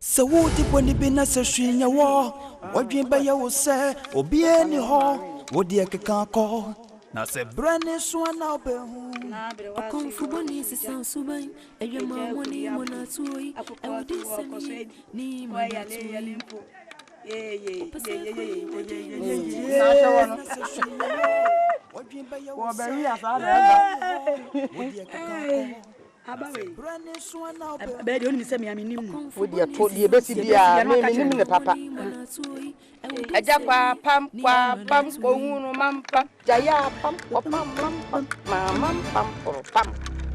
So what the one be na se shwinya wo wadwen ba ya wo se obi ani ho wo de keka ko na se brane so na obe hu akonfubo ni sisa suban ewe ma woni mona tuoi e wodi semi ni ma ya limpo Abedi oni mi se mi aminimu wo dia to die besi bia me ne papa aja kwa pam ko hunu mam pam jaya pam ko pam mam pam pam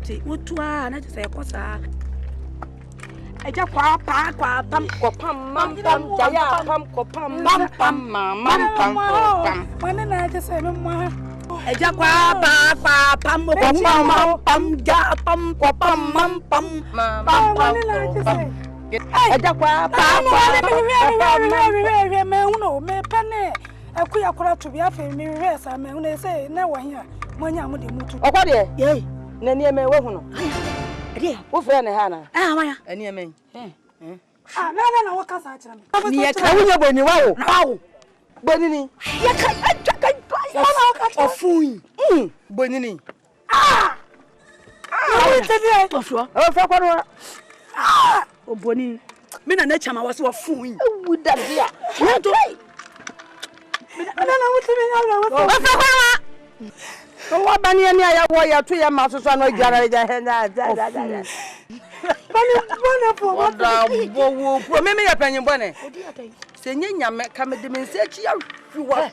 ti wotua na se ko sa aja kwa pam ko pam mam pam jaya pam ko pam pam mam pam pam wana na je se mo eja kwa pam ko pam ja pam ko pam mam pam eja kwa me huno me pane akuya kora to bia fe me resa me huno se na wo hia mo nya mo de mutu okwa de ye na ni me wo huno de wo fe ne ha na waya ani me na wo kasa akira me ni ka wunya boni wa wo boni ni ya ka ofun boni ni wo tede ofo o fe kwaro oboni me na chama wase ofun wu da bia to na wo tede ya wo fe kwaro wa bani ani aya wo ya to ya ma so so no jara ja he na bani po wa da wo po me ya panyin bone se nyanya me ka me de me se chi ya hwa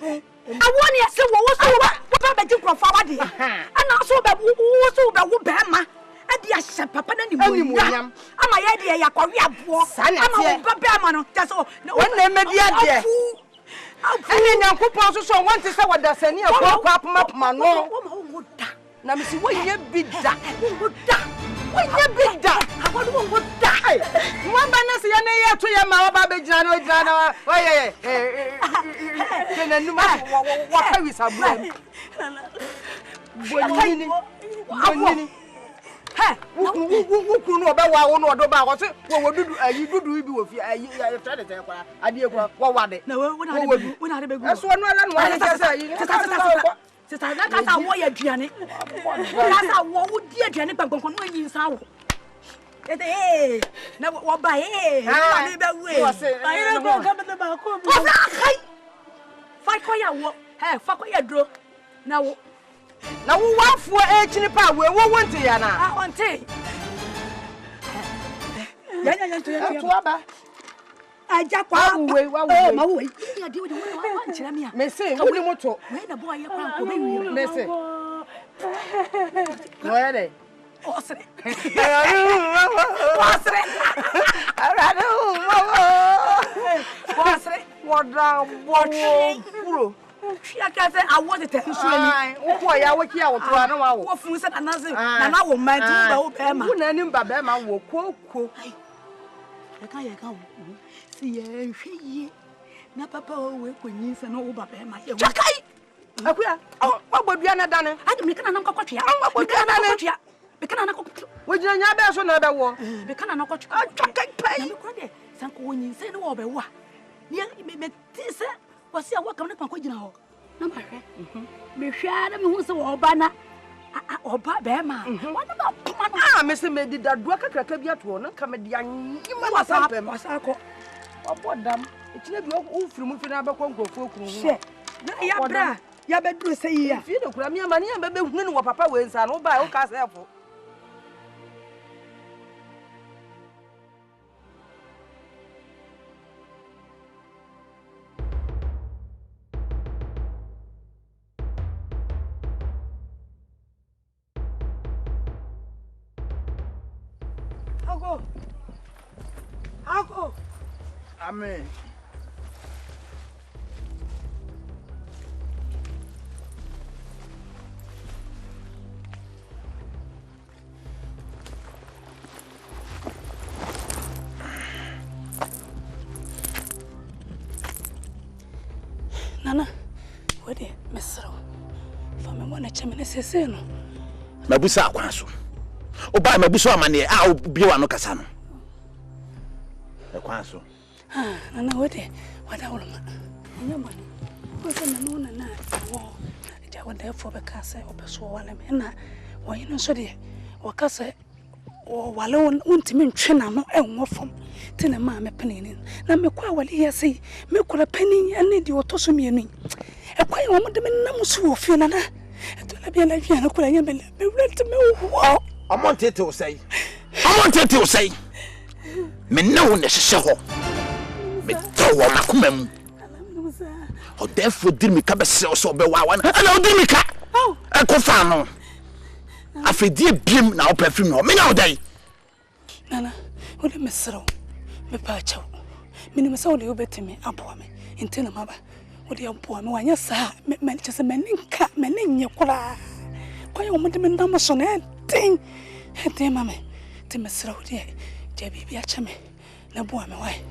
awoni ase wo so wa ba ji krofa wa de ana so ba wo be ma adi ahye papa na ni munyam ama ye de ya kwawe abo ama wo ba be ma no just wonna me dia de ene nyankopon so so won te se wadasani akwa apoma no na me si wonye bida wonye bida akwado wo da won ba na se ya na ye to ye ma wa ba be jina na oye kena numa wa ka wi sabu bonini wukuru no be wa wo no do ba ko se wo dudu ayi dudu bi wo fi ayi ya tade te kwa ade kwa wo wade na wo na de begu eso no ala no wa ke se ayi sita na ka sa wo ya duane ka sa wo di aduane gbangbon no anyi nsa wo na wo ba na ni be we ayi na ko ka be ba ko bi wo kai fa ko ya wo fa ko ya dro na wo wafo echini pa we wo wonte ya na wonte ya to aba aja kwa we ma we ya di we wa nchira me a me say wo ni moto we na boy ya kwa ko be wi me say no ya de osre wada bo puro She can say I want it to show me. Who ya wo kia wo to na wa wo. Wo fun se na wo man tu ba wo be ma. Wo na ni ba be ma wo koko. E ka wo. Si ye hwe yi. Na papa we kwanyi se na wo ba be ma. Chakai. Akuya. Wa bodua na dane. Ade me kana na nkokotwea. Wa bodua na ne. Me kana na nkokotwea. Wo jina nya be so na be wo. Me kana na nkokotwea. Chakai pai. Na me kwa de sanko wonyi se na wo be wo. Ni me ti se wasi awo kam na kwa gina ho na ma hwe me hwa na me hu se wo ba na oba be ma wona ba kuma no me se me di dadua kakraka bi ato na ka me di anyima wasa ko obodam etine bi o firi mu fi na be konkofo kunu she na ya bra ya be duro se yi ya fi de kura mi amane ya be hu ni wo papa we nsa no ba o ka sefo Ako. Amen. Nana, what is Mr. From one champion says, no. Mabusa Quanso. Oba Mabuso Mane, I'll be one of Casano. Equanso. And I wait, what I will. What's a moon and I war. I would therefore be cast over swollen and I, why you know, so dear, or cast or Wallon, Untimin Chenamo, and more from Tinama penny. Now, me quite what he say, me could a penny and need you to some meaning. A quite woman, the Namus who feel and I don't be like you, could I be ready to move. I wanted to say, me no necessary. Me throw on my kumem. Or therefore, did me come so be one, and I'll do me cat. Oh, I go far. I feel dear beam now, perfume, no, me now day. Nana, what a missile. Me pacho. Minimum so you bet me, upon me, in Tinamaba. What do you poor me when you saw me just a man in cat, man in your cora. Why you want to be number so thing? Dear mammy, Timothy, dear, Jabby Biachame, no boy, my wife.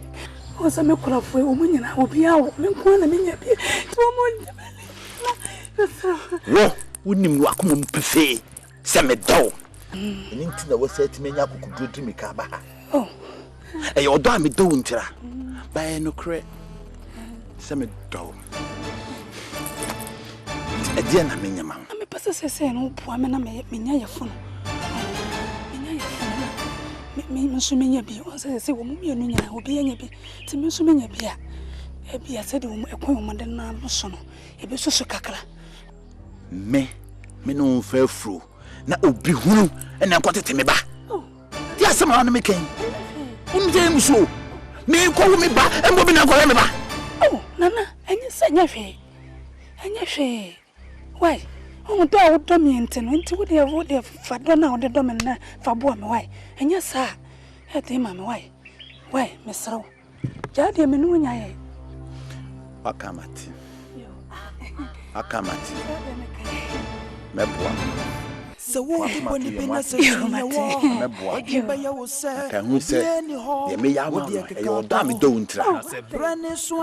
Was a milk of a woman and I will be out. Milk one and me, 2 months. Whoa, wouldn't you walk on buffet? Send me down. And into the was said to me, I could do to me, Kaba. Oh, and your dime me doing, Tira. By no credit. Send me down. A dear, I mean, your mouth. I'm a person saying, oh, poor man, I may be near your phone. Me, Monsumia be, or say, woman, I will be any bit to Monsumia beer. A beer said, a woman, then I'm son. A bit so cacala. Me no fair through. Now, be who and I got it to me back. Oh, yes, some on me came. James, so me call me back and moving on me back. Oh, Nana, and you say, Yaffy. And Yaffy. Why? Oh, dog dominant and went to what they have for Donna the dominant for boy, my wife. And yes, sir, at him, my wife. Why, Miss Rowe? Jadi menunya. Akamati. Akamati. Mebwa. So what you want to be necessary? Mebwa. Can who say? Ye me yawa. E yo dami do untra.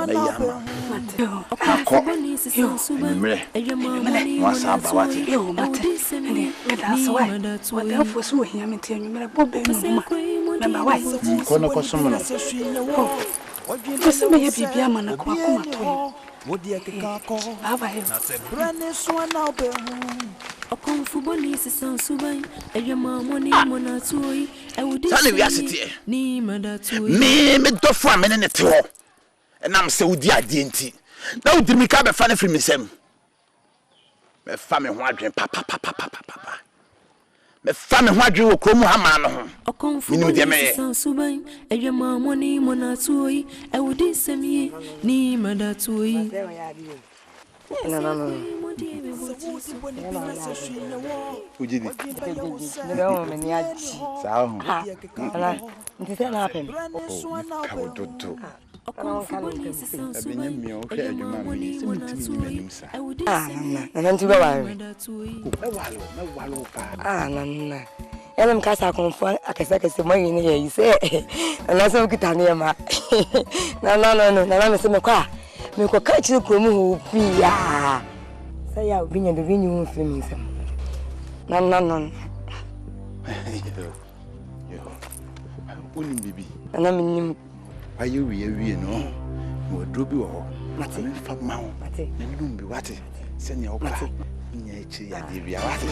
Me yama. Ako. Mre. Wasa ba wati. Yo mate. That's why. What else was we here me tell you me bobbe no. Number why? Kono kosomo. Just me ye bibia ma na kwa kuma to. Wodi akeka ko. Aba he. Na se brane so na obe hu. Okonfuboni sisan suban eyema moni mona tuoi ewudi ni me do fo amene ne te ho enam se wudi ade enti na wudi mi ka be fa na firi mi sem me fa me ho adwen papa me fa me ho adwen wo kromu ha ma no ho okonfuboni sisan suban eyema moni mona tuoi ewudi semie ni mada tuoi No. Ujidi. No, many Sao. Nti se na happen. Ka wododo. Okonfuboni sisan suban eyema moni mona tuoi ewudi semie Na nti be wa. Mewalo pa. Na. Elam ka sa konfo akese mo yin ye yi se. Na so kitane ma. Na me se me kwa. Me ko ka chi kromu ho bia. Say ya obi nya do bi nyu fi mi nsem. Na. Yo. Uni bibi. Na me nim. Aye wie no. Mo drobi wo. Mate. Me fa ma wo. Mate. Na num bi wate. Se nya wo pa. Nya echi ya de bia wate.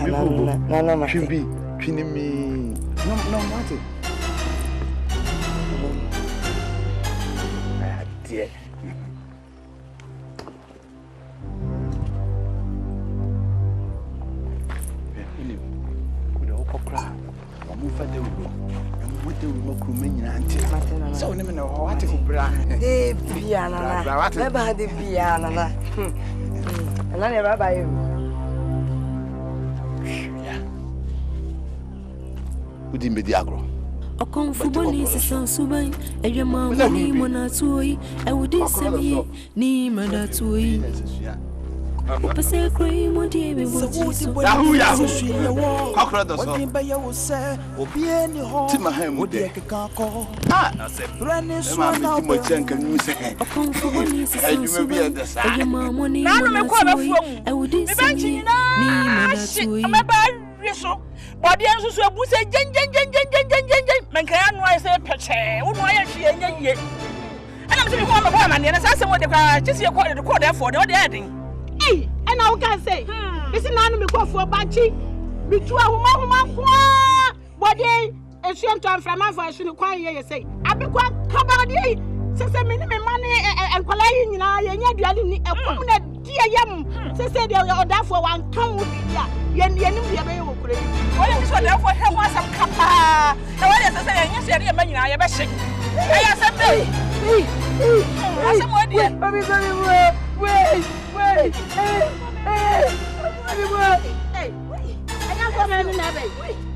No, Mate. Twini me. No, Mate. Dear. So, no, what is bra? De piana. Never had the piano. And I never buy you. Who didn't be the agro? Okonfuboni sisan suban eyema moni mona tuoi ewudi semie ni mada tuoi Upase cry mo die me wo so. Akrobeto so. Ti ma ha mu de. Na se brane so na mo chenka nyu se. Okonfo boni si so. Eje ma mo ni. Na no me kwa ba fuo mu. E wodi Me benchi na. Ni mana tuyi. Me ba reso. Body enso so abu se jen. Men kan anu ai se peche. Wo no ai hwe enya ye. Ana me se me ho ma bo ma ne na sa se mo de kwa chisi e kwa de kwa de for de o de edin. Hey, and I can say, this is not me call for Bachi. Me too, a body, and she am to from my voice in the quiet. Say, I be quite covered. Says a minimum money and collecting in our young a woman, dear young. Says they are there for one come with you. Yen, what is what therefore have was some kappa. The one is saying, yes, you're a man, I am a ship. I Wait. Hey. I am coming in a way. Wait.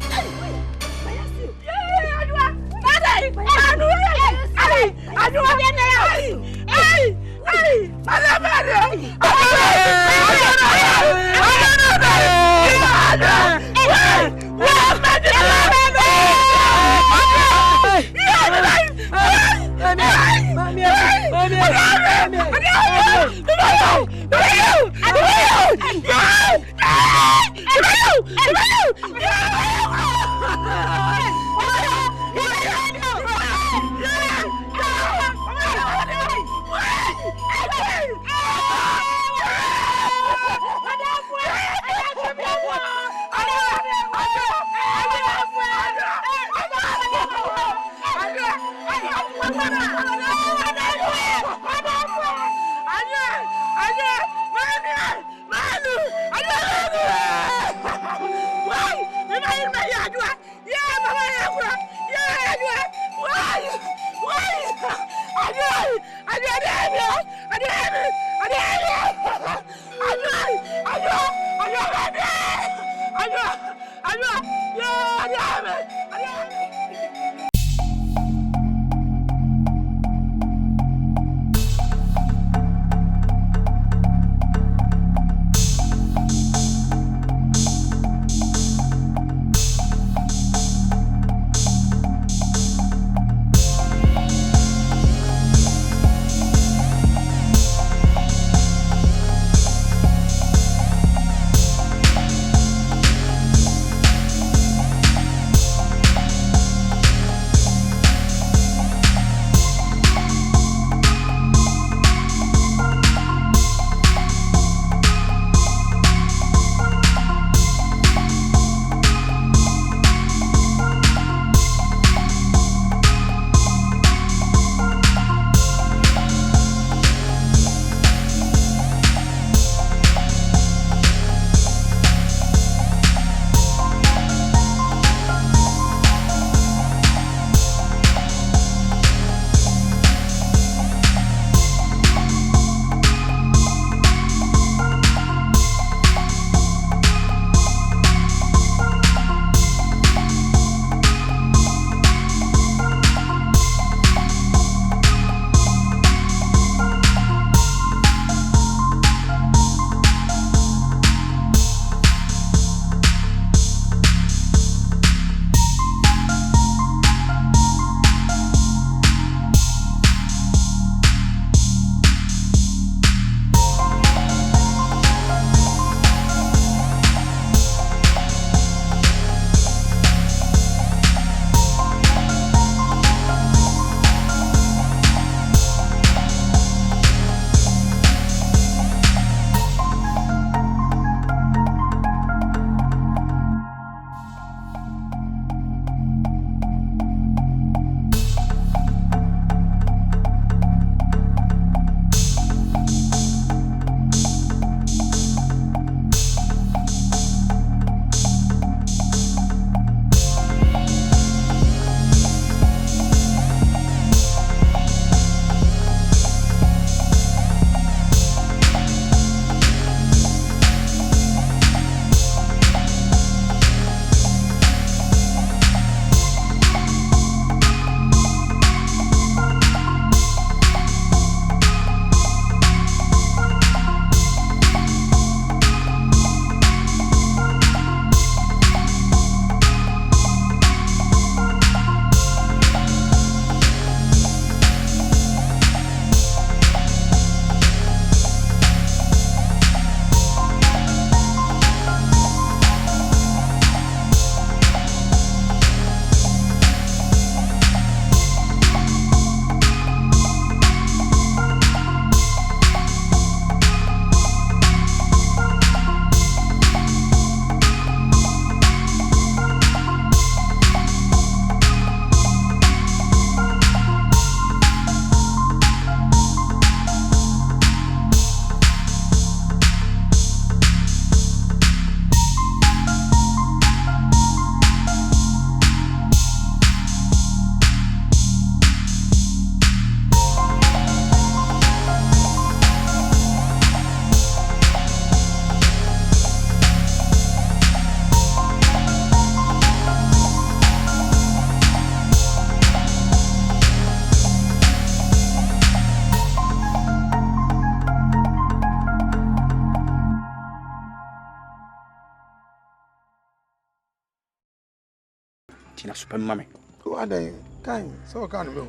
tina super mame. What they kind so can't be.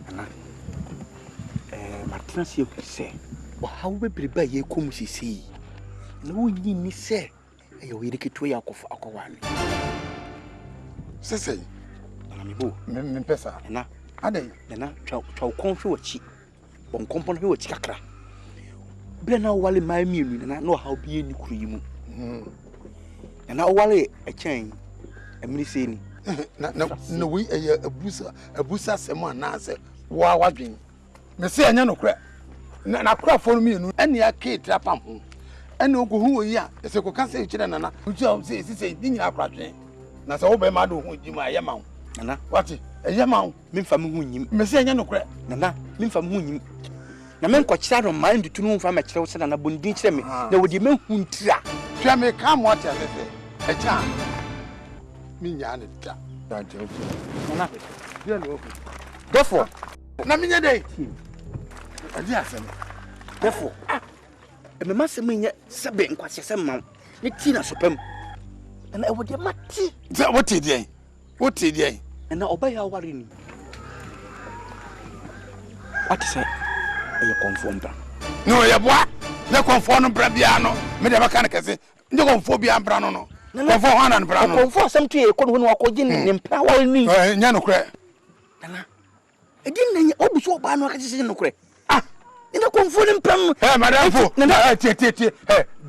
Ana. Martina see you say. But how we prepare ye come see. No yin ni say. You will get to your cough AKUABA. Say. Amibo. Me pesa. Na. Ade. Na chow konfi wachi. Bon kompon fi wachi kakra. Bre na wale mai mienu na no how be ni kuru yimu. Na wale a chain. Emily say ni. No we abusa sema na say wa wadwen. Me say anya no kra. Na kra for me nu ene ake trapam ho. Ene ogo hu yi a se ko kan say kire nana. Uju say ni nyina kra twen. Na say wo be ma do hu jima ye ma ho. Nana, what? Eye ma ho. Me fa me hu nyim. Me say anya no kra. Nana, me fa me hu nyim. Na men ko kira do mind to no fa ma kire wo se na bondin kire me. Na wo di me hu ntira. Twa me ka mo ate ase. E cha. Me nya ne da. Da je. Nana, dia no. therefore, Na me nya dai. Adi ase me. therefore, me ma se me nya sebe nkwase se ma. Ni tina sopam. Na e wo di mati. What did ye? What did ye? Na obay ya ware ni. What say? You conform bra. No, ya boa. Na conform bra bia no. Me de baka na kase. Nje conform bia bra no no. Conform wana no bra no. Conform sam tu e ko no akogye ni mpra ware ni. Nya no kra. Nana. Edin na nya obuso oba no akagye no kra. Ah. Ina conform mpra no. Madam fo. Na tie.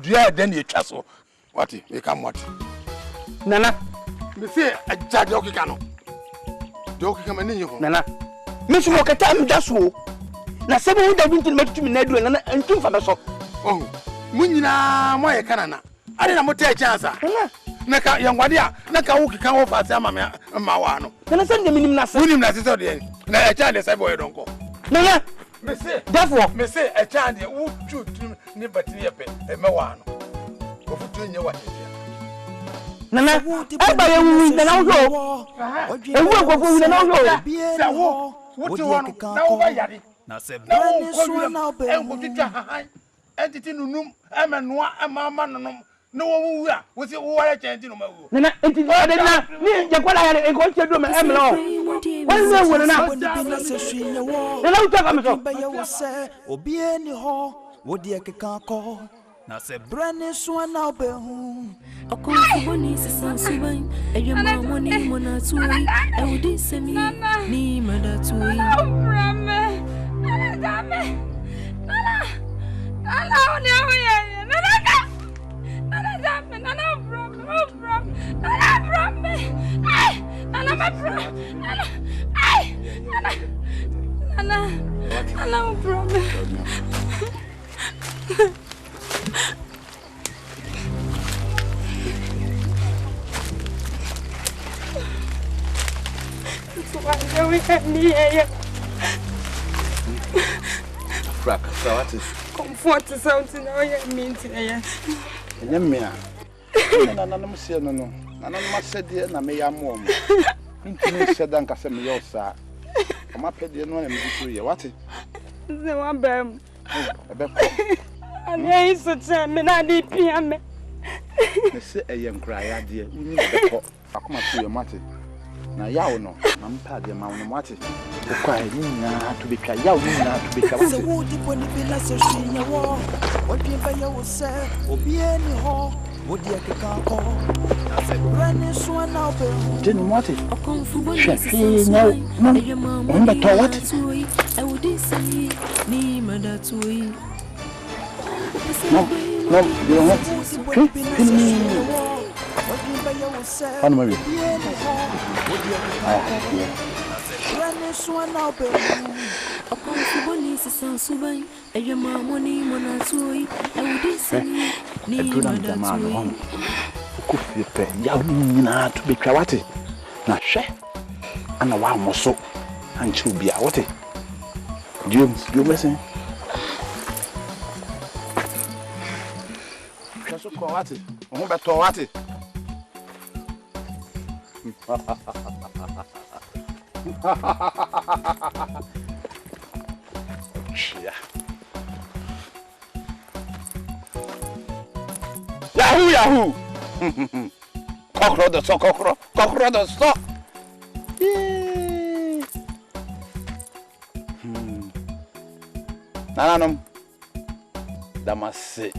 Dia den ye twa so. What? We come what? Nana. Me say aja de okika no. De okika mani nyi ho. Nana. Me so okata am da so. Na sebe wo da bintu metutu me na du na ntum fa me so. Oh. Mu nyina mo ye kanana. Ade na mo ta chance. Na ka yangwade a na ka wo kika wo fa se ama me ma wa no. Nana sende minim na se. Minim na se so de. Na e cha de se boy donko. Nana. Me say Therefore, me say e cha de wo chutu ni batini ye pe e me wa no. Wo futu nye wa de. Nana, eba ye wu na wo. Ewu akofo wu na wo. Se wo wo ti wo no na wo ba yare. Na se brane so na obe. Enko titwa hahan. Entity nunum emenoa emama nunum. No wo a wo si wo ware chenti no ma wo. Nana, enti ade na ni je kwala yare enko chedo me emlo. Wan na wo na. Nana wo taka me so. Ba ye wo se obi eni ho wo de keka ko. Na se brane so na obe hu. AKUABA ni suban eyama moni mona tuwi ewudi semi ni madatui Brame nana dame nana oni ahoye nana dame nana brame ay nana me brame nana brame we can hear Crack, so what is comfort something now you mean today. Nyamia. Nana no se no no. Nana no masede na me ya mom. Ntini se dan ka se me yo sa. O ma pede no na me bitu ye. What? Se wan bam. Ebe ko. Ani iso che me na di pia me. Me se eyem kra ya de. Uni be ko. Akoma tu ye mate. Na yawo no na mpa de ma wono mate kwa ni na to be twa yawo ni na to be twa Se wo di boni bi na se hwinya wo odwen ba ye wo se obi eni ho wo de keka ko na se brane so na obe den mate AKUABA no on the to what ewudi semi ni madatui no you know Ano mabi? AKUABA ni suban eyama moni mona tuwi ewudi semi ni madatui Ku fe ya ni na to be twa what na hwe ana wa moso anchi obi a what you listen Kaso ko what o be to what Yahoo! Cockroach the so. Nananom. Damase.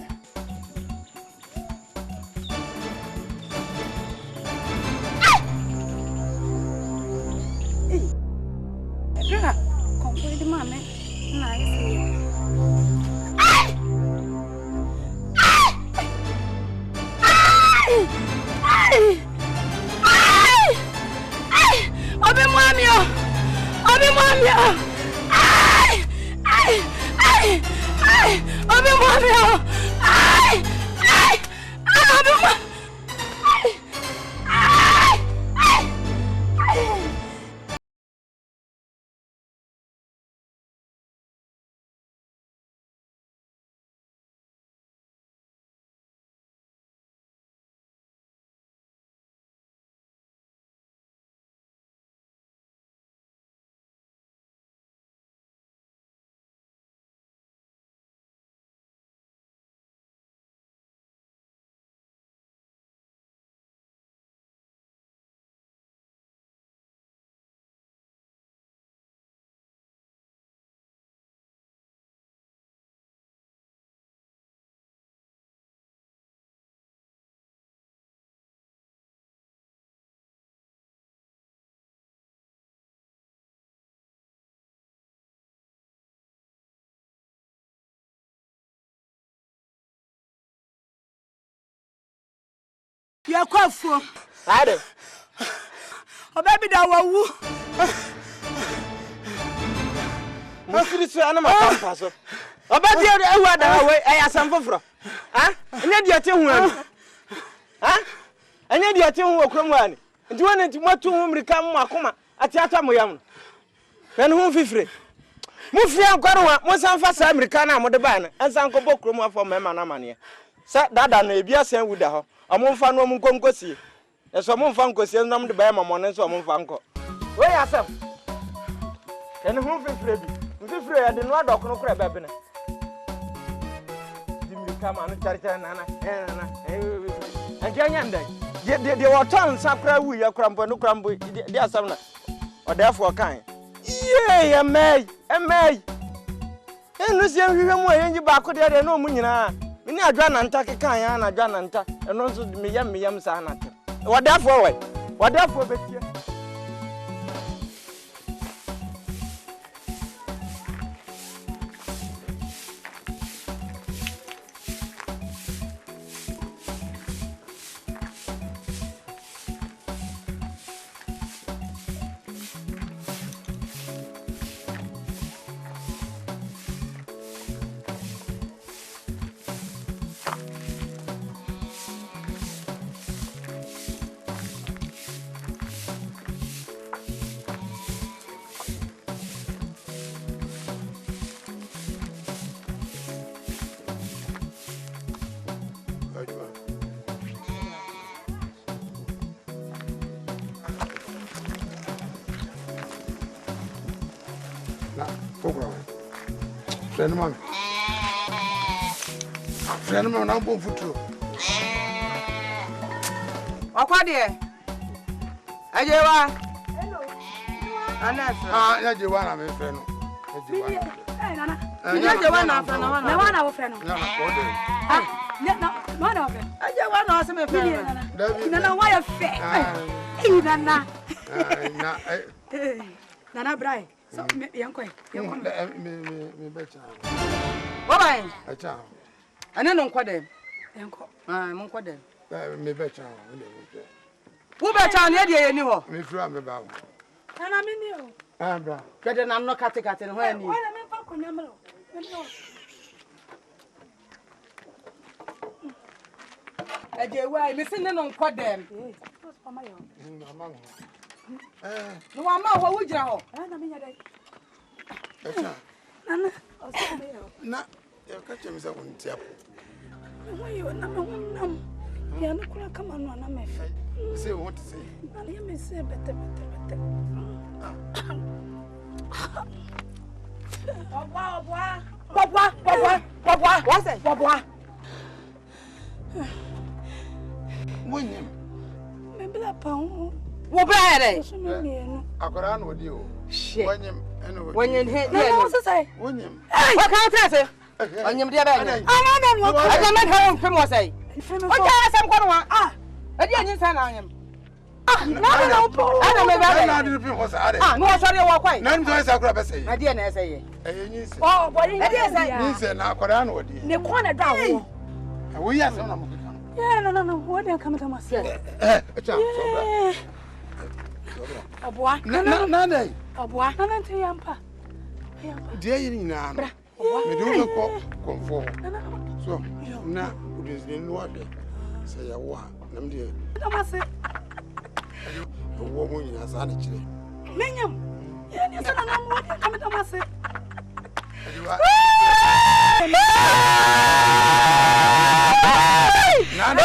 Jona, comprei de mame. Nice. Obi mamio. Obi mamio. Obi mamio. Obi mamio. Yakwafu. Ade. Obabi da wawu. Mo firi so ana makampa so. Obadi ewa da we ayasam foforo. Ha? Enya di ate hu ani. Ha? Enya di ate hu okrom ani. Nti wona nti matu hu mrika mu akoma ate ata mo yam. Pen hu fifire. Mo fia nkwarowa mo san fa sa mrika na mo de ba na. Ensan ko bokrom afọ mema na mane. Sa dada na ebi asan wuda ho. Amomfa no mu nkonkosie. Eso momfa nkosie nam de ba ma mo ne so momfa nko. We yasam. Pen hu fifire bi. Fifire ya de no adokno kra ba bi na. Come on, nana. And Janyanda, they were turned Sakra, we are crumble, no crumble, dear Sumner, or therefore kind. Yea, a may. And Lucian, we were more in your back, there no munina. We near John and Taki Kayana, John and Tak, and also the yam sana. What therefore, Betty? Friend, I'm going for two. What dear? Ajewa. Hello. Anna. Ajewa, I'm a friend. Hey, Nana. Ajewa, friend. No, friend. No, friend. Ajewa, no, some friend. Nana, why a fair? Hey, Nana. Nana, Bry. So, young quay. Me better. What I? A child. And then on quadem. Uncle. I'm quadem. Me better. Who better on the idea anymore? Me from about. And I'm in you. Bra. Get I'm not cutting at and when you. Why am I fucking number? Ajewa, missing on quadem. What's for my own? No, I'm not what would you know? I'm in your day. Nana. Na, you catch him as I won't tell. Why you are number one? You are not going to come on one. I'm say what to say. Let me say better. Papa. What's it? Papa. William. Maybe that pound. Wo bra re. Akora na odi o. Wanyem ene odi. Wanyem he. No so say. Wanyem. Wa kan tra se. Wanyem dia ba nya. No. Aja me ka won fem wo say. O ja asam ko no wa. Adi anyi sa na wanyem. No. Ana me ba Na di fem ho sa are. no so re wo kwai. Na nto sa akora be say. Adi na say ye. Enyi se. Oh, boy. Enyi se na akora na odi. Ne ko na da wo. Wo ya se na mo keka. Yeah, no. What dey come to myself? Echa so bra. Oboa. Na dai. Oboa. Na nte yampa. Die yi na no. Me do ko konfo. So, na udin no ade. Say ya wo a, na me de. Tomase. Wo mo nyina sa na kire. Menyam. Yeah, ni sana na mo dey come to myself. Nana.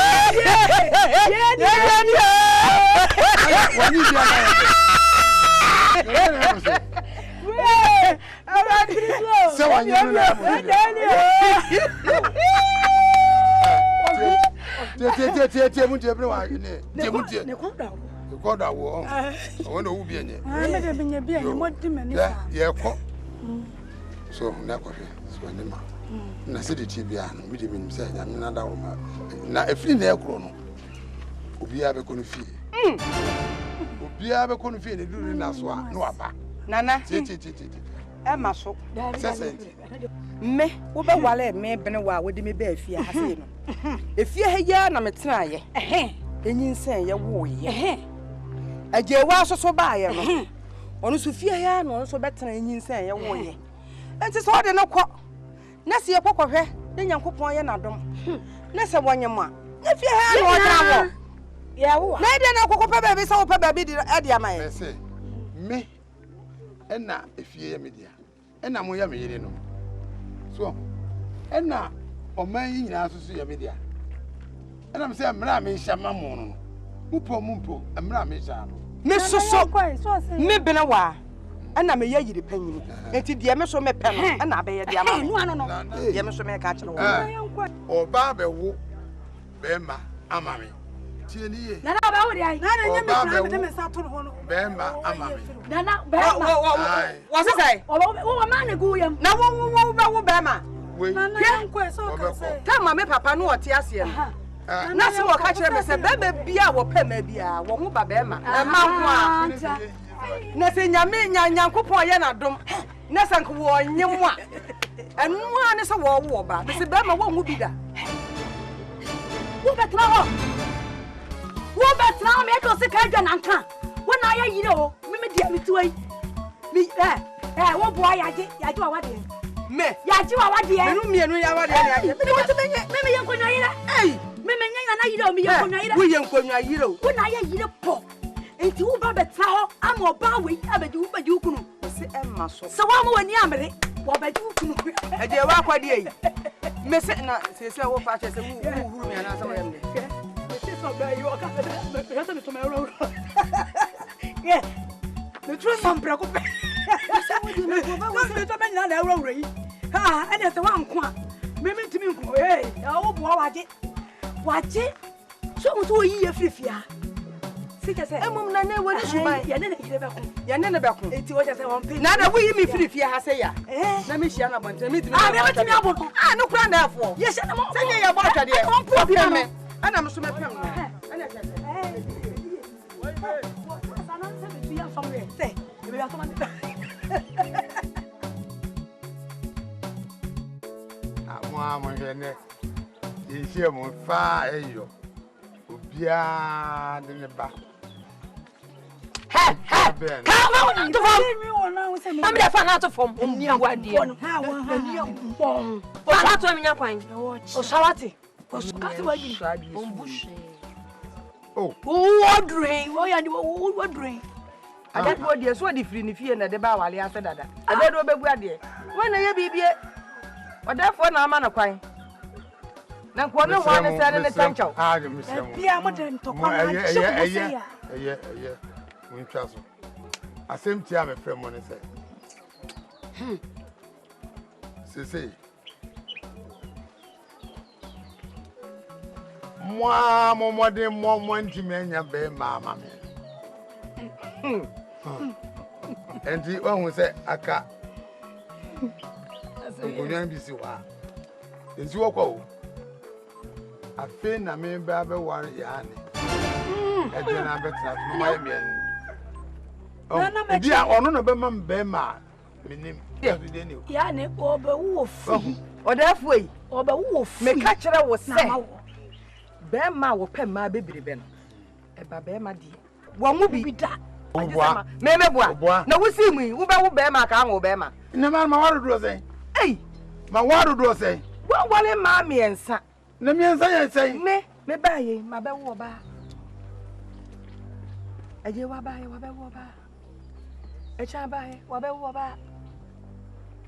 Na se de tibia no mi de mi se nya mi na da wo ma na efiri na ekro no obia be ko no fie obia be ko no fie ne duru na so a no aba nana ti e ma so sese me wo be wale me bene wa wo de me ba afie ha se no efie ha ya na me tena ye enyin sen ye wo ye aje wa so ba ye no onu so fie ha no so betena enyin sen ye wo ye enti so de no kɔ na se ekɔkɔhwɛ ne nyankopɔn ye nadom na se wonyema na fie ha no ɔdra wo ya wo na de na kokɔpɛ baabi sɛ wo pɛ baabi di ade amaye se me ena efie ye media ena mo ya me yire no so ena oman yi nyina so ye media ena me se mra me hyama mo no mumpo mra me hya no me soso me bene wa ana me yiri panyin enti de me so me pɛ no ana abɛyɛ de ama no de me so me ka kyerɛ wo oba be wo be ma ama me tie ni ye na ba wo de ai na nya me tena me sa to no no be ma ama me na be ma wo se sai wo ma na gu yam na wo be ma we na nkɔ so ka say ta ma me papa no ɔte ase no na se wo ka kyerɛ me sɛ bɛbɛ bia wo pɛ ma bia wo ho ba be ma ma ho a na se nyame nyankopɔn ye na dom na sank wo nyem a enu a ne se wo ba se be ma wo hu bi da wo betra me do se ka dwa nanka wo na ya yire o me dia me tuai mi wo boa yaje wa wade me yaje wa wade me no mienu ya wade ya yaje me wo te me ye nkonwa yire me nya na yire o me ye nkonwa yire wo ye nkonwa yire o wo na ya yire po enti wo ba betra ho ama oba we abeji wo baji ukunu se emma so se wa mo wani amere wo baji ukunu aje wa kwade yi me se na se wo fa che se wo huru me na se wo yem se so ba yi o ka se se me to me ro yeah me tru sam brako pe se wo di me wo se to me nyina na ro yi ha ene se wa nko a me ntimi nko wo bo waje so mo to yi ye frifia Sika say emum na ne woni suban ya ne yire be ko ya ne be ko enti wo jase won pe na wo yi mi frifia ha say ya na me hia na bonte me timi me timi abo no kura na afo ye hia na mo se ne ya bo atwade e won po bi me ana me so me pem no ana jase sana se be tu ya somewhere say e be ya so mo hene ye hia mo fa eyo obia de ne ba come on to form am da fa na to form ni awade ha wa ni bon o sa to me nya kwan o sawati o sukati wa yi oh wondering wo ya ni wondering ada do de so de free ni fie na de ba wale ase dada ada do bebu ade wona ye bibie odafo na ama na kwan na nko no ho ne sare ne tanchaw ga misem bia mo de to kwa na che won twa so asem tia me frɛ mo ne sɛ mo modern mo ntimi anya be ma me Enti who say aka. Ogunyan bi si wa. Enti wo kwa. Afi na me ba be ware ya ne. E na betra no mai me. Ebi a ono no be mam be ma minim. Ya ne obe wo fi. Odafo yi, obe wo fi. Me ka kire wo se. Be ma wo pe ma bebirebe no. E ba be ma di. Wo mu bi da. Oboa. Me meboa. Na wo si mu yi, wo be ma ka ho be ma. Ne ma ware do say. Ei, ma ware do say. Wo wale ma me ensa. Na me ensa ya say. Me ba ye, ma be wo ba. Eje wa ba ye, wa be wo ba. Echa ba ye, wa be wo ba.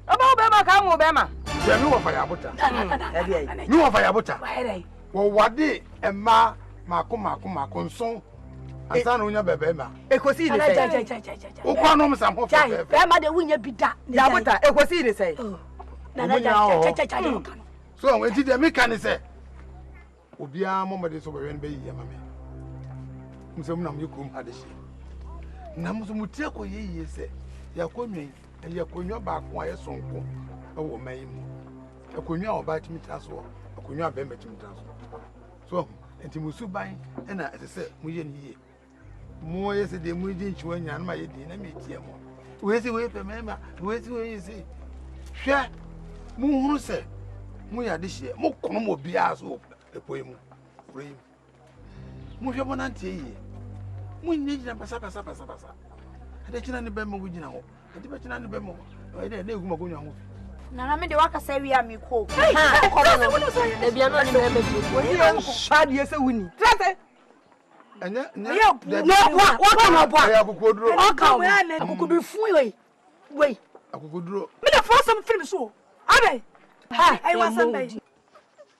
Oba wo be ma ka ho be ma. Ya mi wo fa ya bota. E bi ai. Mi wo fa ya bota. Wa Wo wade emma mako nson. Asa na unya bebe ma. Ekosi ni say. Wo kwa no msam ho fe. Be ma de wunya bi da. Ya bota, ekosi ni say. So when did me can say? Obia mama de so be wen be yi ma me. Msem na me kum adeshi. Na mso mutie ko ye se. Ya konwen, ya konwa ba ko aye sonko. E wo man yi mu. E konwa oba timi taso. E konwa be me timi taso. So enti musu ban e na se mu ye ni ye. Mo ye se de mu di nchiwa nya na ma ye di na me tie mo. We se we pe mema, we se we se. Hwe mu huru se mu ya de hye mu kono mo bia so epoi mu free mu hwe mo nantie yi mu nyina pasa ade kina ne be mo gina ho ade be kina ne be mo ade na egu mo gonwa ho na me de waka sa wi ami ko e bia no ni me meji woni o ba de se wuni trase anya wa kan obo ya kokoduro o kan we na kokodu fun we akokoduro me da for some film so abe ha I want somebody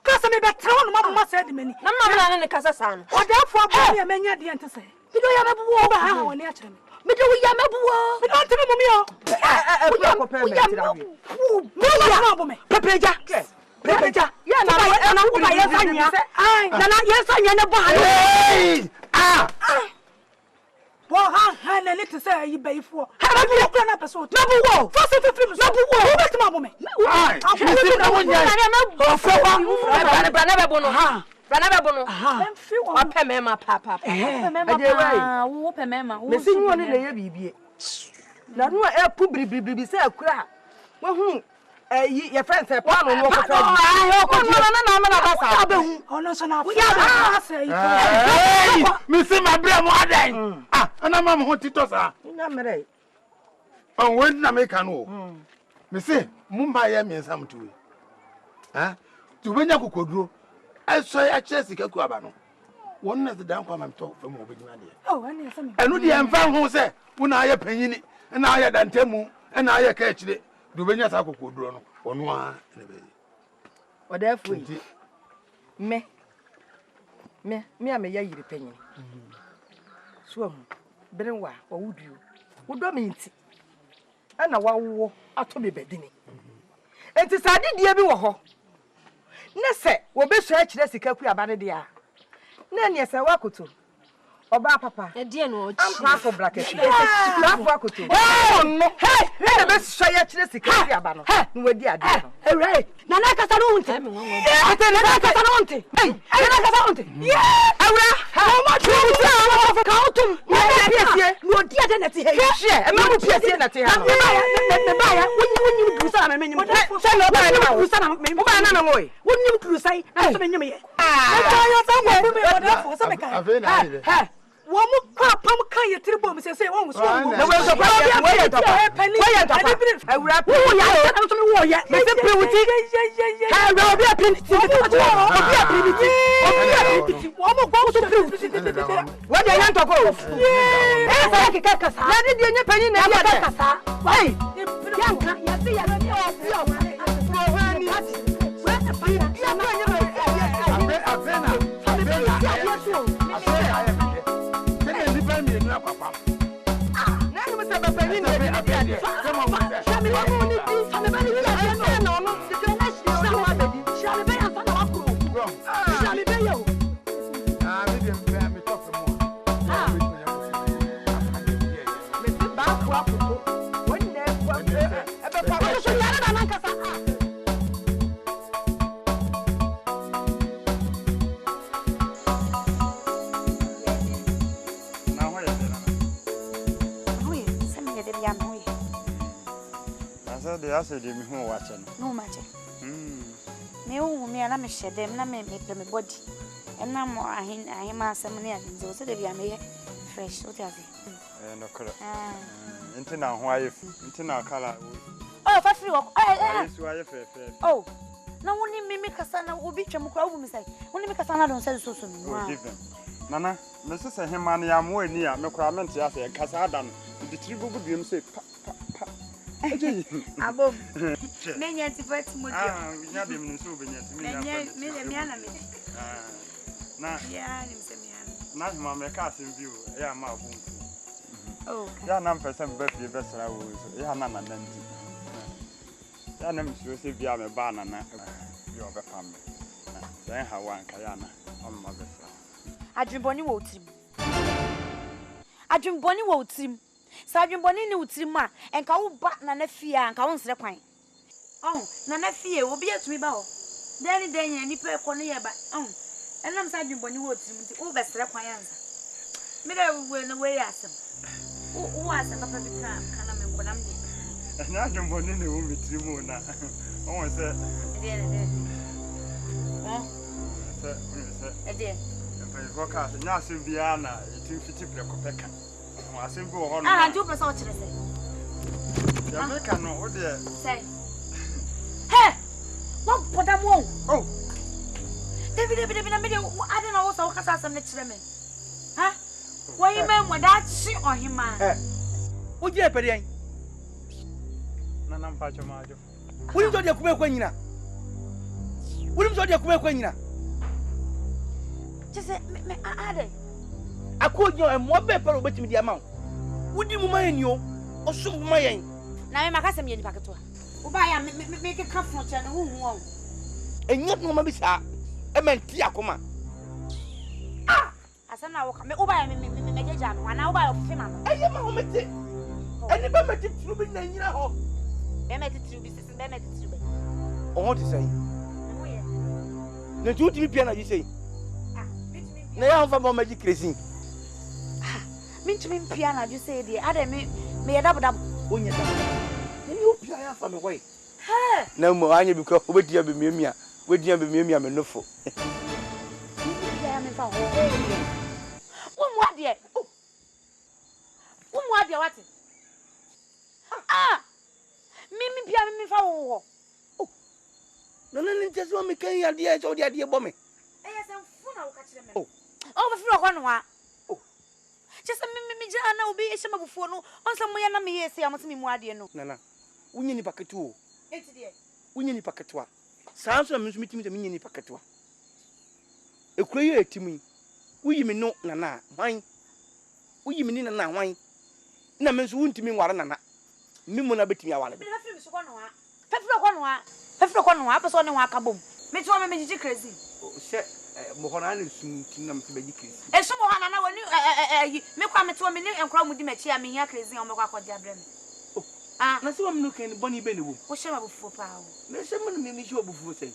kasa me be trawo no mama said me ni na mama na ne kasa san o da for ba me menya de ante say me do ya mebuwo ba ha woni a kire me do ya mebuwo me do ante me o ko pe me tira me ya na bo me pepeja ya na wo ba ya sanya ai na ya sanya ne bo ha wo ha na ne to say yi bayfo ha ba bi ko na person na bo wo for so film so bo wo wo bet ma bo me ai si na wonya o fo wa bana be bono ha bana be bono wa pe me ma papa wo pe me ma me si nwo ne na ye bibie na no e pu bribribribi se akura wo hu ye friend say pa no ko fa na basa abehu ono so na fa say me si ma bre mo adan ana ma mo tito sa nya mere on we na me kan o me si mu ma ye me nsam tuwe tu benya kokoduro eso ya chesi ka kuaba no won na se dan kwa ma to fa mo obegina de ani asa me enu de emfa ho se wo na aye panyini na aye dantemu na aye ka akire du benya sa kokoduro no ono a ne be odafo yi me a me ya yire panyini so brenwa wa wudu wudo me nti ana wawo ato me bedini enti sade die bi wo ho ne se wo be so akire sika ku aba ne dia na ne se wakoto oba papa e die no am pa bracket wakoto no hey ne be so akire sika ku aba no no wadi ade no ewre na na kasa no unte ate na kasa no unte na kasa unte ewre how much you ka utum piesie no di ade na ti he hwe e ma mu piesie na ti ha no me ba ya wonni krusa na me nyim se no ba na ma krusa na me ba na me ngoi wonni krusa na so me nyim ye ya sa wo me oda fo so me ka wo mu pam kan ye tribo me se wo so na we so pa ye topa awura pe wo ya na so me wo ye me se pewuti ha we obi apiniti wo mu gbo so pewuti wo de yan toko sa ke kasa na de de nya pani na ya kasa wai yanka ya se ya ni o ni we ta pa ya na de ase de me hu wache no mache me hu me na me hyedem na me pe me body na mo ahema asem ne ade zo se de bia me fresh what have no kro ntina ho ayefu ntina kala oh fa free work yesu ayefe oh na woni mimi kasa na obi twam kra wo mi sai woni mi kasa na don say so nana me se se hema na ya mo ani a me kra mente ya se kasa ada no de tiri gugu biem se pa abom me nya ti fat mo dio nya dem no so be nya ti me nya na me na ya ni se me na hema me ka sem bi o ya ma bu oh ya na mpesa be fie be sra wo so ya na nanti ya na msuo se bia me ba na yo be pam na dan hawan ka ya na amma be sra adwemboni wo tirim adwemboni wo tirim sa adwemboni ni wo tirim a enka wo ba na na fie a enka wo nsre kwan oh na na fie obi atumi ba ho den den ya nipa ko no ye ba enam sa adwemboni wo tirim nti wo be sre kwan anza me da we no we asem wo asem papa bi kana me nkonam de na adwemboni ne wo mitirimu na won se ede Ko ka se nya se bia na etim fiti preko peka o asem bi wo ho no nti wo pesa o kire se ya me ka no wo de say he wo poda mo oh David na me de ade na wo so kasa asem ne kire me ha wo yi me mo da chi ohima wo je pede yan na mpa choma ajo wo ni so de kuma kwa nyina wo ni so de kuma kwa nyina just me ade akojo e mo be paro betimi di ama wo di mu mayeni o osum mu mayen na me makasa me ni paketo wo ba ya me ke ka fon che no hu hu o enye no ma bi sa e menti akoma asa na wo ka me wo ba ya me jeja no ana wo ba ya ofi ma no eye ma ho meti eni ba meti tru bi na nyina ho be meti tru bi sisi be meti tru be o ti say ne tu ti pia na ji say na ya fa mo magic crazy mintumi pia na ju say dey ade me yeda bodab onya da ni o pia ya fa me wai ha na mo anya bi ko obedia be miamia wedia be miamia me nofo pia me fa ho wo mu ade what mimi pia me fa ho no ni nteso me kan ya de so de ade bo me sem fu na wo ka kire me oh ba firo kwa no wa just me ja na obi e shema bufuo no onsa mo ya na me yesi amotimi mu ade no nana unye ni paketu o enti de unye ni paketu a sanso me mitimi de menye ni paketu a ekura ye etimi uyi me no nana hwan uyi me ni nana hwan na me nso wuntimi nware nana mimu na betimi awale be fefiro so kwa no wa fefiro kwa no wa apeso ne wa akabom me to me jiji crazy se mo hona na sunti na me beji crazy e so mo hana na woni me kwa me to me ni enkra mu di machi a me hia crazy o me kwa kwaja brem na se wo me no kan boni be ne wo wo shema bufuo pa wo na se mo no me shi obufuo sei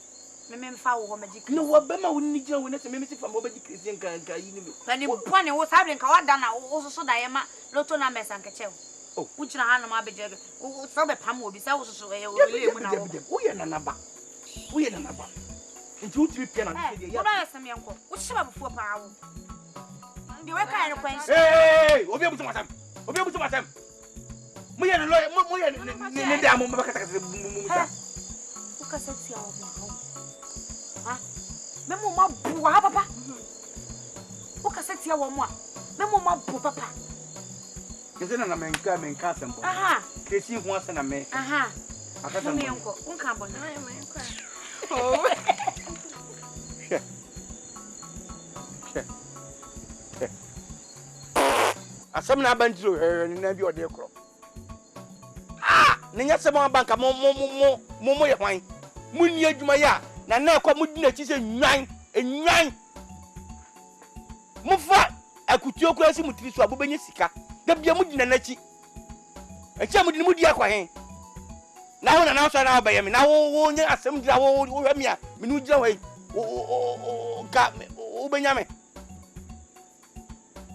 me mfa wo maji crazy no wo be ma wo ni gina wo na se me si fa mo beji crazy nka yi ni me pani bone wo sabre nka wada na wo so da ye ma loto na mesa nka chew wo gina ha na ma beje wo so be pam wo bi sa wo so wo le mu na wo ye na naba nti utimi pia na de ya wo na yesem yenko wo sheba bufuo pa wo ndi we kan kwan obi abutu masam mo ye no mo ye ni da mo ba kata kata mu sa wo ka se tia wo ha me mo ma bu ha papa wo ka se tia wo mo a me mo ma bu papa kese na menka sembo kesi ho asa na me akata mo yenko unka bon asam na bandiro ni na bi ode kro nenya sema banka mo ye hwan munni adwuma ya na akwa mudi na chi se nwan mufa akutuo kura si mutiri so abobenye sika da bia mudi na nachi echa mudi akwa hen na ho na so na abaye me na wo nya asem dira wo hwami a me nu dira hwan ka o benyame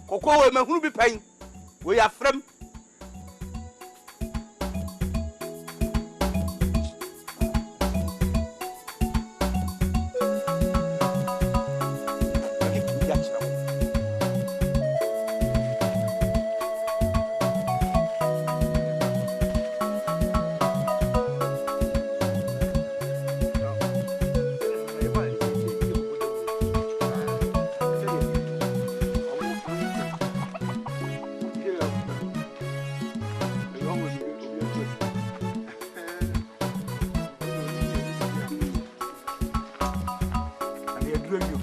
kokko we mahunu bi pan we afram do you?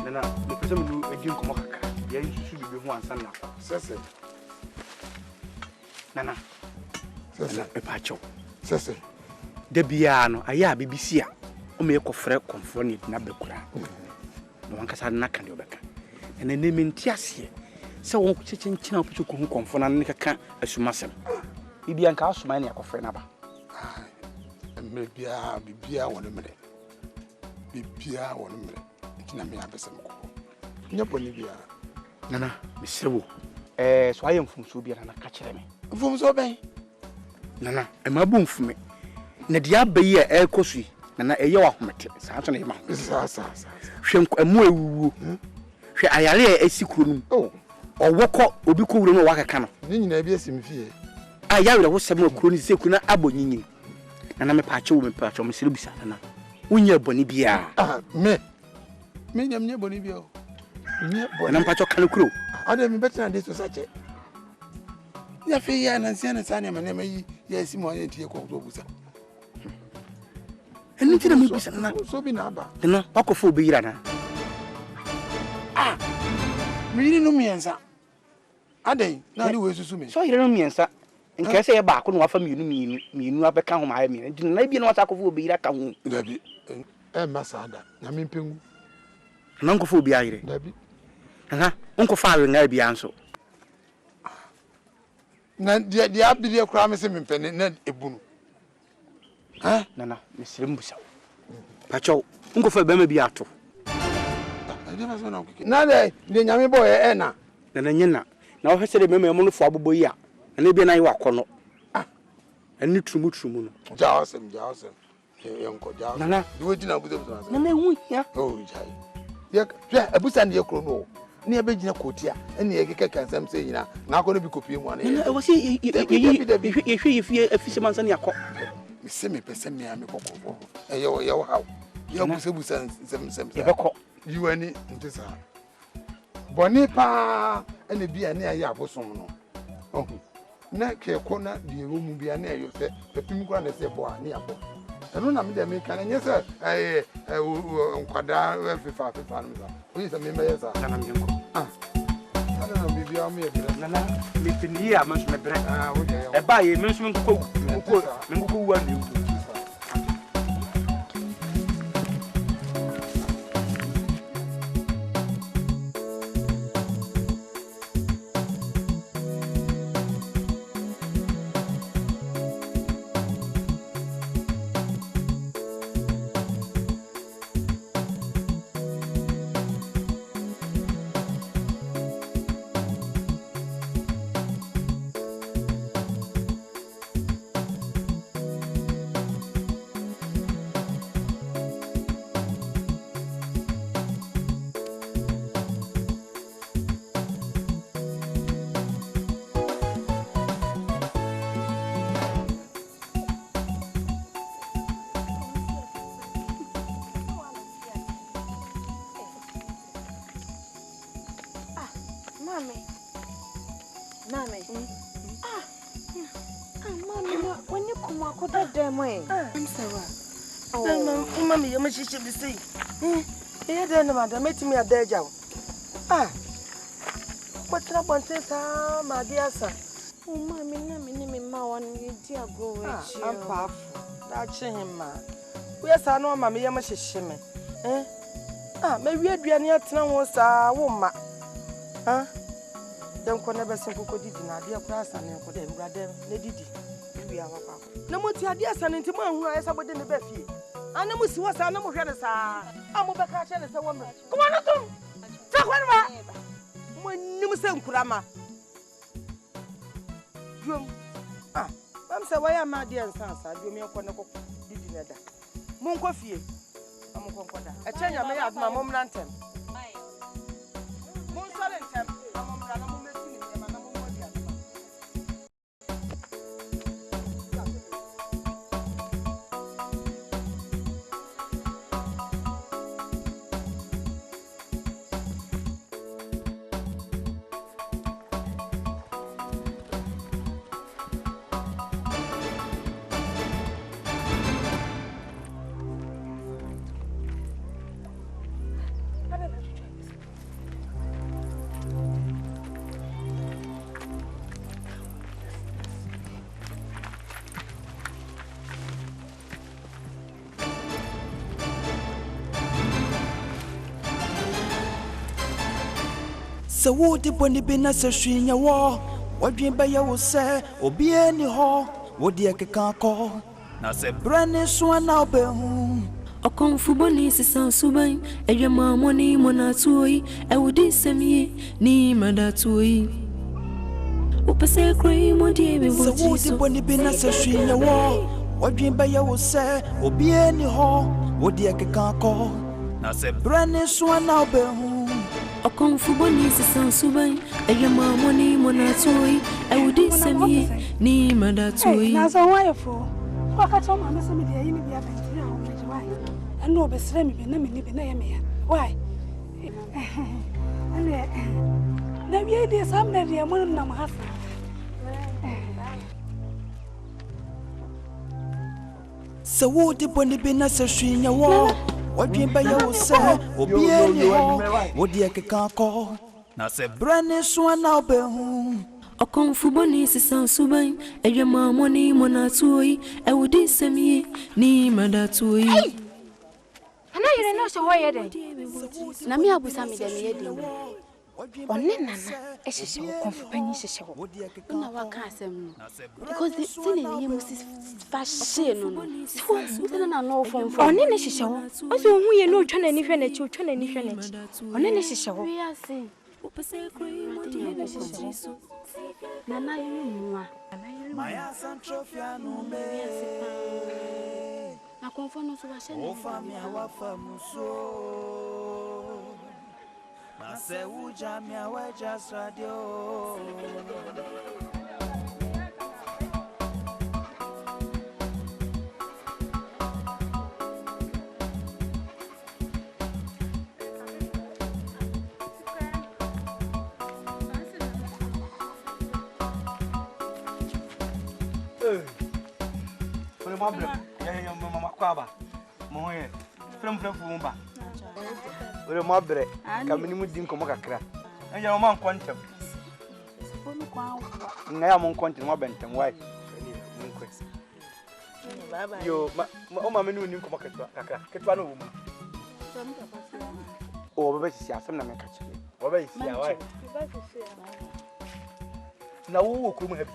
Nana, the person who a drink of Maka, yeah, you should be one son now. Sese. Nana, Sese. A pacho. Sese. The Biano, a ya BBC, o me a cofre confronted Nabekura. No one can knock on your back. And the name in Tiasia. So one kitchen chin up to confront and make a sumasem. Bibi and Cash Mania of Frenaba. Maybe I'll be beer 1 minute. Be beer 1 minute. Tinami have some. Yaponibia. Nana, Miss Sebu. So I am from Subia and I catch me. From Sobe. Nana, and my boom for me. Nadia Bay air cosy, Nana a yaw met, Saturday man. Shank a moo. She ayale a secret. Oh, or walk up, or be cool no waka. Then you be some fear. I yell was some crony secuna abonini. And I'm a patch woman patch on Miss Lubisana. When you're Bonibia. Ah, me. Me, I'm near Bonibio. And I'm patch of Calucru. I don't better than this to such it. Ya fear and Siena Sana, my name, yes, more than your coat. And you didn't miss so be number. The no Pacophobia. Ah, me didn't know me answer. Are they? Now you wish to sue me. So you don't mean, sir. In case I back on what from you mean, you have become my mean. Didn't maybe not Pacophobia that come. Debbie, Massada, I mean, Ping. Uncle Phobia, Debbie. Uncle Father and I be answered. The abdi of crime is in penny, not a boon. Huh? Nana, Miss Rimbusa. Pacho, Uncle Faber be out. I never saw no cooking. Now, the young boy, Anna. Nana, now has said a member for Boya, and maybe I walk on. Ah, and new to Mutumun. Jawsome, Uncle Jaw. Nana, you would not with them. Nana, oh, yeah, a bus and your chrono. Near Begina Cotia, and the Egg can some say, now going to be copying one. I was here if you a fisherman's and your cock. Semi per semi, I'm a cock. And your how? Your Musabus and some you any into Bonipa and the beer near Yaboson. Oh, Nack your corner, the room will be a near you, the Pimquan is a boy near. I don't know the American, and yes, sir, I quadra 55 pounds. Who is a member? I don't know, maybe I'm here. Nana, living here, I must be bread. I buy a mission cook, who want you. Mammy, you must be saying. Here then, madam, met me at their job. Ah, what's up on Tessa, my dear son? Oh, mammy, me, ma, and you dear go. I'm powerful. That's him, ma. Yes, I know, mammy, I must shimmy. Eh? Ah, maybe I'd be a near town was a woman. Huh? Don't never simple could did not dear class and for them, brother, lady. We are no more dear son into my who has about in the bed. I know what's I know what I'm over catch and a woman. Come on, come. Take one, when you must say, Kurama. Ah, I'm so why am I dear sons? I do me a corner of dinner. Moon coffee. I'm a concorder. I tell you, I may have my mom lantern. Moon solid, I'm So would the bonny be necessary in your war? What dream by your say, or be any hall? What the AKAN call? Now say brand is one now be home. A comfortable sound subai, and your mamma ni monatui, I would send me ni madatui. Upase cream, what dear, so would the bonny be necessary in your war? What dream by your say, or be any hall? What the AKAN call? Now say brand is one now be home. A comfortable sound subai, and your mamma ni monatui, I would send me ni madatui. That's a wonderful. What I told my mother, I know the same, why? And then the idea is I'm not the one of my husband. So would the bonny be necessary in your war? What dream by your say, or be any hall? What the AKAN call? Now say brand is one now be home. A comfortable sound subai, and your mamma ni monatui, I would send me ni madatui. And I didn't know so why Namia was a million. On Nana, a show, comfortable show. No, I can't because the silly was fashion. So, I know from any show. Also, we know China and Ifan, children and Ifan. On any show, we are saying. Nana, you are my son, Trofiano. I confirm to us. Oh, family, our famuso. I say, Ujamia, we're just radio. Mama AKUABA, Moye, from Mumba. With a mother, coming with Dinko Macra. And your mom quantum. I am on quantum, Mobenton, wife. You, Mamma, knew Ninko Macra, woman. Oh, but she has some name catch me. What is your wife? Now, who could have?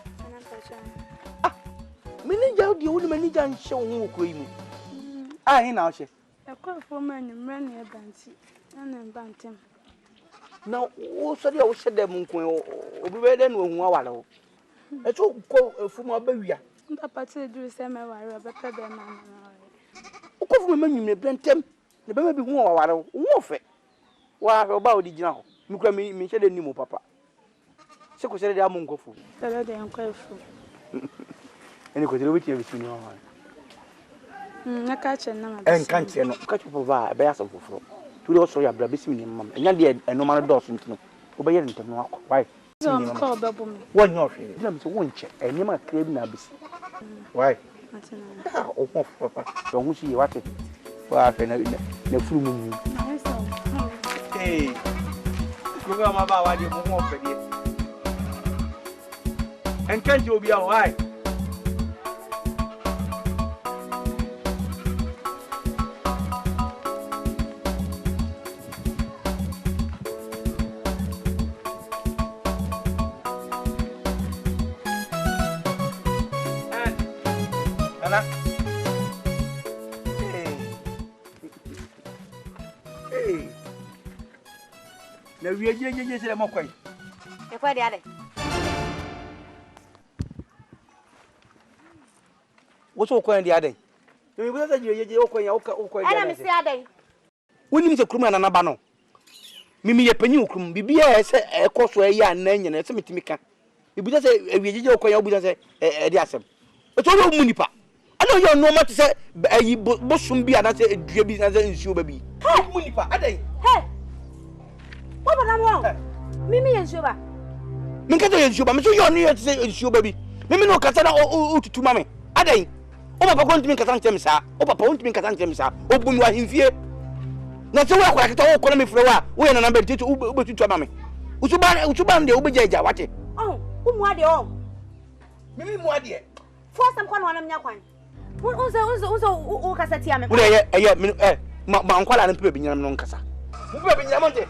Manager, the old manager, and show who cream. I know she. A call for man and ran near Banty and Bantam. Now, who said you said them or be ready when we are. A true call for my baby. Papa said, do send my wire, but better than man. Of course, women may blend them. The baby more warfare. Why about the general? You can me said the new papa. So said the among go food. Better than quite full. And you could do it everything. I catch a number and can't say no catch up over a bear of floor. To also your brother, and you're dead and no man does into obey and to walk. Why? Call Babble. One of them is one check, and you might claim Nabis. Why? Oh, papa, don't see what it was the full moon. Hey, you go about what you want for it. And can't you be all right? Hey, now we are just a mock. You're quite the other. What's all the other? You will say you're okay. I am the other. When you say Krum and Anabano, Mimi a penucrum, BBS, a course where you are name and a semitimika. You would say a video coin, you would say a diasem. But all Munipa. I know you're no matter to say a bosom be another business in shoe baby. Hey, Munipa, are they? Hey, what about I'm wrong? Mimi and Suba. Minka and Suba, I'm sure you're near to say shoe baby. Mimi no Catana or to mammy. Are they? Oh, Papa won't make a Santemsa. Oh, Papa won't make a Santemsa. Oh, when you are in fear. Not so well, I can call me for a while. When I'm able to Uber to mammy. Usuban the Ubeja, what it? Oh, whom are they all? Mimi, what dear? For some one on Yakwan. Also, Cassatiam. My uncle and Pebby Yaman Cassa. Who be Yamonte?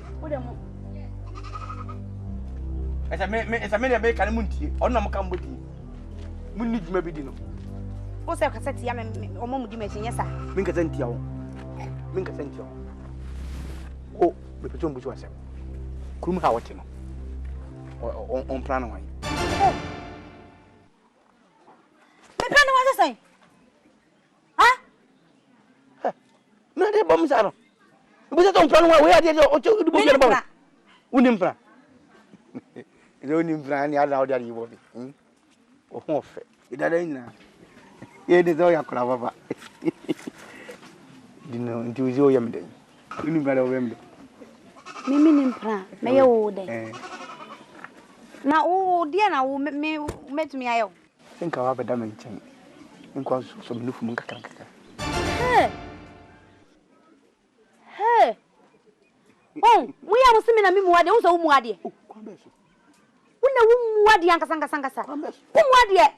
Esa me de be kan muntie. Ono mo kan bodi. Munni djuma bi di no. Wo se ka seti ya me omo mu di ma chinye sa. Min ka sentia wo. Oh, me peto mbuchi wasem. Kurum ha wote no. On plan wan. Me plan wa say. Ha? Na de bom sa no. Mbuchi to plan wan we ade o cho du bo gele ba. Unim plan. Ile unim plan ni ala o de yi bo bi. O ho fe. Ida da nyina. Ye de zo ya kura baba. Dino nti o yam de. Unim plan o wem de. Mimi ni mpra, me ye wo de. Na wo dia na wo metumi ayo. Nka wa beda me nchen. Nka so me nufu mun kakara. Hey. Oh, we ya musimi na mimi wade, wo so wo mu wade. Oh, kwambe so. Wona wo mu wade ankasa. Kwambe so. Wo mu wade.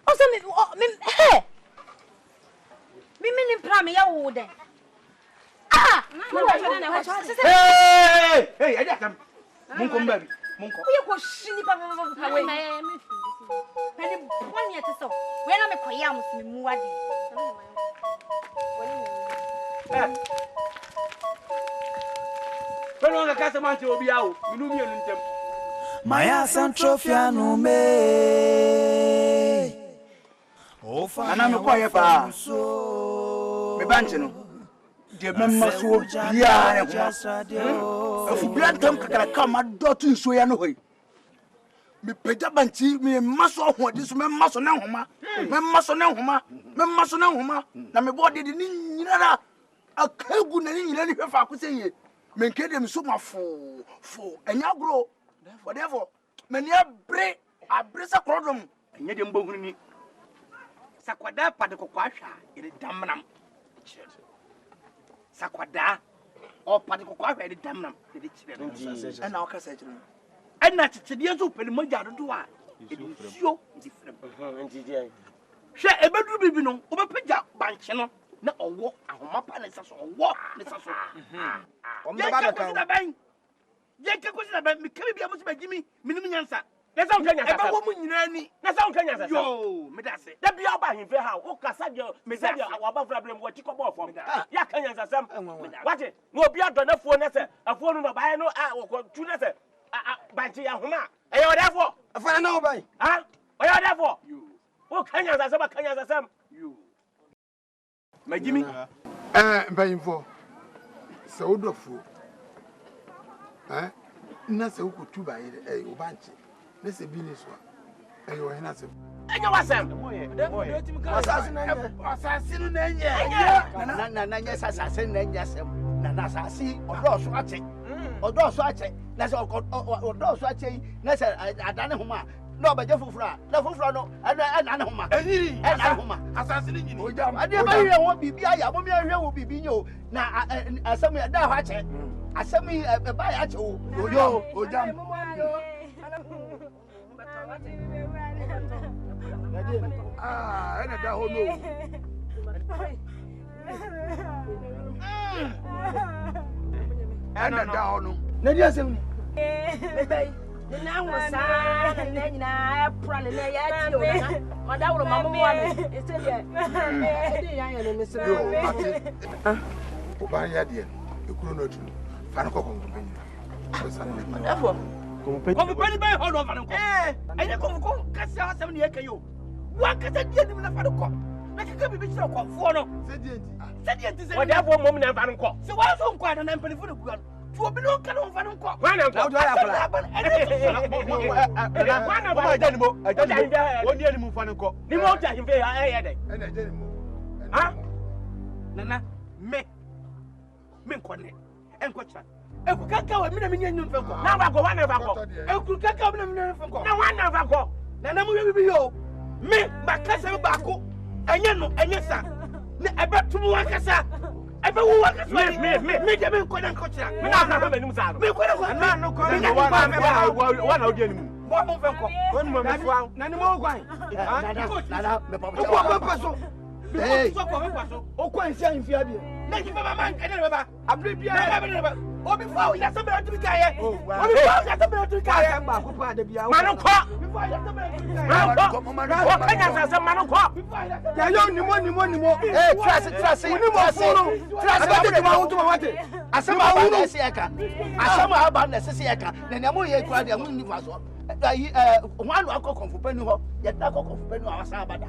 O so me hey. Mimi ni mpra me ye wo de. Hey, I got Munko mbabi. Munko. Uye ko shini pa we. Pele boni ete so. We na me koya musimi mu wade. Pele nga kasa manche obi awo. Minu mi enu ntem. Maya Santrofia no me. Ofa. Ana me koye pa. Me banche no. De memma so bia ne ho. Afu bia tam kakara kama dotu so ya no hoi. Me peda banchi me maso ho de so me maso na homa. Na me body de ni nyina akagu na ni nyina ni hwefa ko seye. Me nkede me so mafo enya gro. Whatever. Me ni abre sa krodom. Enye de mbohunu ni. Sakwada pade kokwa hwa ire damnam. Sakwada o pade kokwa hwa ire damnam ire chire. Ana o kasa chire. Ana chichide so pele magya dodo a edisio edifrem. Ndidi. Hwe ebeduru bibi no obepagya banche no na owo ahoma pa ne saso owo ne saso. Omba ba kan. Ye ke kwesi na ba mi kebi bia mo se bagimi minim nyansa. Na sa unkanya sasa. Eba wo mu nyina ni. Na sa unkanya sasa. Yo, me da se. Da bia ba himfe ha, o kasa je me se dia awaba fra blem wo chikọ fom. Ya kanya sasa. Wate, no obi adona fuo na se, afuo no ba no a wo tu na se. Banchi ya homa. E yo therefore. Afana na obai. Ha? O yo therefore. Yo. O kanya sasa ba kanya sasa. Yo. Magimi. Mbayimfo. Se odofo. Na se ukutu ba ye obanche. Na se business wa. Ayo hena se. Enyo wasem. Asasi na nye. Na nye asasi na nye asem. Na asasi odoso ache. Odoso ache. Na se odoso ache na se adane homa. No obaje fufura. Na fufura no ana homa. Eniri. Ana homa. Asasi ni nyini. Ade ba hwe wo bibi aya, bo me hwe wo bibi nyo. Na asem ya da ho ache. Asem ba ya ache wo. Oyo, ojam. Ena da ho no. Ena da ho no. Na dia asem ni. Bebe, na wosa, na nyina pra na ya ti o na. Oda woro mamu wa me. Ese de. Ede ya ya na me sere. Yo, ati. Oban ya de. Ekuru no tu. Fa no kokon ko penyi. Therefore, come penny by hold over and I come kasa asem ne yakayo. Wa kasa die ni na fa ko. Na kaka bibi chira ko fo no. Sedienti se. Therefore mom na fa ko. Se wa so nkwa na mpani fu de ku. Tu obi no kan fa ko. Wa na ko. Wa na ba jani mo. Oni ani mu fa ko. Ni mo ta himfe ya ya dai. Ena jani mo. Ha? Nana me nkone. Enkocha. Ekukaka wa mina minya nyum fenko. Na ba ko wa na ba ko. Ekukaka wa mina minya fenko. Na wa na ba ko. Na na mu bibi yo. Me ba kasa ba ko. Enye sa. Na ebe tumu wa kasa. Ebe wo wa kasa. Me de me ko na nkocha. Me na ba ba nim sa no. Me ko na ko. Na no ko. Wa na odi animu. Mo mo fenko. Won mo me fua. Na ni mo gwan. Na me pa ko ba paso. Hey. So ko ba paso. O kwa nsia mfia bi. Na ki ba ma ene ba. Abri bia ba ba. Obi fa ya sabe to kaye. Obi fa ya sabe to kaye. Ba ko pa de bia. Manu ko. Manu kanya sa manu ko. Ya yo nimo. Trust. Abete ma wonto ma wate. Asama wunu siaka. Asama aba na siaka. Na nemo ye kura de mu ni faso. One akoko pani ho. Ya ta akoko pani awasa abada.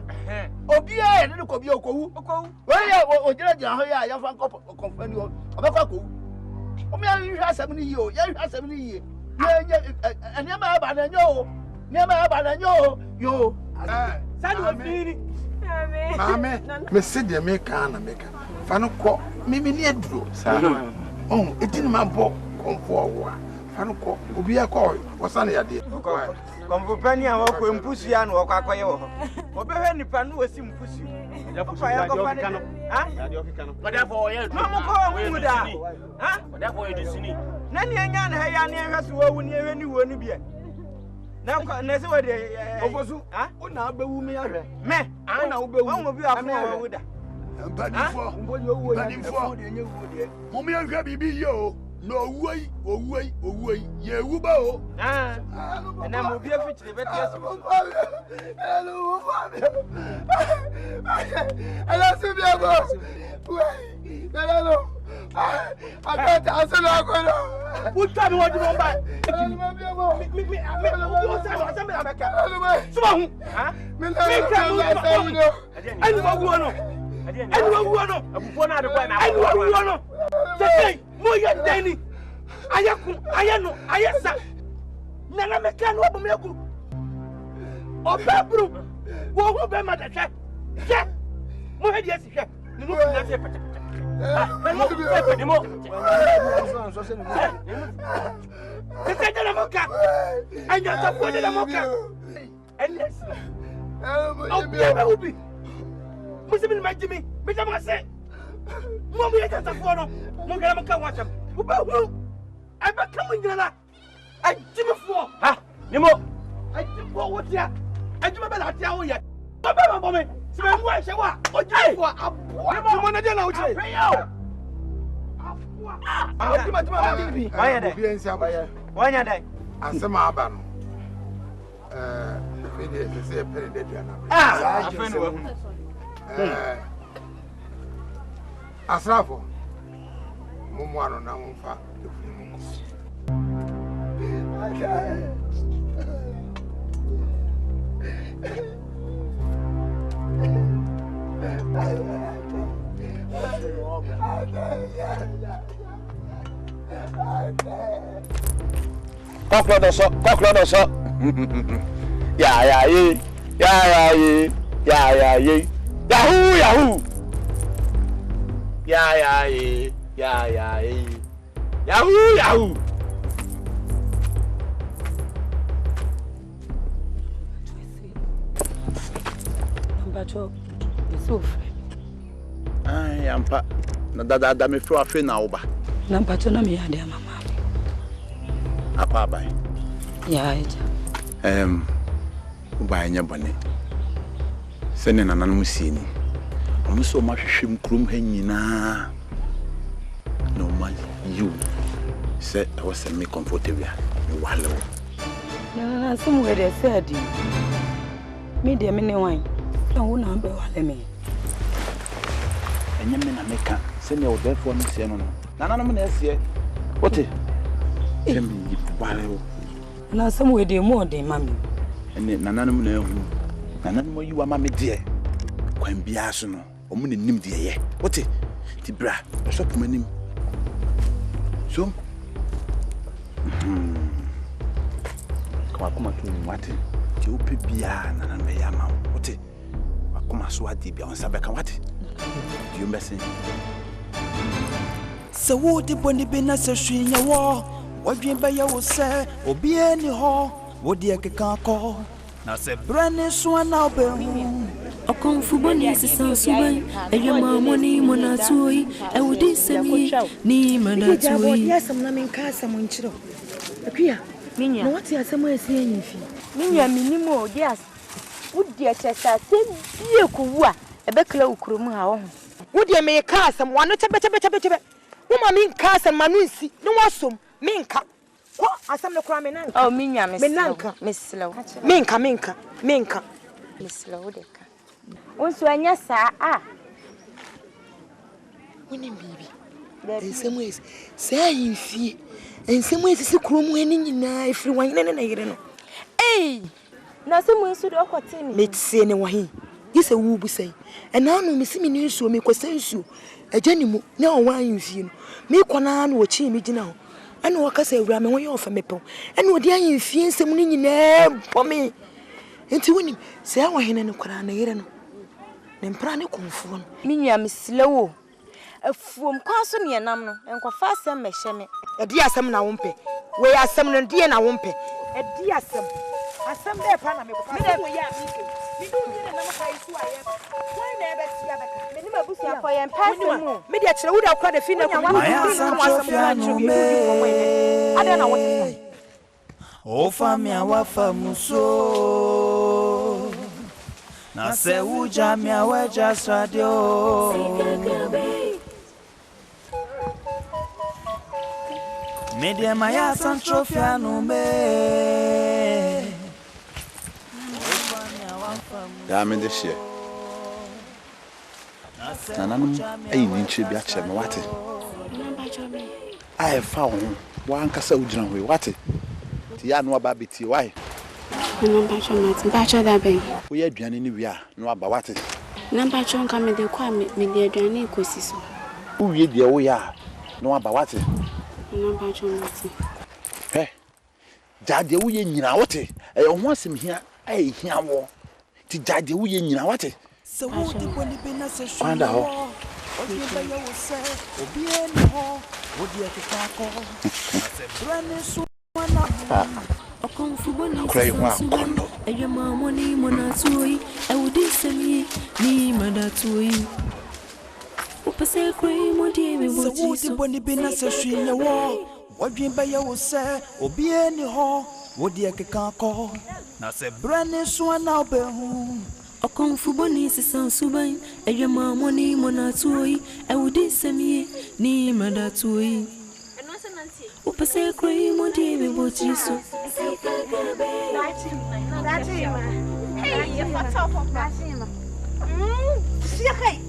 Obi e ne ko bi okowu. We ye ojira ho ya ya fa akoko pani ho. Obekwa ko. Omi ya hwa asam ni yi o. Ya hwa asam ni yi. Ye eniama aba na nyo. Niama aba na nyo. Yo. Sani wo firi. Mame, me se de me ka na me ka. Fa no ko, me ni aduro. Sa. Oh, etini ma bo konfo wo. Fa no ko, obi e ko, wo sa na ya de. Konfo pani a wo ko mpusu ya no wo kwa koye wo. Obehwe nipa no wo si mpusu. Ya papa ya ko pani. Ha? Ya de ofika no. But for ye. No mo ko wo da. Ha? But for ye disini. Na ni anya na ha ya na ehwe so wo ni ehwe ni wo ni bia. Na se wo de Ofosu. Ha? Una abewu mi ahwe. Me. Una ubewu. Wo mo bi afọ wo da. Mpanifo. Mpanifo. Mo mi ahwe bibi yo. No owuai ye wuba o. Na mo bi afichire beti aso. Hello, so be abo. Hello. I can't answer na ko no. Put me what you want buy. Me Suma hu. Ha? Me Abufo na de kwa na. Say, mo ye deni. Ayesa. Nana me kan wo me ku. Obabru. Wo ho be ma de hwe. Hwe. Mo he de asi hwe. Ni no na se pete. Mo. Kete de la moka. Anya ta po de la moka. Enes. Obi. Musi ma jimi. Me jama se. Mo mo ye ta fo no. Mo gara mo kan wa cham. Obahu. Aba kam nyina. Ajimi fo. Ha. Nimo. Ajimi fo wo tia. Ajimi be la tia wo ye. Oba ma bo me. Se me mu ahye wa. Ojimi fo aboa. Nimo na de na wo chire. Wanya dai. Asema aba no. Fede se pere de dua na. Afeni wa hu. Asrafo. Mumu ano na mfa efuni mu. Koklodo so. Ya ye. Yahoo. Ya ye. Yahoo. Bacho, so free. Ai, ampa. Na dada me fro afi na oba. Na bacho na me ade mama. AKUABA. Ya eja. Uba enya bone. Sene nananu sini. Omuso mahwehwem krum ha nyina. No man you say I was me comfortable. Me wale. Na some we dey say adi. Me dey me ne wan. Na wo na be wale me. Enye me na meka. Sene o therefore me say no no. Nananu na ese. What? Emi wale. Na some we dey more than mami. Ene nananu na ehu. Nananu yi wa mama de. Kwan bia so no. Omo ne nim de ye. What? Ti bra. So pomanim. So. Kuma tu wate. Ti ope bia na me ya ma. What? Kuma so ade bia on sabe kan what? Ti o mbese. So wo de boni be na se hwinya wo. Wadwen ba ya wo se obi ani ho. Wo de akeka ko. Na se brane so na obe. Okonfu boni sisan suban eyema moni monatoi ewudi semi ni manatoi yasam na menka asam nchiro akua minya no wati asam esi enyifi minya minimo dias wudi achesa sebie kuwu a ebekla ukurum ha wo wudi me ka asam wano chebe Woman mean cast and manusi, no wasum, minka. What? I some the crime in Oh, Minya, Miss Slow. Minka. Miss Slow. Also, and yes, sir. Winning baby. In some ways, say you see, in some ways, it's a chrome winning in if you want any. Hey! Now, someone should have got in. Let's say anyone. Yes, a woo say. And now, Miss Minu, so make a sense you. A genuine, no one you see. Me, Quanan, watching me now. I know what I say, Ram, away off a maple. And what the young fiends some in there for me. Into winning, say, I want him and Quran. Then Prana conform. Minya, Miss Slow. A from Castle near Namno, and Quafasa Meshame. A dear some now won't pay. Where are some and dear now won't pay. A dear some. I some there, Panama. We don't need another place who I am. Why never see a minimum bush for and passing. Maybe I would have quite a fin of one. I don't know what to say. Oh, famia wafa muso. Na se uja mia weja radio. Media maya san trofia no me. Ya me de hye. Nananum ayi ni nchi bi ache me wate. Ai fa ho wa ankasa ugina ho wate. Ti ya no aba beti why? Number chon bacho da ben. Wo ya aduane ni wi a no aba wate. Number chon ka me de kwa me de aduane ikosi so. Wo wie de wo ya no aba wate. Number chon mati. Jade wo ye nyina wote. E ho asem hia ai hia wo. Ti jade wo ye nyina wote. So wo di boni be na se shu. Anda ho. Obi ba ya wo se, obi eni ho. Wo di akeka ko. Se brane so na. Okonfuboni sansuba. Eje mamoni monatui. E wudi semi ni madatui. Upase kwe modi me so wo di boni be na se shu nya wo. Wadwin ba ya wo se, obi eni ho. Wo di akeka ko. Na se brane so na obehu. Okonfuboni sansuba. Eje mamoni monatui. E wudi semi ni madatui. Upase kwe modi me boti so. Hey, you fat off of that. See, hey.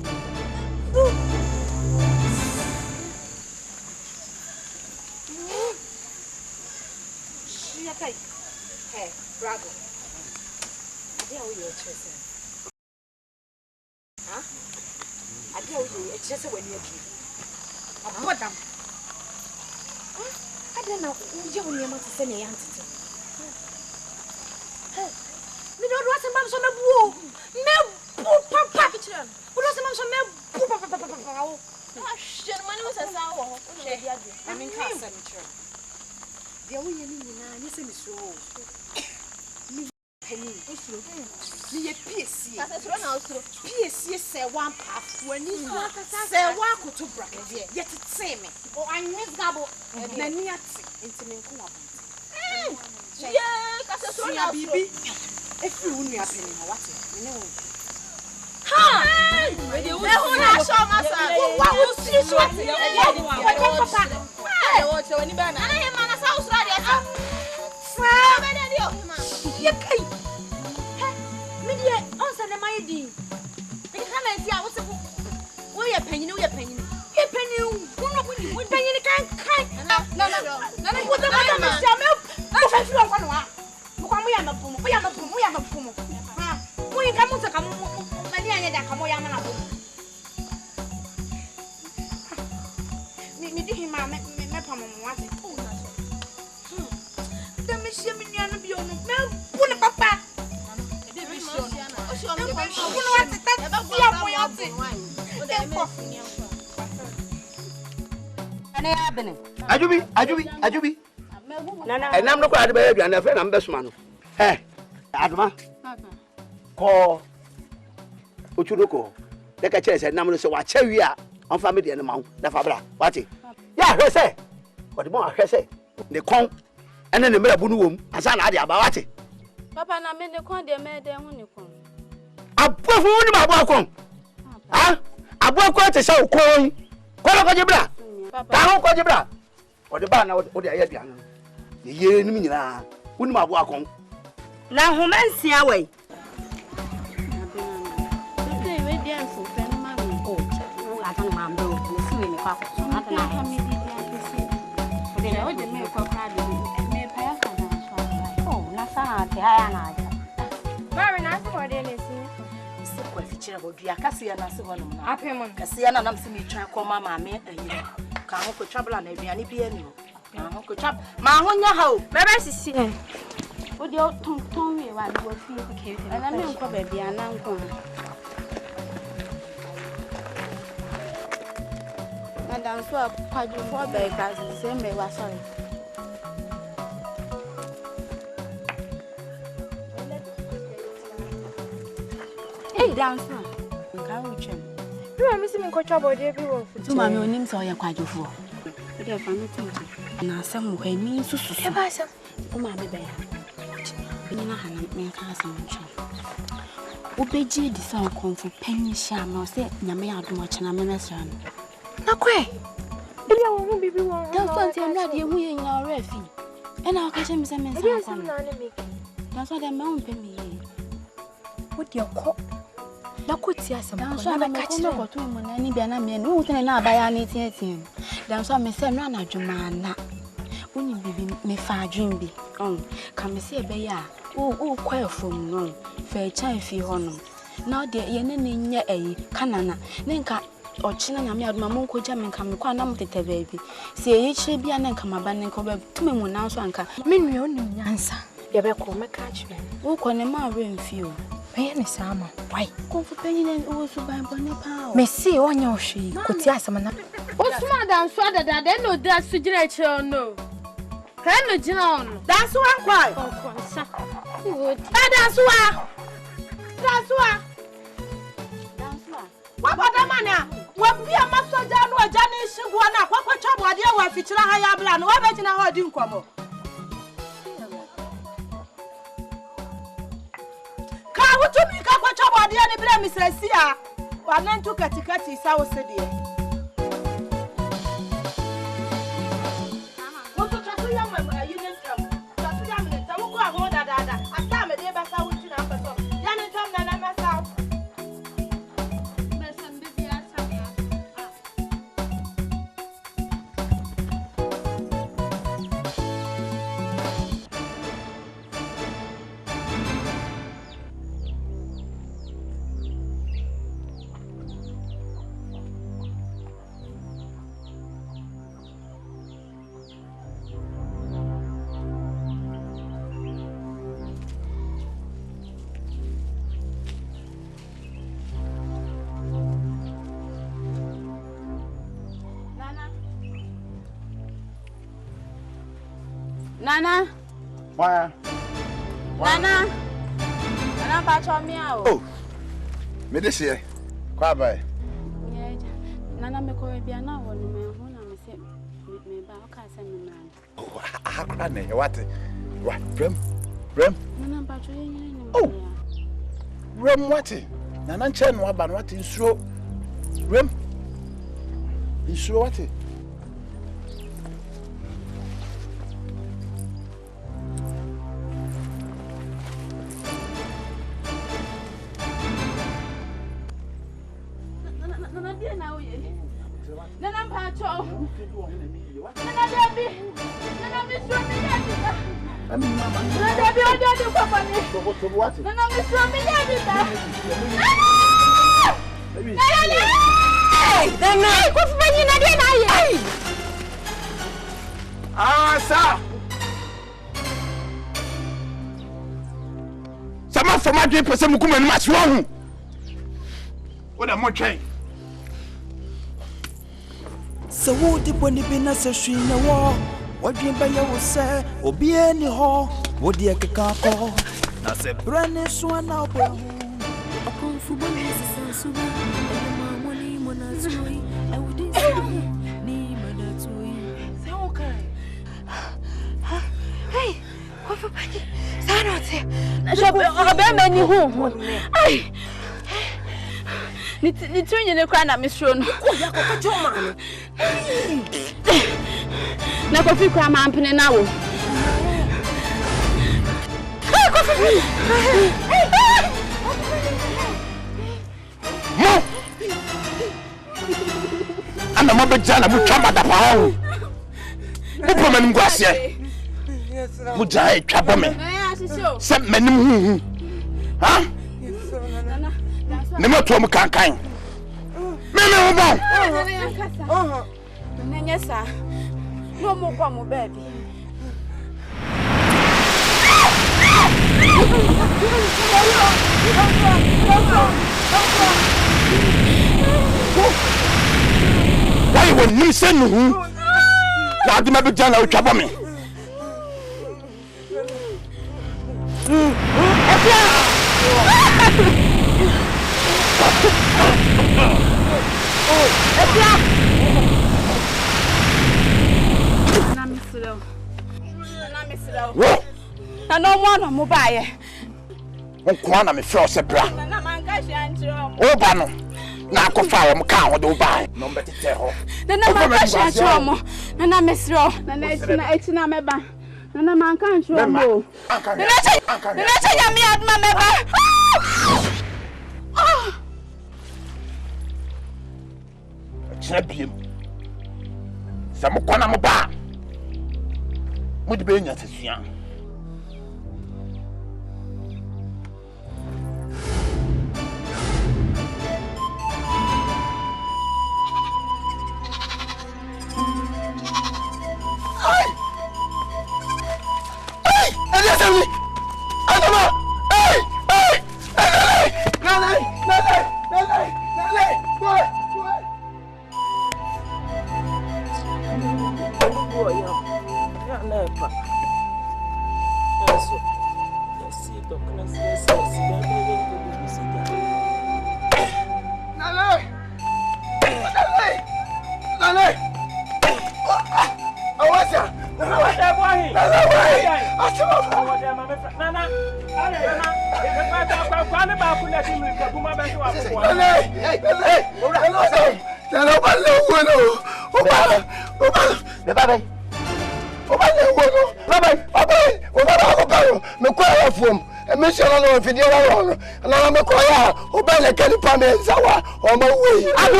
Hey, bravo. I didn't know you were chasing. Huh? I didn't know you were chasing when you're I bought them. I don't know who you want to send me answer. Me don't want some son of woo. Me papa. Who does some me papa? Shit, money was a sour. I mean, the only thing is so. Me me PC. PC say one pass when you say one to bracket. Yet it's same. Oh, I'm miserable. Many at intimate. Yeah, that's a baby. If you wouldn't have been what you know. Ha! Who not show myself? What will see what? What's your banana? I am on a house radio. Media, answer the my deed. You come and see I was a way a penny, no, your penny. Your penny, who know when you penny can't. No. What the matter? We are not boom. We are not boom. We come to come. Many are come on. Me did him, my what? The mission in be on the papa. Ajubi. And I'm not quite a baby, and a friend, I'm best man. Hey, Adama. Call Uchuruko. The catcher said, Namu, so what we are on family and amount. The Fabra. What? Yeah, I say. What the more I say. The con and then the Meraboom, as an idea about it. Papa, I made the con, they made them when you come. I put my balcon. Ah, I broke quite a show coin. Call up your bra. Ka ko jibra. O de ba na o de aye aduane. Ye ni nyina. Woni ma bo akon. Na homansia we. Say we dey so pen ma me. Oh, I don't know am do. See me kwa. Na ka me di dia se. O de me kwa kwa de me pa ya ka na so. Oh, na sa ate aya na aja. Mary, na so what dey lesi. Se kwa fichira bodua kase ya na se hono na. Apemon. Kase ya na nam se me twa kwa mama me ayi. Ka ho ko twabla na aduane bi ani o. Ka ho ko twab. Ma ho nya ha o. Bebe sisi. O de ton we wa do fi ke fi. Ana me nko ba bia na nko. Madam so kwaju for be ka se me wa sorry. Hey, dance ma. Nka uche. You want me see me ko chabo dey bi wo futu. Tu ma me onim so ye kwaju fo. O de fa no tin. Na asem ho ni susu. E ba asem. O ma be ya. Ni na ha me ka asem nche. O beji di sa konfu panyi sha ma o se nyame ya adom chena me mesra no. Na kwe. Bia wo hu bibi wo. Dan so ntia na de hu ye nyina ore afi. E na o ka che me se me nsa Bia kwa asem no. na ne me. Dan so de ma on pe mi. Wo de ko. Na ko ti asem Dan ko so na na ka ko chi. no ko mu na ni bia na me no hu tene na abaya na tie. Dan so me se mra na dwuma na. Uni bibi me fa adwin bi. Ka me se ebe ya. O kwa fom no. Fa chan fi hono. Na de ye ne nye eyi kanana. Ne nka ochina nyame adoma mo nko gya me nka me kwa na mtete baabi. Se eyi chire bia na nka maba ne nka be tume mu na so anka. Me nua onim nyansa. Ye be ko me ka chire. Wo ko ne ma re mfi o. Be ne sama. Why? Konfu penyi ne wo so ban bone pa o. Me see onya ohwe. Ko ti asem na. Osuma dan so dada de no da su gina chire no. Ka no gina on. Dan so an kwai. Ko sa. Dan so a. Dan so a. Wabada mana wabia masoja no aja ne higwa na kwakwa chabo ade wa fichira ha ya bla no wabegina ha di nkomo ka wutumi ka kwa chabo ade ne bla misresi a wa nan to katikati sa wo sede wo to chaso ya ma yine skam chaso ya me tawo ko ahwo dada asa me de ba sa wuti na apaso ya ne tam na na masa Nana. Why? Nana. Nana ba cho mi a o. Oh. Me this here. AKUABA. Nana me ko bia na wo no me ho na me se me ba o ka se me na. Oh, AKROBETO. What? Rem. Nana ba cho ye ni. Oh. Rem what? Nana nche no aba no what nsuro. Rem. Nsuro what? Nana ba cho. Nana baby. Nana mi so mi ya di ta. Nana baby o do di papa ni. Nana mi so mi ya di ta. Nana. Hey, Nana. Ko fi ni na di na ye. Ah, sir. Sama fama dwe pese mu kuma ni ma so hu. Wo da mo twen. So wo di boni bi na se hwenya wo wadwen ba ye wo se obi ani ho wo di ekeka ko na se brane so na obo ho Upon football is a suba and my money monatui I would ni manatui Se o kai. Hey, ko fa pa. Sanote. Na so be mani hu. Ai. Ni trinye ne kwa na mesro no. Ko ya ko ka choma no. Na ko fi kwa ma mpene na wo. Ko fi. Ana mabejana mutwamba da pawo. Upo manim gwase. Mujai twabo me. Se manim hu. Ha? Ne moto mu kankan. Meme wo bon. Nanya sa. No mo kwa mo baby. Why when you say no? Na di mabejana o twabo me. Na no mo no mo bae. Won na me feel se bra. Na man ka hia nchiro. O ba no. Na akofa wo ka ho do bae. No mbetete ho. Na man ka hia nchiro mo. Na mesro. Na etina meba. Na man ka nchiro mo. Na nyame adma meba. Champion. Samo kwana mo ba. Mo de be nya tsua.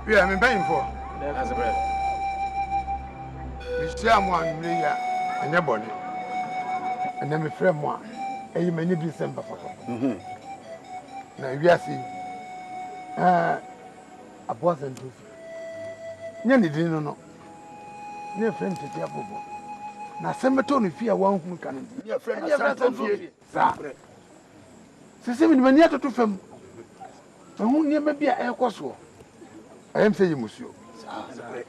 Yeah, I'm paying for. That's bread. We see someone and your body. And then we frame one. And you may need December. Now, we are seeing a boss and two. Nearly didn't know. Near friend to the apple. Now, Sematoni fear one who can. Your friend, your friend, sir. Say, when you're to film, and who never be a air course. I am saying, monsieur.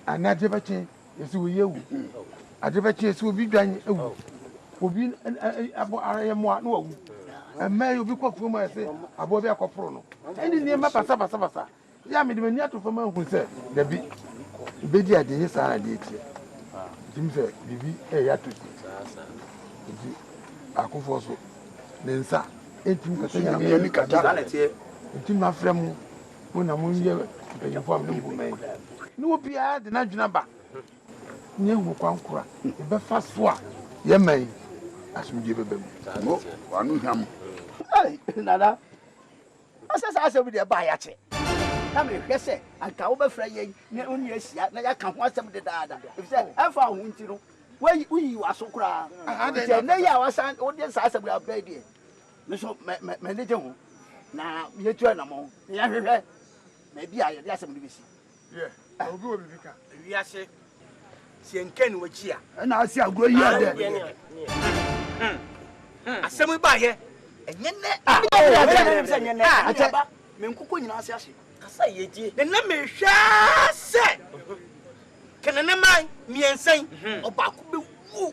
And I never change. Yes, we you. I never change. Will be done. Will be I am one. And may you be called for myself above your coprono. And in the Mapa Sabasa. Yammy, when you have to from who said, the baby at the yes, I did. Jim said, Bibi, a yatu. Akufoso. Then, sir, etim kasa nyina mo ni kata etim ma frem mo na mo ye mpanyafo am no mai no bia de na dwuna ba nye hu kwankora e be fa so a ye mai asumje bebem mo wanu hwam ai nana asa bi de ba ya che na me hwese anka wo be fra ye ne onye asia na ya ka ho asem de daada if say e fa ho nti no we waso kura je ne ya wasan wo de sa asem ya ba die me so me de je ho na ye tu na mo ya hwehwe na bi a ye de asem de besi obi obi ka wi ase si enken wo chi a na asi agro yi ade asem ba ye enye ne ate me nkoko nyina ase ase kasa ye die ne na me hwa se kene ne mai miensan obako be wu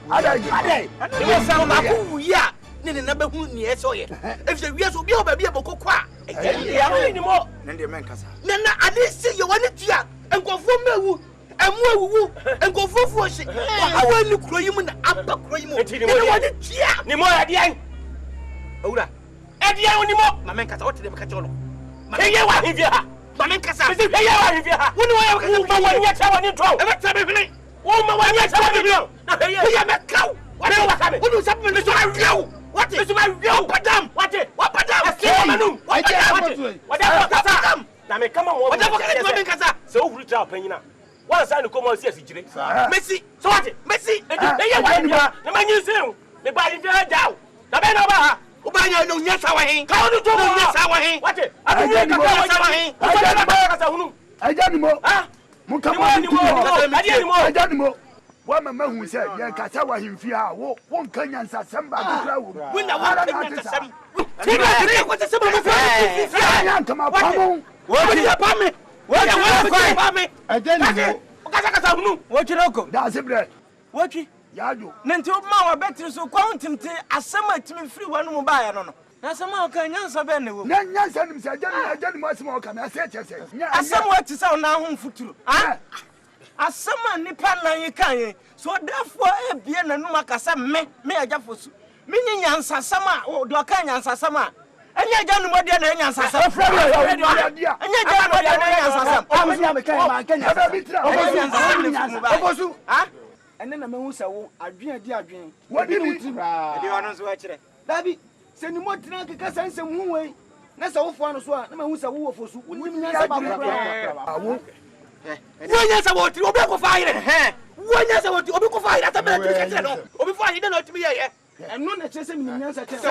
adai ne sa obako wu ya ne na be hu ne eso ye efse wi eso bi o ba bi e bokoko a ya ni mo ne de men kasa ne na ade se ye wani tua enkofo mewu emu ewuwu enkofo fuohye awa ni kuro yi mu na aba kuro yi mu ne wani tua ni mo ade an owura ade an ni mo ma men kasa wote de me ka cholo KYIEWAA hivya ha mamen kasa bisi KYIEWAA hivya ha woni wo ya ma wani ya tawa ni twa e be tabe fini wo ma wani ya tawa ni bio na KYIEWAA me kaw wani wa tabe woni sabu me so awiawo what is my real padam what padam aso manu what kasa na me kama wo what mamen kasa so huru tra panyina wan sa ni komo si asigire Messi so what Messi KYIEWAA hivya na manyi sen me ba hivya daw na be na ba ha ubanya no nyasa wa hin ka onu to no nyasa wa hin wate adu ka nyasa wa hin ubanya ka kasa hunu ajani mo ha mu ka mo ajani mo ajani mo wa mama hu se ye kasa wa hin fi ha wo won kan nyansa samba kura wo wina wa kan nyansa sam tira ko se samba mo fi ya kama pamo wo ya pame wo ya pame ajani mo kasa hunu wo chiroko da sebre wo chi yajo nenti ma wa betri so kwa ntimte asema timi free wanu mu ba ya no na asema o kan nyansa be ne wo na nyansa nim se ajani mo asema o kan ase chese asema wa ti sa na ho mfuturu ah asema nipa nan yi kan yi so therefore e bie nanum akasa me ajafo su me nyansa sama o do kan nyansa sama enye ajanu mo de na nyansa sama enye ajanu mo de na nyansa sama o me me kan ma kan nyansa obosu ah ene na mehu se wo adwen di adwen wodi ni edi wano so akire dabi se ni mo tira keka sansem hu wei na se wo fo ano so a na mehu se wo fosu woni nyansa ba awo wonya sa woti obi ko fa yire wonya sa woti obi ko fa yire ta me tiri kete no obi fa yire na otimi ye eno na chese mi nyansa chese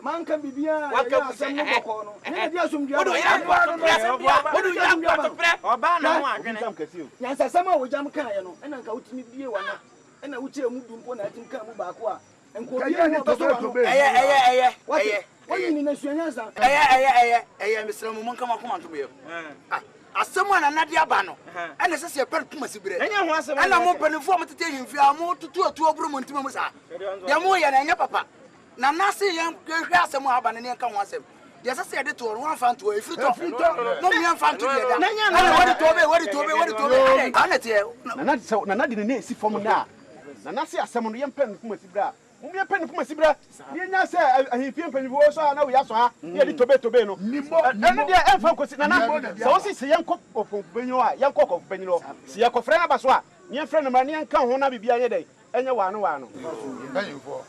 man kan bibia ya asem no boko no ne dia asomdua odo ya ba pre oba na ho adwene nyansa sama wo jam kan ye no ena nka otimi bie wana ena wuche mu dumpo na atim kan mu baako a enko bie no ba so eye woni ni na suanyansa eye misra mu mon kama kuma to be asema na nade aba no ene sese ye per kuma sibire enye ho asema ana mo panifo mo tete himfi a mo tutu oburu mo ntima mo sa de mo ye na enye papa na nase ye hwe asema aba na ne kan ho asem de sese ye de to ro afa nto efri to no mi afa nto ye da na wadi tobe ana te na nade ne esi fom na nase asema no ye pen kuma sibira mo mi pen kuma sibira ye nya se ahifie panifo so na we aso ha ye de tobe no ene de enfa kosi na so o si se yenko ofobenyo a yenko ofobenyo si ye ko frɛ na ba so a nye frɛ no ma ne enka ho na bibia ye dai enye wano bayinfo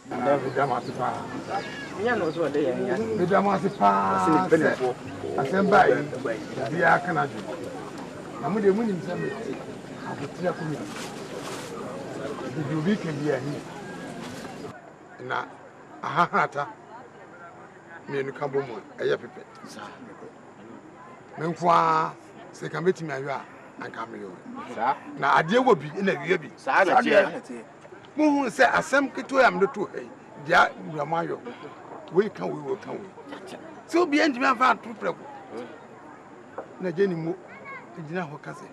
David Damasipa. nya no so de ye nya Damasipa. si benefo asemba yi bia kana ju na mu de mu nim sembe abotira kumi bibi ke bia ni na ahahata me ka bomo eye pepe sa menkwa se kan betimi ayo a anka me yo sa na ade wo bi na wiye bi sa na tie mu hu se asem keto ya me to he dia nwamayo we kan we so bi enti me afa to preko na jeni mu ejina ho kase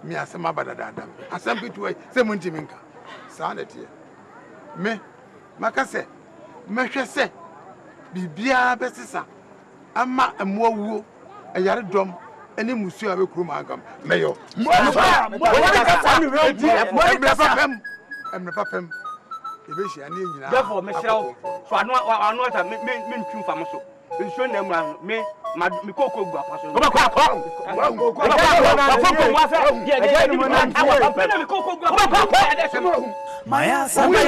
me asem abadada asem keto se mu ntimi nka sa na tie me makase mehwese bibia besisa ama amuawuo ayare dom ene musu abekuru magam meyo emre papem ebeshi ani nyina therefore me shall so anu ata me ntwum fam so nso na mu me koko gu apa so go kwa Maya Sandy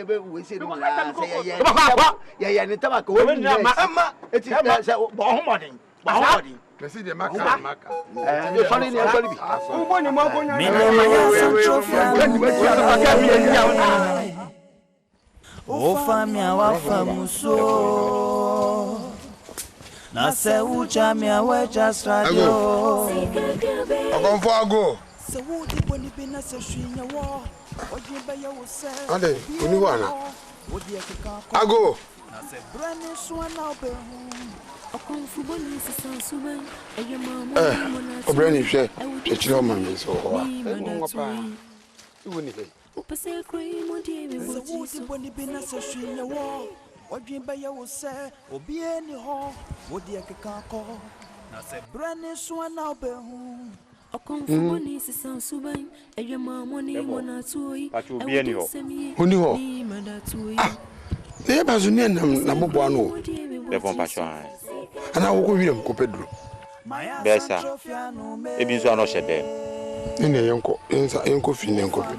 be we say no na say yeah ni tabaka we ni ma eti say bo homodin Kasi de maka sorry ni sorry bi Ubo ni mo ko nya O famia wa famuso Na se ucha mi aweja stradio Agonfo ago Se wo di boni be na se hwinya wo Ojimba ya wo se Ade oni wana Ago Na se brand so na obe Obrani hwe chechiro ma me so ho a ngo pa iwo ni le Upase cream on the Se wo di boni be na se hwinya wo Ojimba ya wo se obi eni ho wo di akeka ko Na se brand so na obe Okonfuboni sisan suban eje mamoni mona tuoi oni ho ne bazu ne na bobo anu le bon passion ana wo ko wirem ko pedro besa ebi zo ano shede ne yenko yenko fi ne yenko fi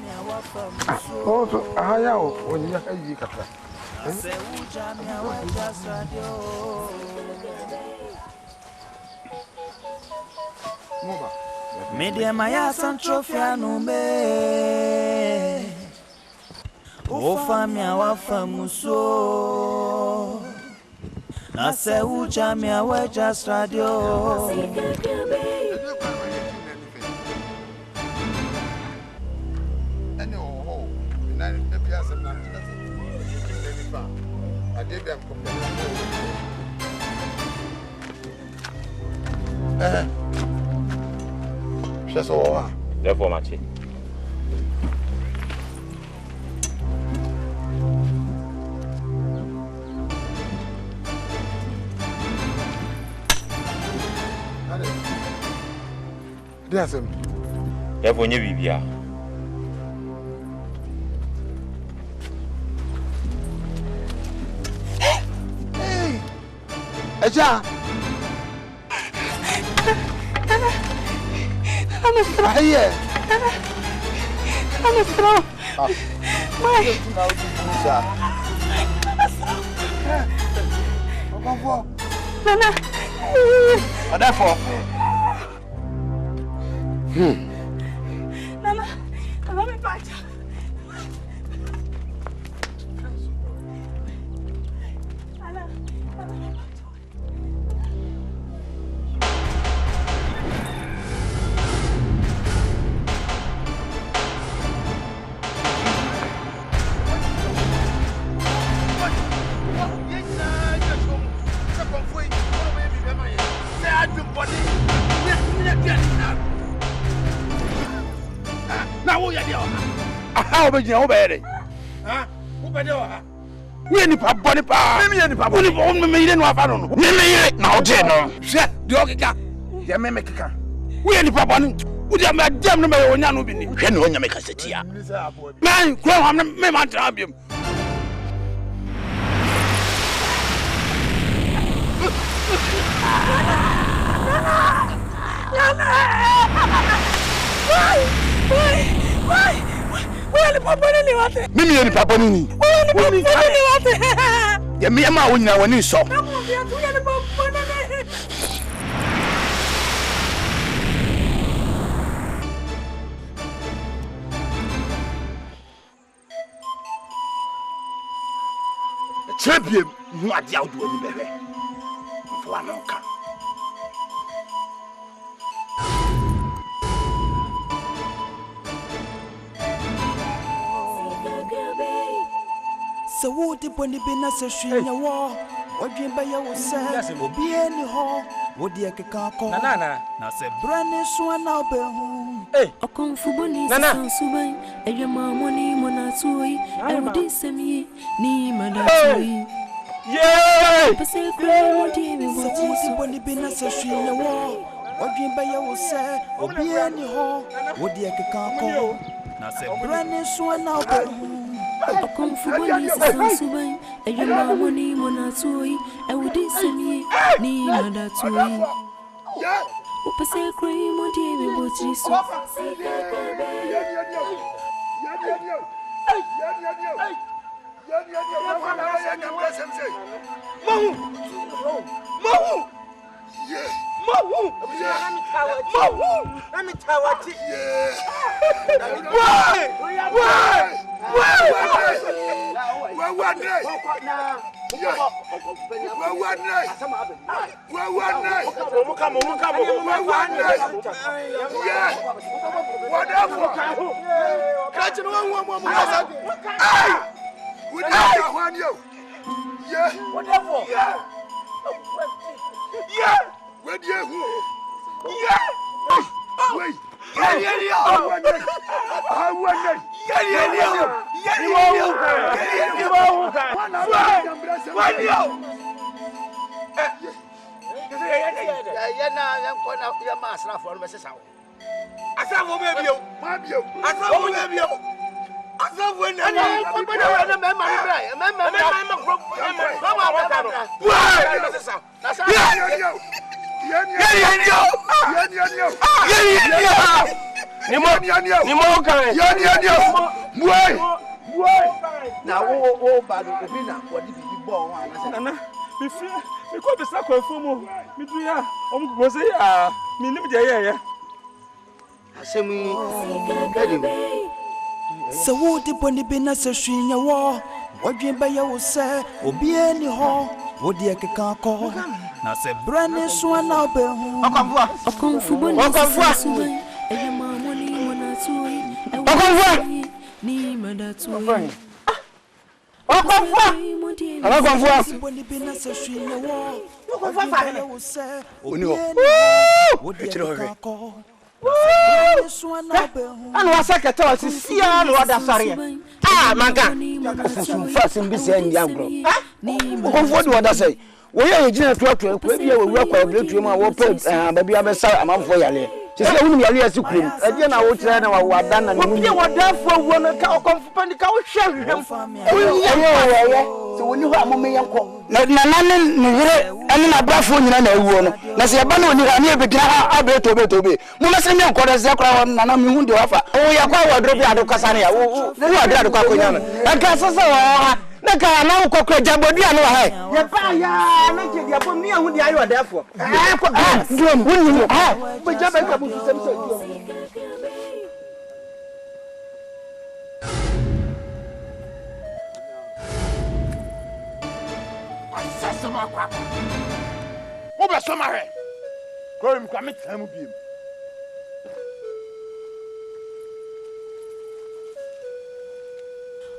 oh so aya o onya ayi kata Moba Media Maya Santrofia no me O famia wa famuso Na se ucha mi aweja stradio Ene o na ne pia se na ade bia ko So therefore machi Desem therefore nye bibia Hey Aja I'm strong. I'm strong. Why? Nana. Therefore. Nana, I'm back. How be you obey? Ah, who be there? We ni pa boni pa. Me ni pa boni. Me ire no afa no. Me ire na o je no. Hwe, di okika. Ye me kika. We ni pa boni. Wo dia me dem no me onya no bi ni. Hwe no onya me kasetia. Man, kro ham me man tra biem. Mimi ni papa nini? Ya mi ama wonya woni so. Champion mu ade awdo ni bebe. Fo anoka. Se wo di boni be na se hwinya wo Odwemba ya wo se obi eni ho What the Akako? Nana. Now say brand swan now be home. Hey, a comfortable Nana. Subai, and your mamma monatui, and would this me, ni manatui. Yeah! Say, what do you want to be necessary in the war? What dream by your say, or be any hall? What the Akako? Now say brand swan now be home. A comfortable Subai, and your mamma monatui, and would this me, ni manatui. Upase cream on TV butchery so. So what the bunny be necessary in your war? What dream by your say, or be any hall? What the Akako? Now say brand swan now be home. A comfortable Subai, and your mamma monatui, and would ni manatui. And was secretary to see all what ASARE. Ah, Manga. First in BC and Yagro. What do I say? We are a truck, we will work with you, my open, baby, I'm a sir, I'm for Yale. Just let me hear you cream. Again, I will tell you what done and you were there for one company cow share him. So when you have me, uncle, not none and my brother, and I won. Let's say a bundle near the AKROBETO to be. Munasim, called as Zakra, and I'm going to offer. Oh, you are quite a drop out of Casania. Who are there to Cocoyan? And Casasa. Naka na ukokwe jabodi anu wa hai. Ye pa ya na ke dia bom ni ahu dia yo therefore. Drum woni mo. Be jaba ka bu sem so drum. Asasa ma kwa. Wo be so ma he. Ko mi kwa mi tamu biem.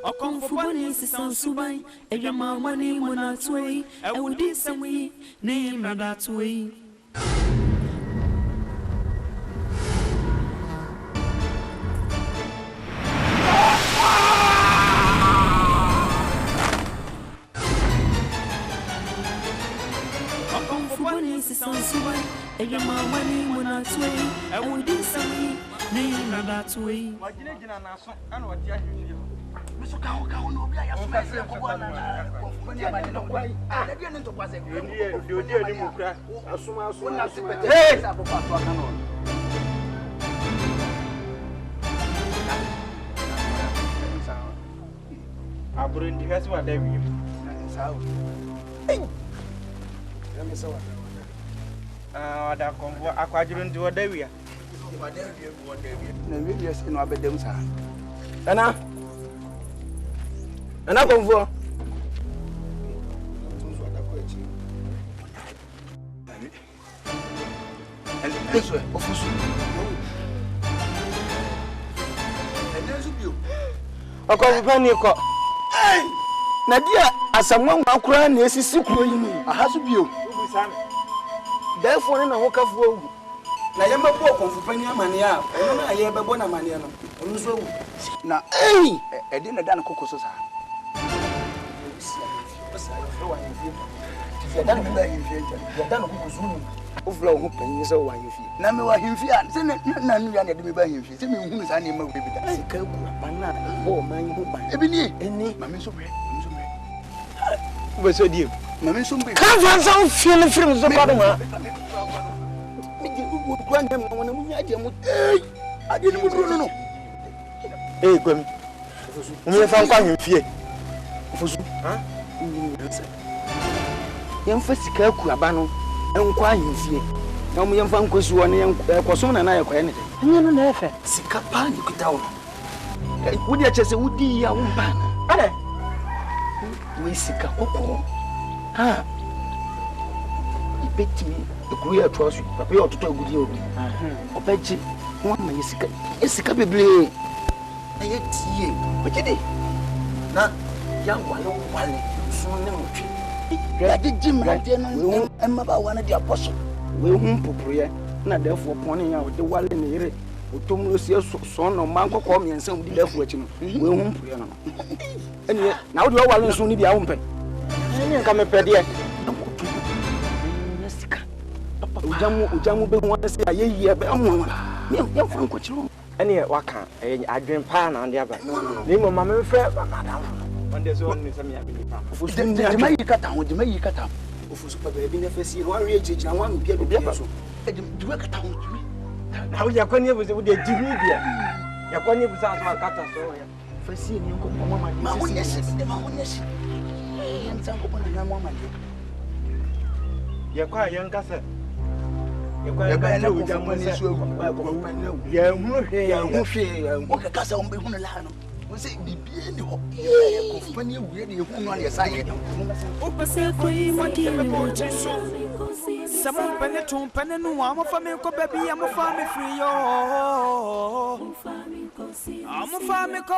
A comfortable Subai, and your mamma monatui, and would this me, name manatui. A comfortable Subai, and your mamma monatui, and would this me, name manatui. So can no be ya so say ko bwana na ba no kwai ah na bi no to kwase di odi ani mu kra asuma na se pete sa papa to aka no aburo ndi hasi wa da wi sa o ya me sa wa ada kombo akwajuru ndi wa da wi ya na wi yes no abedem sa Ana konvo. Eso é, ofusu. Okonvo pani ko. Na dia asamwa akura na esisi kuro yi ni. Aha so bio. therefore na ho kafo awu na yamba bo konfupani amane a ono na yebebo na mane no ono so awu na e de na dan kokoso sa dan me ba himfie dan kokoso nu ofla ho panyi se wa himfie na me wa himfie a se na nu ya na de me ba himfie se me hunu sa na ma bi da sika ku bana bo man hu ban ebi ni eni ma me so bre wo so die ma me so bre ka fa sa fie ne firi so ba do ma me di wo kwa ndem na wona munya je mu ade ni mu duro no kwami mu fa kwa himfie ofosu ha yɛn fa sika AKUABA no nkwa ahemfie na mo yɛn fa nkosi wɔ ne yɛn kɔsom na na yɛ kɔɛ ne de ɛnyɛ no na ɛfɛ sika pa ne kuta wo wo de kyɛ sɛ wo di ya wo ba na ade wo sika kokɔ ha ibetimi ekuru ya to aso papa yɛ ɔtotɔ agudi obi ɔbɛgye ho ama yɛ sika bebree na yɛ tie ɔgye na ya wale so ne motwe ya de jimrade no emma ba wana de apostle we hu poproye na defo pon ya de wale ne yire otomro sie so no man kokko miensa mu di defo achi no we hu poproye no ene na wo de wale nso ni bia wo mpe ene nka me pede ya sika ujamu be hu ase ayeyi ebe amwa ya fa nkochiro ene waka adwen pa na ande aba ni mo ma me fe madam onde so ni sami abi pa ofusu jema yi kata ofusu pa be bi na fesi ho awe ejina ho am bia bia so duwe kata ho tumi na wo ya kwani ebuze wo de jibi bia ya kwani ebuze asma kata so ya fesi ni nko mama ma wo nyesi yan ko bona na mama ya kwa yan kasa ya kwa na wo jamu ni so ya hu hwe o kasa o be hu na la no say bibie ni ho ye ko fani wuye de hu no ale sa ye o pese ko yi mo di mo jesu samo pene tun pene nu wa mo fa me ko baby am fa me free yo am fa me ko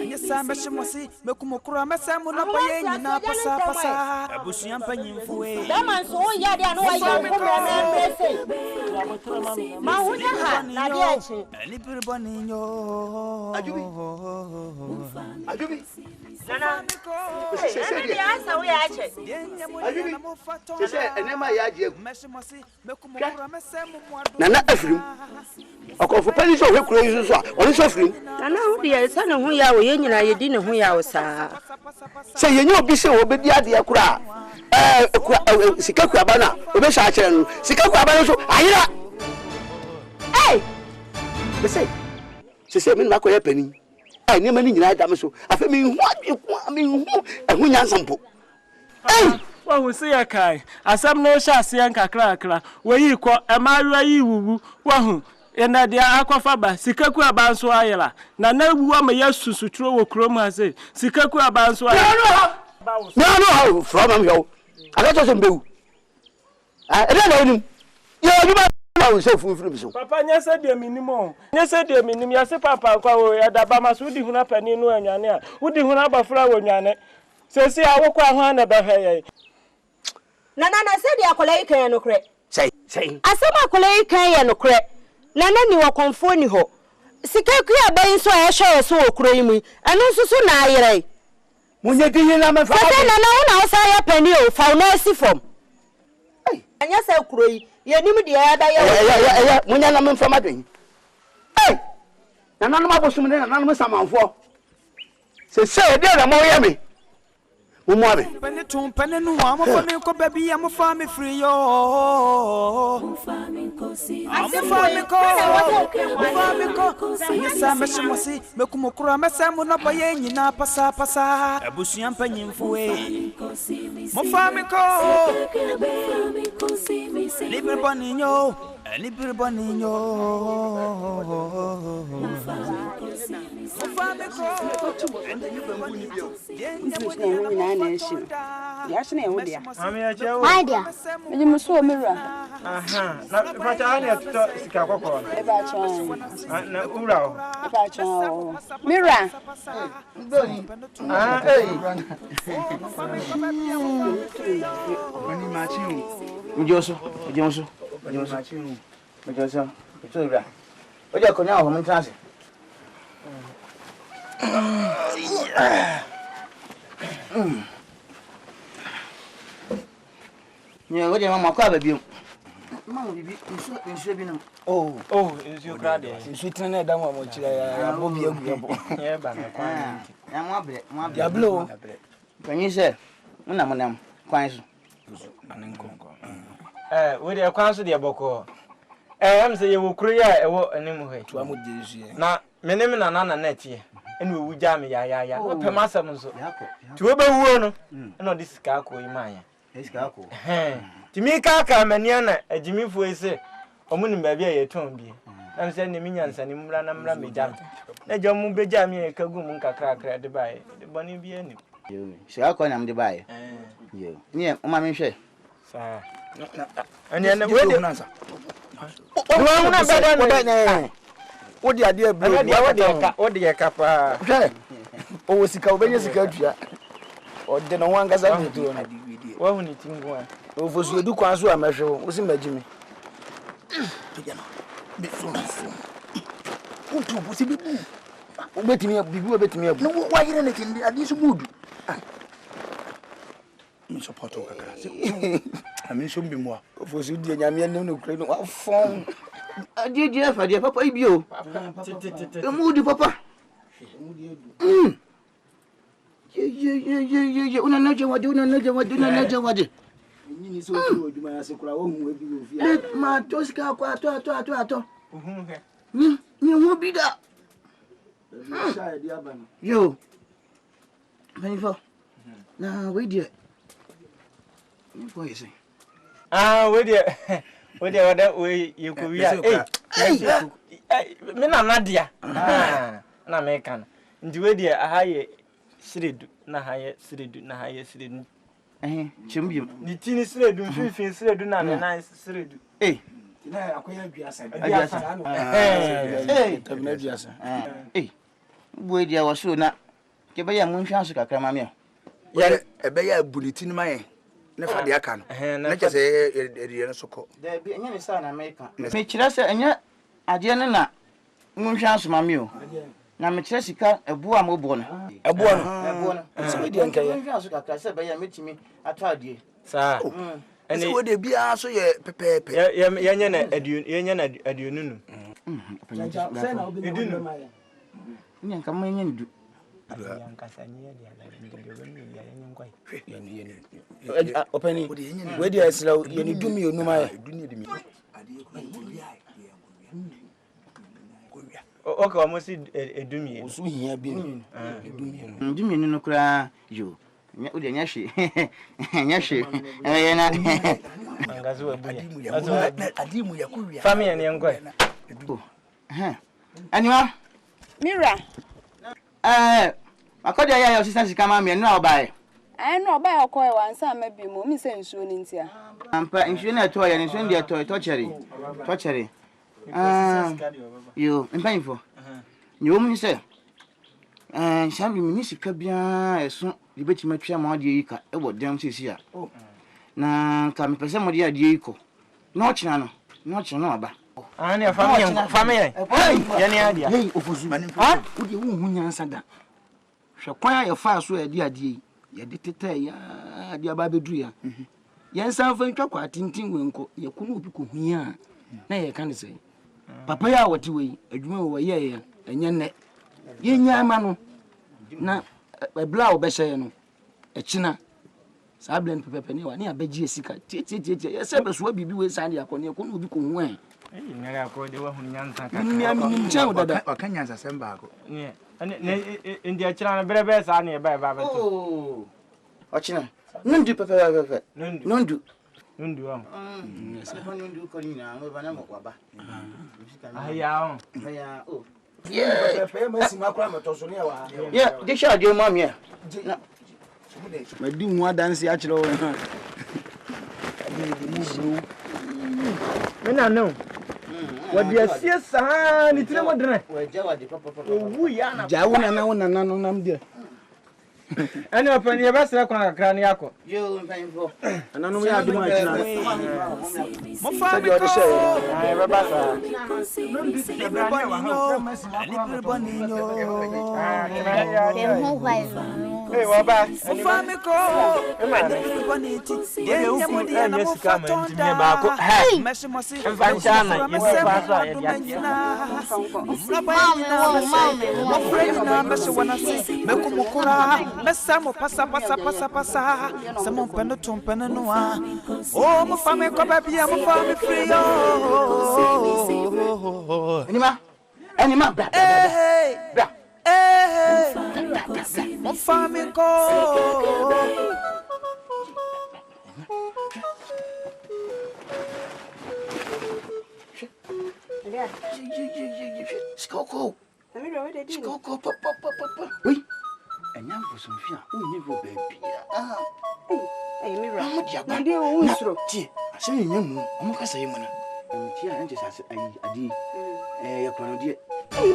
ye sa me shimosi me ku mo kura me sa mo na pa ye ni na pasa abusu yam panyin fuwe da man so on ya de anu wa ye ko me na pese ma hu ya ha na de achi ani birboni yo Ajubi. Nana. Nana dia asa we ache. Ajubi. Sese enema ya aje egu. Nana afirim. Okofo pani so we kuro yi so a, oni so afirim. Nana hu dia sa na hu ya wo ye nyina ye di ne hu ya wo sa. Se ye nyo bi se wo be di ade akura. Sika AKUABA na obe sha akere no. Sika AKUABA no so ayira. Bese se me na koye pani ai ne mani nyina da me so afa me hu ehu nyansampo wa hu se ya kai asam no sha se yan kakra we yi ko e maru yi wuwu wa hu ena dia akwafa ba sika AKUABA nso ayela na na wuwu ama yasusu tro wo krom ha se sika AKUABA nso ayela no from am yo aga to se mbewu e na onim yo onim Papa nyese de minimo nyese de minim ya se papa kwa wo ya da ba maso di huna pani no anwane a udi huna bafra wo nwane sesi a wo kwa ho na be hwe na se de akola ikan no kre sei asema akola ikan ye no kre na ni wo konfo ni ho sika AKUABA nso a hwe so wo kro yi mu eno susu na ayere munye di yin na me fa na wo sa ya pani o fa no si fom anya se kro yi ye nim de ya da ya munya na me fama den na nanu abosum de na nanu samanfo se de na mo ye me mo mo abe pene tun pene nu wa mo fa me ko baby am fa me free yo mo fa me ko si am fa me ko ye sa me shimosi me ku mo kura me sa mo na ba ye nyina pasa abusu yam panyin fuwe mo fa me ko libre boninho Yashne e wodia. Mami ya che wo. My dear. Me mu so mirror. Aha. Na pacha na to sika kokoro. E ba chan. Na ura o. E ba chan. Mirror. Ndoni. Ah, hey. Mani machin. Mjoso. So bra. Oja konya ho mtranse. Nye oja mama kwa babiom. Mama bibi nsu bi no. Oh, nsu kra de. nsu tene na da mo chira ya bobi agu. Ye ba na kwa. Ya mo abre. Ya blow. Kanyi se. Munam kwan so. We de kwan so de boko. Am say ye wo kru ya e wo anim he. To am de nsu ye. Na menem na na tie. Ene we wuja me ya. Wo pe masam nso. Ti wo be wuo no. Na odi sika akọ imanya. Sika akọ. Timi ka mania na agimifo ese omunim ba bia ye ton bi. Na se ne minyansa ne mra na mra mejam. Na jom be jam ye kagu mun kakra de bae. De boni bi ani. Yo, sika akọ na mde bae. Yo. Ni o ma me hwe. Sa. Ani na we de nansa. Wo na beda ne. Wodi ade abiro. Wodi ye ka pa. Hwe. O sika obenye sika atua. Ode no wangasa tutu no. Wa hu ni tingu a. O fosu edu kwan so amehwe wo si magimi. Tujana. Be so. Utu bosi bibu. Obetimi bibi obetimi abu. No wa yire ne kindi ade so budu. Mi support o kakra. Ami so mbi mo. O fosu di nyame anem no kure no wa fon. Ade fa de papa ibio. Emudi papa. Ye una naje wade. Nyini so so oduma ya se kura wo hu ebi ofia. Ma to sika akọ ato. Ni ho bi da. Sha de aba no. Yo. Manifo. Na we dia. Ni boy say. We dia we ye ko wi a. Me na nadia. Na me kan. Ndi we dia aha ye siredu na ha ye siredu. Chimbim. Ni tini siredu mfifin siredu na me na siredu. Na akoya biasa. Tabina biasa. Boy dia waso na ke ba ya mun hwanso kakra ma me. Ya ebe ya bulletin ma ye. Ne fa de aka no. Na che se e soko. Da bi enya ne sa na America. Me kira se enya ade ne na mun hwanso ma me o. Na me kira sika ebu amobo no. Ebu no. So we di enka ye. Mun hwanso kakra se ba ya metimi ato ade. Sa. Ene wo de bia so ye pepepe. Ye nya na aduonu. Se na obi no ma ye. Nya nka ma nya ndu. Openi we dey slow ye ni dumi onuma ye okay almost edumi osu hia bi dumi no kura yo o de nya hwe nya hwe ye na angazo abuya adimu ya kuwia family ne ngoi anima Mira. Akodi aya ya osisa sika ma me na obae. No obae okoe wansa mabi mo mi se nsuo ni ntia. Ampa nsuo na to ya nsuo ndi to chere. Yo, mpanifo. Nyo mu se. Shambi mi sika bia eso libeti matwa ma ade yika e wo dem sesi a. Na ka me pese mo de ade yiko. No china no aba. Ani family. Ya ni adia. Hey, ofozu. Ha? Udi wo hu nyansa da. Hwe kwan ya fa so ade ade ye de tete ya ade aba bedu ya. Yen san fa ntwa kwa tintin wenko ye kunu obi ko hia na ye kan sei. Papa ya wote wei adwuma wo ye ye enye ne. Ye nya ama no na ebla wo be hye no echina sa blend pepepe ne wa ne abaji esika tie ye se be so bibi we san de akone kunu obi ko hu an. Nyare akode wa hun nyansa ka. Ni ami ni ncha dada. Wakanyansa semba ako. Ne ndi achira na berebe sa na e ba beto. Oh. Ochina. Nundu pepe. Nundu am. Nundu ko ni na ngo bana mo kwaba. Aya oh. Yeah, pepe ma si makura motoso ne wa. Yeah, de sha de mama ya. Ma di mu adanse a kire wo. Me na no. What do you see san ni tire mo dene. Owu ya na. Ja wo na no nam dia. Ani opani e ba sere kwa kakra ni akọ. Yo mpanfo. Ananu ya aduma kina. Mo fa mi ko. Ai ba ba sa. Hey, waba. Mo fa mi ko. Mesamo passa Samo pendo tumpeno noa. Oh, mo fa me ko baby, mo fa me free oh. Anima bra. Mo fa me ko. Skoko. Skoko papa. Oui. Enya fosofia, onye ro baby. Mira. Ndi o nsuro. Ti, asem nya mu. Omo kasa yi mu na. Ti a nje sase adi. Ya kwano die.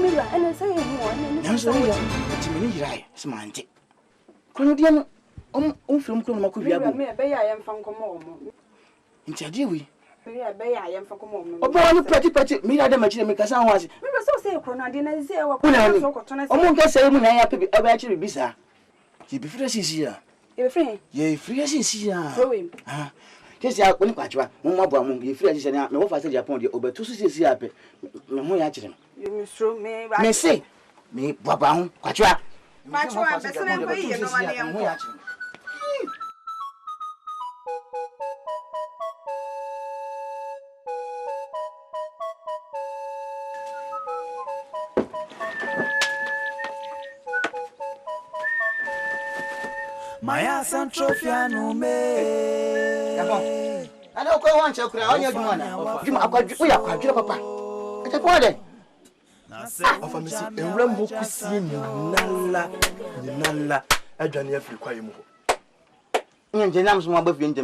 Mira, ana say hu ona. Nanso ya. Ti me ni yirai, sema nte. Kwano die no. Firim kro no makobia bo. Me be ya yemfa nkomo omo. Nti adi wi. Be ya yemfa nkomo omo. Obo wani pati. Mira da machire me kasa ho ase. Mira so say kro na de na zi e wa omo nkasa yi mu na ya pe aba chire bisa. Ye be free sisi ya. Ye free sisi ya. Ah. Kesi a oni kwachwa, mo mabo mo ye free sisi na me wo fa se Japan de obeto sisi ya pe. Me ho ya chire no. You misro me ba. Me say me baba ho kwachwa. Kwachwa be se na ko yi no ma ne enko. Maya Santrofiano me. I don't go on chakra on your woman. You are quite papa. It's a party. Of a missing a rambo cuisine, Nala, Adjani every quiet move. Jenams more above Jim.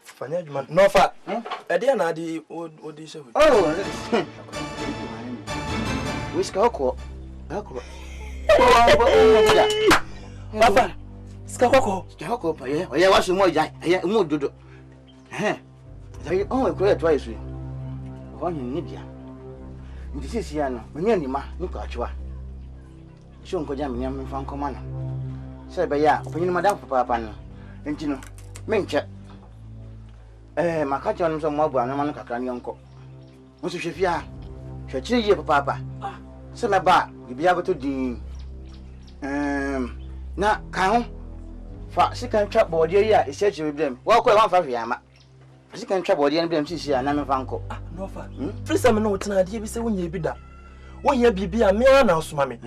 Fanny, no fat. I dare not the old dish. Oh, whisk alcohol. Papa, Skako, yeah, what's more, yeah, more dodo. Eh, they only create twice. One in India. This is Yano, Minima, Nukatua. Shunko Jam Yam from Commander. Say by ya, opening Madame Papa, and you know, Mencha. My catch on some mobile and Manaka uncle. Monsieur Shifia, Shachi, Papa. Say my bar, you be able to do. Na kan fa sikan twa body ya e search with them. Wa ko wan fa fiama. Sikan twa body ya them sisi ya na me fa nko. No fa. Free some no tena de bi se wonya bi da. Wonya bibia me na osoma me.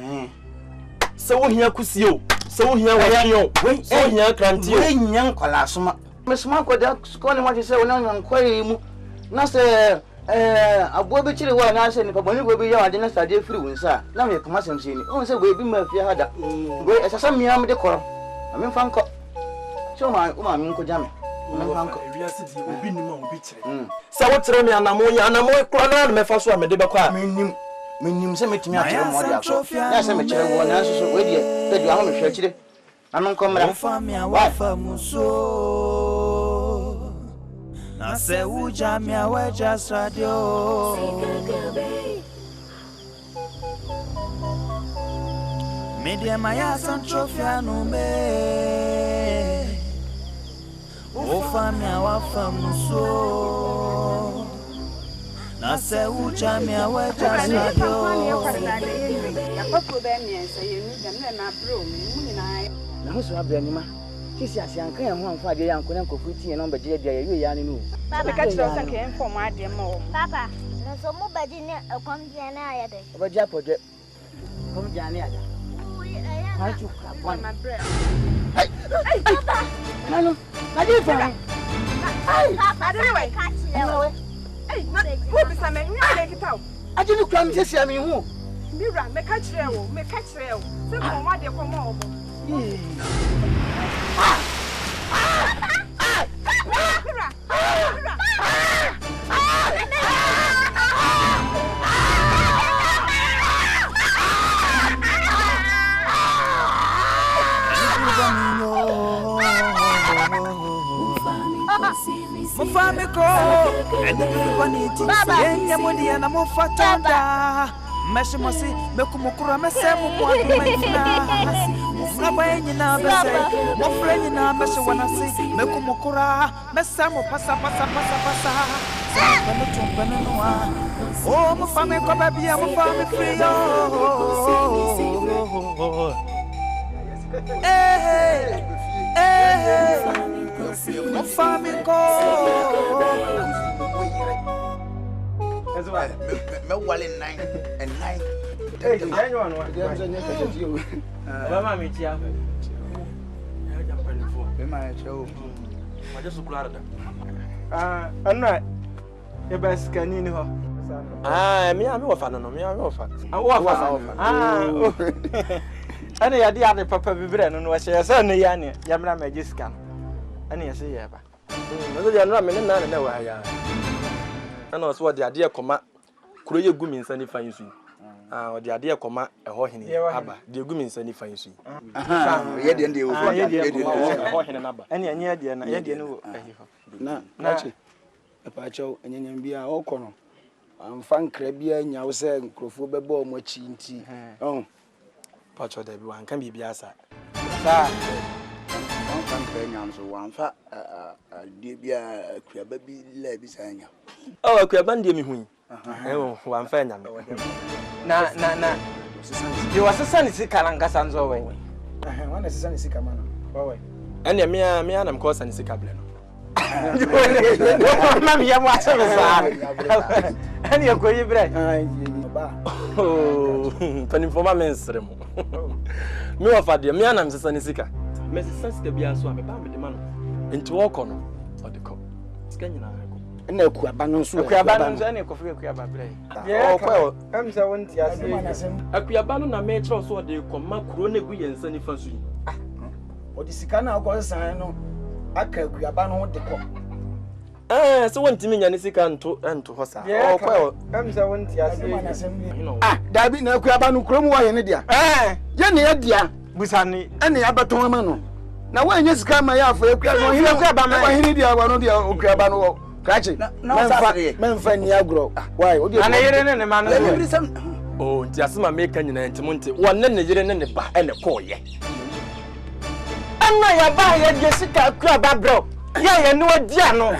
Se wohia kusie o. Se wohia wahwe o. Se wohia kranti o. Wonya nkola soma. Me soma ko da ko ne mo se wona nkwari mu. Na se abo be chire wa na se ni papa ni go be ya wa de na sade free wonsa na me kama sem se ni on se go be ma fia hada go esasa mi am de koro ami fa nko so ma o ma mi nko jame mi fa nko wi ase di obi ni ma obi chire se wo tire me anamo kro na me fa so a me de be kwa menim se metimi a chire mo de akọ na se me chire wo na so we de de ahụ me hwe chire anu nko mra wa fa muso na se ujamia we just radio media maya Santrofiano me o famia wa famuso na se ujamia we just radio na ho so abranima kisi asianka ya ho amfa de yanko na nkofu tie no beje de ya ya ne no papa ka chiro sa ke inform ade mo papa na so mo beje ne akwam dia na ya de beje apode kom dia ne ada hai chu ka bon hey papa nanu na di fa hey papa de we hey who be some me nya de kitao aje ni kram sesi ami hu Mira, me catch you. Say for what they come on. Mufame ko ene bani ti yenye modi ana mufatanda meshimosi mekumukura mesemu kwa kumenya mufraba yenye na bese mufrenye na meshe wanasi mekumukura mesemu pasa bano tumpana noa oh mufame ko babia mufame free Mon famille go. Me wale 9 and 9. Hey, Mama me tia. Be my show. Ma just kula da. Anna e baskani ni ho. Me wa fa no, me wa fa. Ana ya di ade papa bibre no no hye se no ya ne ya mra magiska no ana ya se ya ba no ya no me ne na wa ya ana so de ade ekoma kuro ye gumi nsa ni fa yisu o de ade ekoma eho hene aba de gumi nsa ni fa yisu ye de nde wo ye de eho hene na aba ana anya de na ye de no ehi ho na chi papa chaw enyanyam bia okono amfa nkra bia nya wo se nkrofo bebo mo chi nti Pacho de bi kan bibia sa on kan nyam so wan fa de bia akuaba bi la bi sanya akuaba ndie mi hu wan fa nyam na you was send SIKA langasa nzo we wana send SIKA mana we ene me na mko send SIKA ble no mama ya mo ase sa ene yakoyi bre Pani for my men's remo. Me wa fade me anam sesa ni SIKA. Me sesa SIKA bia so me ba me de ma no. Enti wo ko no. O de ko. SIKA nyina ko. Na akuaba no so. Akuaba no so na ko fi akuaba bre. Ko am say won ti ase. Akuaba no na me tro so o de ko ma kuro na gu yensa ni fa so yi. O de SIKA na ko san no. Aka akuaba no de ko. So won timi nya ni SIKA nto ho sa. Ko am say won ti ase. Dabi na akuaba no krom wa ye ne dia. Ye ne ye dia busani ene ya beton ama no. Na wa nya SIKA ma ya afa akuaba no hine akuaba ma hine dia wa no dia akuaba no kachi. Memfa ni agro. Why? O dia. Ana yere ne ma no. Oh, nti asema meka nyina ntimo nti wonne ne yere ne ba ene ko ye. Ana ya ba ye de SIKA akuaba bro. Ya ye no dia no.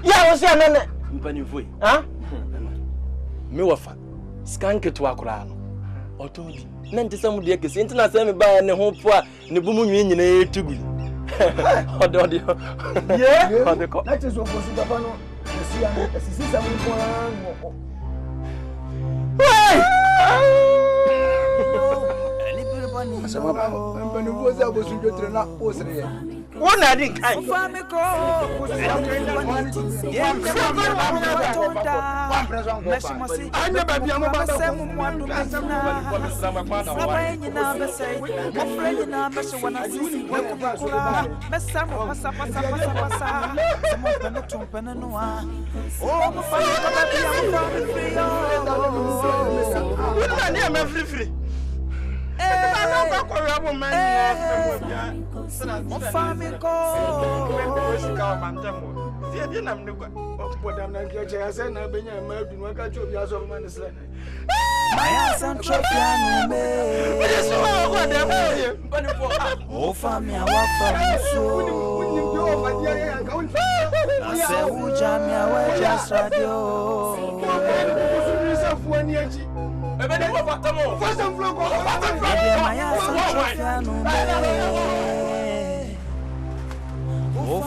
Ya wo se anene mpani foi me wafa skanke to akora no otodi na ntisam de kesi ntina se me ba ne ho po a ne bu mu nwi nyina etugu ode ye ode ko na teso ko su papa no esi ya esi sam ko an Asama ba mpani wo za bo su jotre na o sere ye wona din kan Mufame ko meshimosi anya ba bia mo ba semu mwandu mena sabayenyi na besei mofrenyi na meshe wanasi wekukura mesemu pasa semu pene tumpene noa oh mufame ko babia mufame free wona ni am free Mon famille go.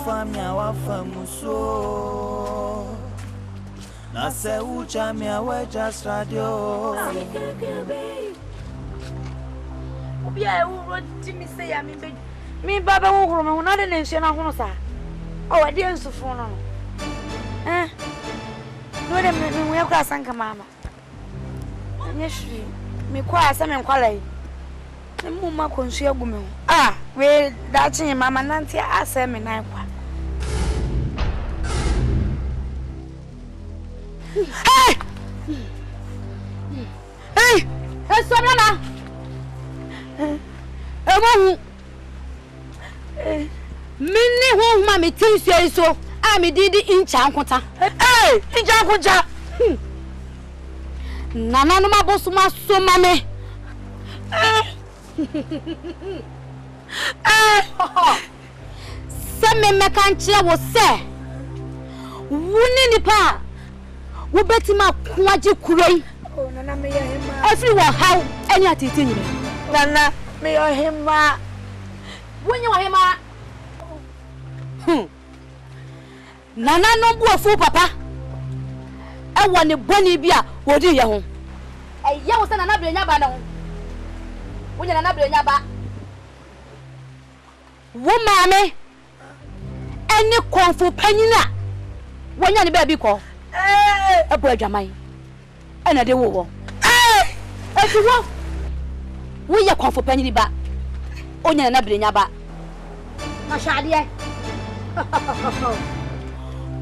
Famia wa famuso na se ucha mi awe just radio Obia e wo timi se ya mi baba wo horo me na de ne nhye na hono sa o we de nsufo no no de me ya kwa sanka mama Yes, me quite some quality. The mumma conceal woman. Ah, we that's in Mamma Nancy. I said me now. Hey! Hey! Hey, Sonana! Mini who mammy thinks you so. I'm a diddy in Chanquota. Hey! In Chanquota! Nana no ma boss ma so mame. Se me mekanche wo se. Wuni nipa. Wo betima kwaje kuroi. Oh nana me yahema. Everyone how any atiti nyime. Nana me yahema. Wonye wahema. Nana no bu ofu papa. E woni boni bia wodi ye ho. E ye wo se nana brenya ba na ho. Wonya nana brenya ba. Wo maame eni konfu panyina. Wonya ne ba bi ko. E bo adwaman. E na de wo wo. E ti wo. Wo ye konfu panyini ba. Onya nana brenya ba. Mashade.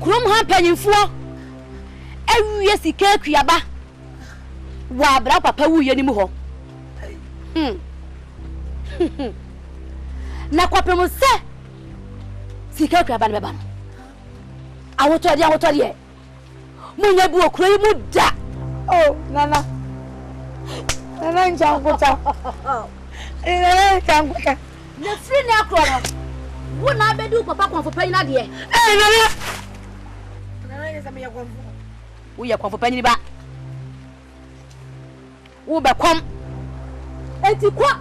Krom ha panyinfo. Ewie sika KYIEWAA wa bra papa wuye ni mu ho na kwapem se sika KYIEWAA ne beba no awoto de munya bu okura yi mu da oh nana njanguta njanguta na free na akro no wo na bedu papa konfo panyina de nana yesa me yakonfo wo ye konfo panyini ba wo be kom enti kwa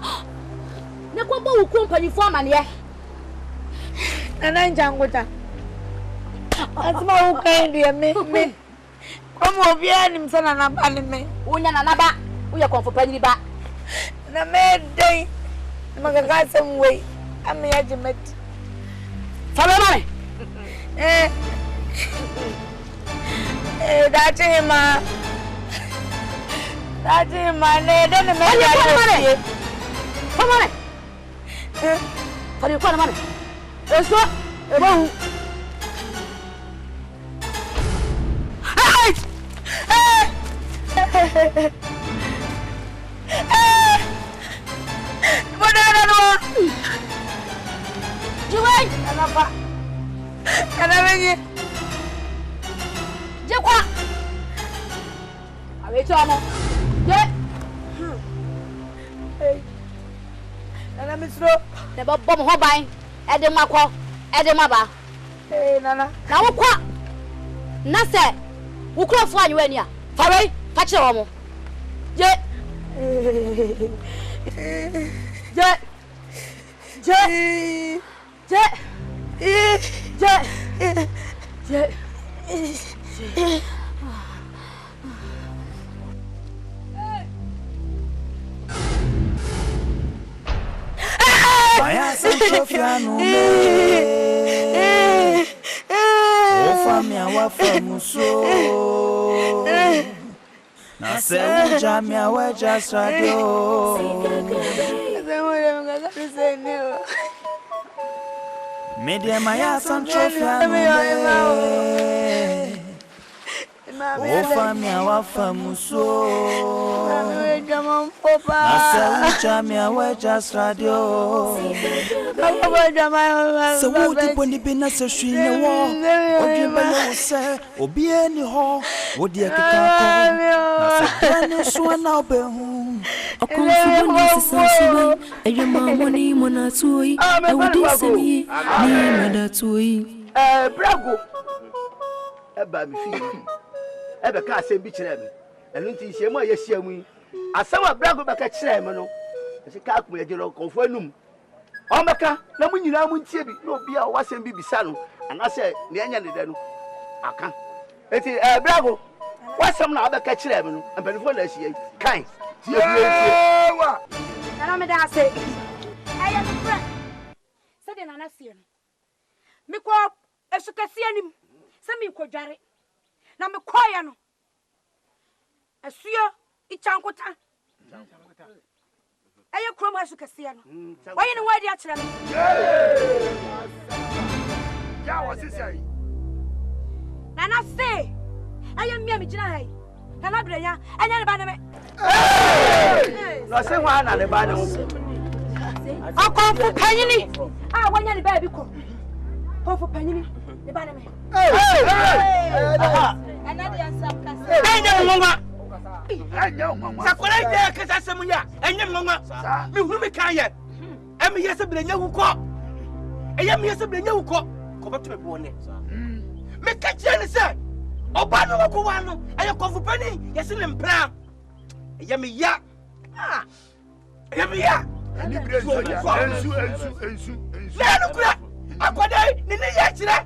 ne kwa bo wo kompanyifo amane nana njangota asma wo kan de me komo bia nim sana na ba ne me wo nya na ba wo ye konfo panyini ba na me dei magaga sem we ame ya jemet falo mare that's him, ne then me ya come on. For you come on. Let's go. Ebo. Modera no. Jiwai, anapa. Kana wenye. Jekwa. Aweto amo. Je. Hey. Nana misro. Ne ba bom ho ban. E de makọ. E de maba. Hey nana. Na wo kwa. Na se. Wo kro fo anyo ani a. Fa wei, fa kire wo mo. Je. Je. Je. Je. Je. Je. Maya Sanchofiano O famia wa famuso Na se ujamia weja stradio Media Maya Sanchofiano O famia wa famuso Na se ujamia weja stradio Se wudi boni bina se shine wo Odweba yo se obi ani ho wodi ekeka ko Na se bani so na obehu Okonfu boni se sansuman Ejema moni mona tuoi Ewudi semi ni madatuoi Brago eba mi fi ebe ka asem bi kire me enu nti hie mu ayehia mu asem a Brago be ka kire me no se ka akuma ye no konfo anum o meka na mu nyina mu ntie bi na obi a wasem bi bisa no anase ne anya ne da no aka eti Brago wasem na be ka kire me no ampanifo na ahia kan tie bi entie wa na me da se aya no fra se de nana sie no me ko esukasi anim se me ko dware na me koya no asuya Ichankota. Ayo krom ha sukasiya no. Waye ne wadi akira no. Ya wasisi. Nana say. Ayo mi gina hai. Nana brenya, anya ne ba ne me. Na se wa na ne ba ne ho. Akonfu panyini. Ah, wanya ne ba bi ko. Konfu panyini. Ne ba ne me. Anadi ansam kasa. Anya ngoma. Sakwala ide kasa semunya. Anya ngoma. Mi hunu mi kan ye. Emi yese brenya wuko. Eya mi yese brenya wuko. Ko beto me bone. Me ka kire ne se. Oba no ko wa no. Aya konfu pani yese ne mpra. Eya mi ya. Ah. Eya mi ya. Ensu. Na kura. Akwade ni ne ya kire.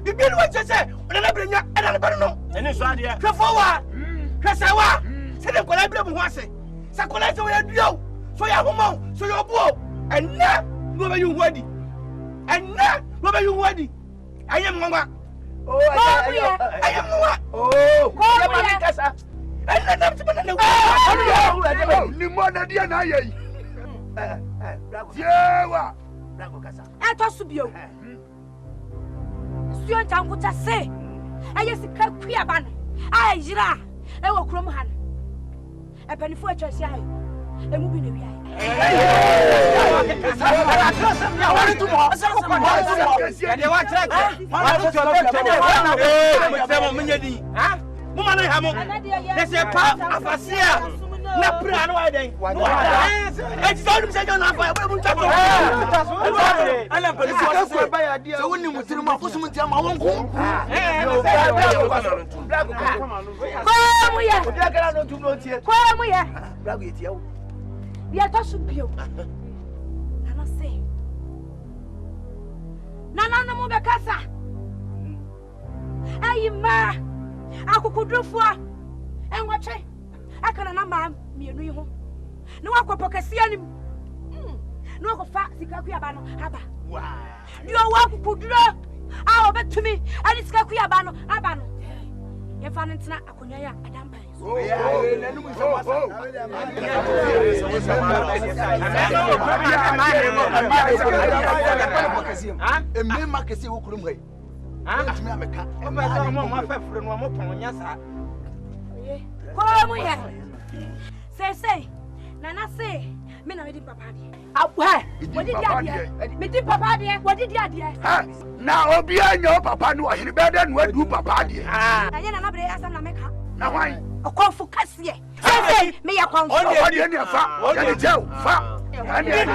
Bibi no wache se. Ona na brenya ana ne ba no. Eni so ade. Hwefowa. Hwesawa. Se de kola bre mu ho ase. Sa kola se wo ya duo. So ya homo, so ya obuo. Enna no be yu wadi. Enna no be yu wadi. Ayem ngwa. Oh, ayem ngwa. Oh, ya ma ni kasa. Enna na ti bana na. Ni mo na dia na ayi. Yewa. Bravo kasa. Eto su bio. Suyo tanguta se. Aye sika KYIEWAA no. Ayira. E wo krom ha no. E panifo atwase ayo. Emu bi na wi ayo. Na pra no wa den. E ti so dum se jona fa e bu ntato. Ala pele so ba ya dia. So woni mutiri ma fusum ntia ma wonko. Kwa mu ya. Odia kala no tum no tie. Kwa mu ya. Brago yetia wo. Bia to so bio. Nana say. Nana no mo be kasa. Ayi ma. Akukudrufo. Enwatwe. Akana na ma mienu yi ho. Ne wakopo kase anim. Ne wakofa sika KYIEWAA no aba. Wa. Yo wakukudro. A obetumi ani sika KYIEWAA no aba no. Ye fa ntina akonya ya adampa. Emema kase wo kurum hai. Ntumi ameka. O ba so mo ma fa fure no mo pon nya sa. Como é? Sei. Nana sei. Me na me di papa die. Abuha. What did you? Me di papa die. What did you? Ha. Na obi anyo papa no ahiri beda no adu papa die. Ah. Na na bre asam na meka. Na wan. Okonfu kase. Sei me ya konfu. O die ne fa. Ya ne jew fa. Ya ne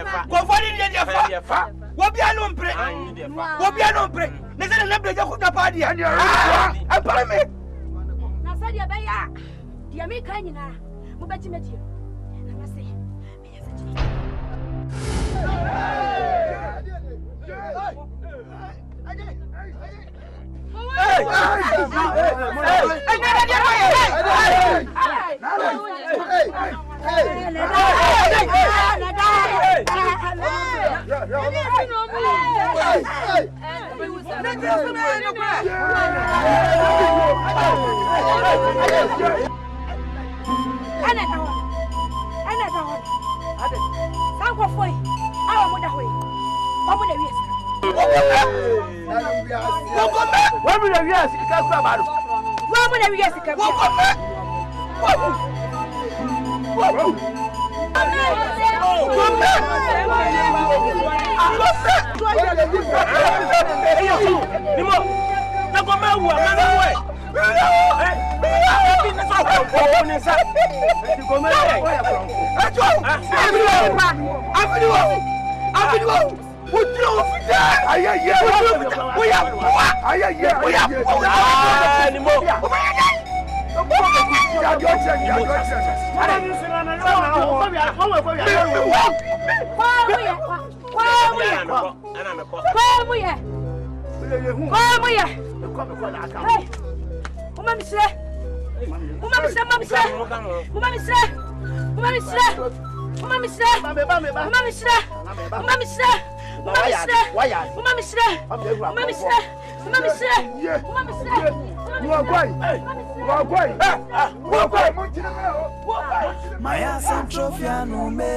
fa. Konfu die fa. Wo bia no mpre. Wo bia no mpre. Ne se na bre je ko papa die. Ah. Apare me. Dia baya dia me kan nyina mo beti meti na se me ya sati Maya Santrofiano me.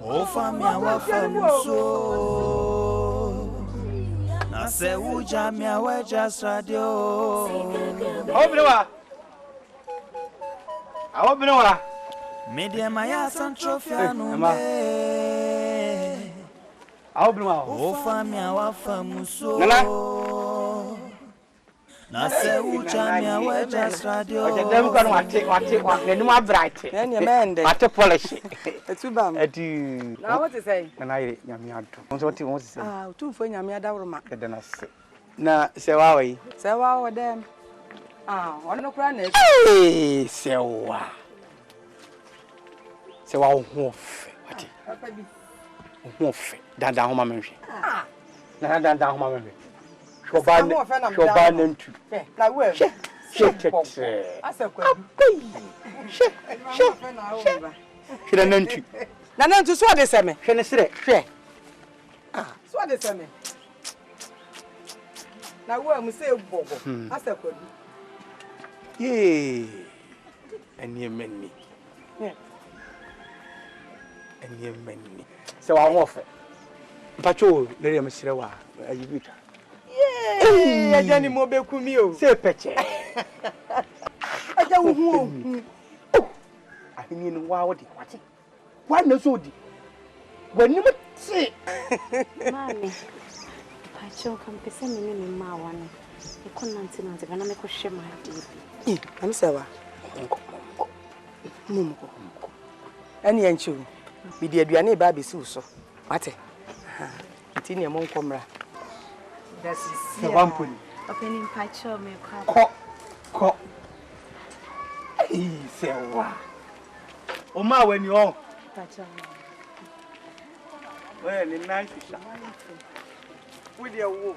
Oh, famia wa famuso. Na se uja mia we just radio. Obrewa. Obrewa. Media Maya Santrofiano me. Obrewa. Oh, famia wa famuso. Nana. Na se uja mia we just radio. Oje dem ko no wate nenu abrate. Na ne mende. Wate polish. Etubam. Adu. Na what is say? Na ire nyame ado. Won what say? Ah, utumfo nyame adawroma. Kede na se. Na sewa we. Sewa wo dem. Ah, ono kura na. Eh, sewa. Sewa ho fe. Wate. Papa bi. Ho fe. Dan ho ma menhwe. Ah. Na dan ho ma menhwe. Shoba nantu. Na we. She. Asakwa. She nantu. Na nantu so de seme. Hwe ne sere. Hwe. Ah, so de seme. Na we mu se bobo. Asakwa bi. Ye. Eni emeni. Se wa ho fe. Mpacho le me sere wa ayibita. Yeah, aja ni mo beku mi o. Se peche. Aja wo hu. Ahini no wa wo di kwate. Wa na so di. Wani mo ti. Mami. Pacho kampese mimi ni mawa no. Iko nanti kana me ko hwema adi. Am sewa. Mumko. Ani anchu. Bi di aduane ba besi wo so. Wate. Ti ne mo nkomra. That is one pony. Opening Pacho me kwa. Ko. Sewa. O ma we ni o. Pacho. We ni nice sha. We dey wo.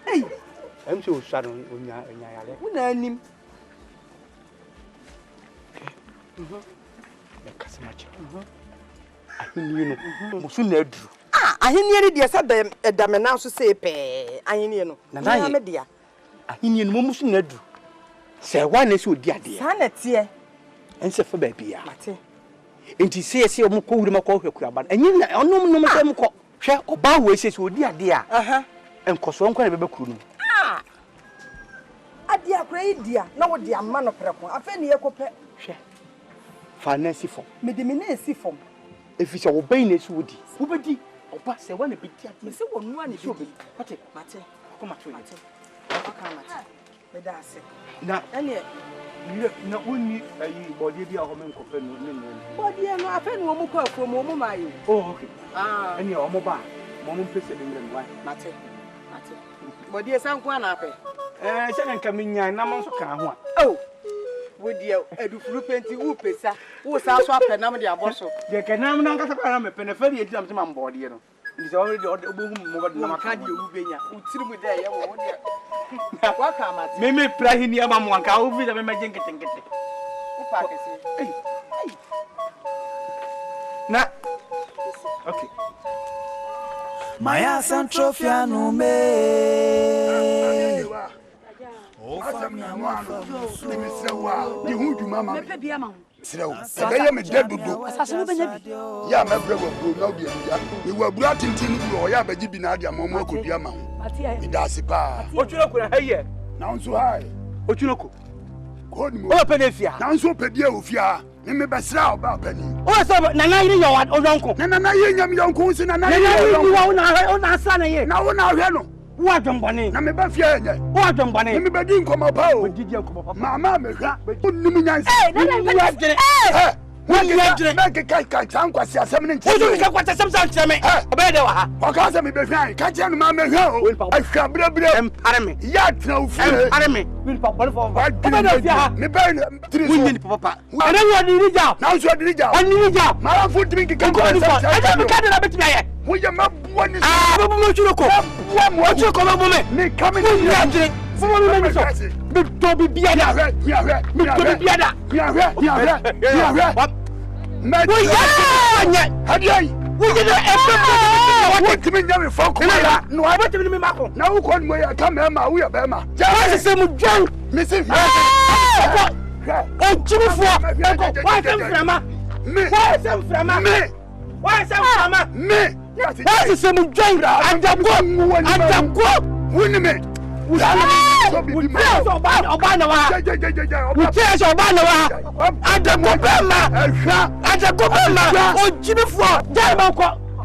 Hey. Em se o sha no onya yale. Wo na anim. Me kasema che. Ahini no. Mo su na aduru. Ah, ahini ri de sa da me na so se pe. Ahini no. Na me dia. Ahini no mo su na aduru. Se wa na se odi ade. Sa na tie. Ense fa ba bia. Mate. Enti se o mo ko wuri ma ko hwekura ba. Enyi na onom no mo se mo ko. Hwe oba wo se odi ade a. Aha. Enkoso nkwa na bebe kuru no. Ah. Ade akura idia na wo de amma no preko. Afa ni yekope. Hwe. Fa na si fom. Me de me na si fom. Efi se wo bai na si wodi. Wo bedi. Oba se wa na beti ade. Me se wo nu ani bi. Mate. Mate. Ko ma to. Mate. Aka mate. Me da ase. Na ene na woni ayi body bi a ho men ko fe no ne. Body no afa no mu ko afo mo mu mayo. Oh okay. Ah. Ene o mo ba. Mo mo pese de ngren why. Mate. Body san ko na afa. Se na nka menya na mo so ka ho a. Oh. Wodi edufuru penti wo pesa. Wo sa so afa na mo de aboso. De ke na mo na nka sa na me pe na fa de am se ma body no. Ndi se already obohu mo ba na maka de wu benya. Utiri mu de ye wo de. Wa ka mate. Me plahini ama mo anka wo vi da me maje nkete. Wo pa kese. Na. Okay. Maya Santrofiano me. Oh, family, I'm one of those. Let me say, wow, you who do, Mamma. Slow. I am a dead book. Yeah, my brother, no, you were brought into or Yabajibinadia, Momo could be a man. It does a bar. What you look at here? Now so high. What you look? Open if you now so pedia of ya. Remember, slow about penny. Oh, so Nana, your uncle. Nana, young uncle, and I son here. Now, now, what don't bunny? I'm about fear. What don't bunny? Let me begin come up. Did you come up? Mamma, but you didn't. Hey, when you have to make a kite, some questions, some what do you got some to me? A better. What can't I be behind? Catch your mamma. I can't be me. Yet, no fear. Me. Will papa for what? Me burn 3 women, papa. I don't want to read out. Now, so I did out. I need out. My foot drinking can go. I don't know. Will you not one is what you come up me coming in. Don't be better. what to me nyame fon ko no what to me mako na wo ko mo ya ka mema wo ya bema ja se mu dwan me se o chimi fo wa sem frama me wa sem frama me wa sem frama me wa se mu dwan adako woni me Obana wa Ucheso obana wa Adakobema Adakobema Ojimifo Jaiba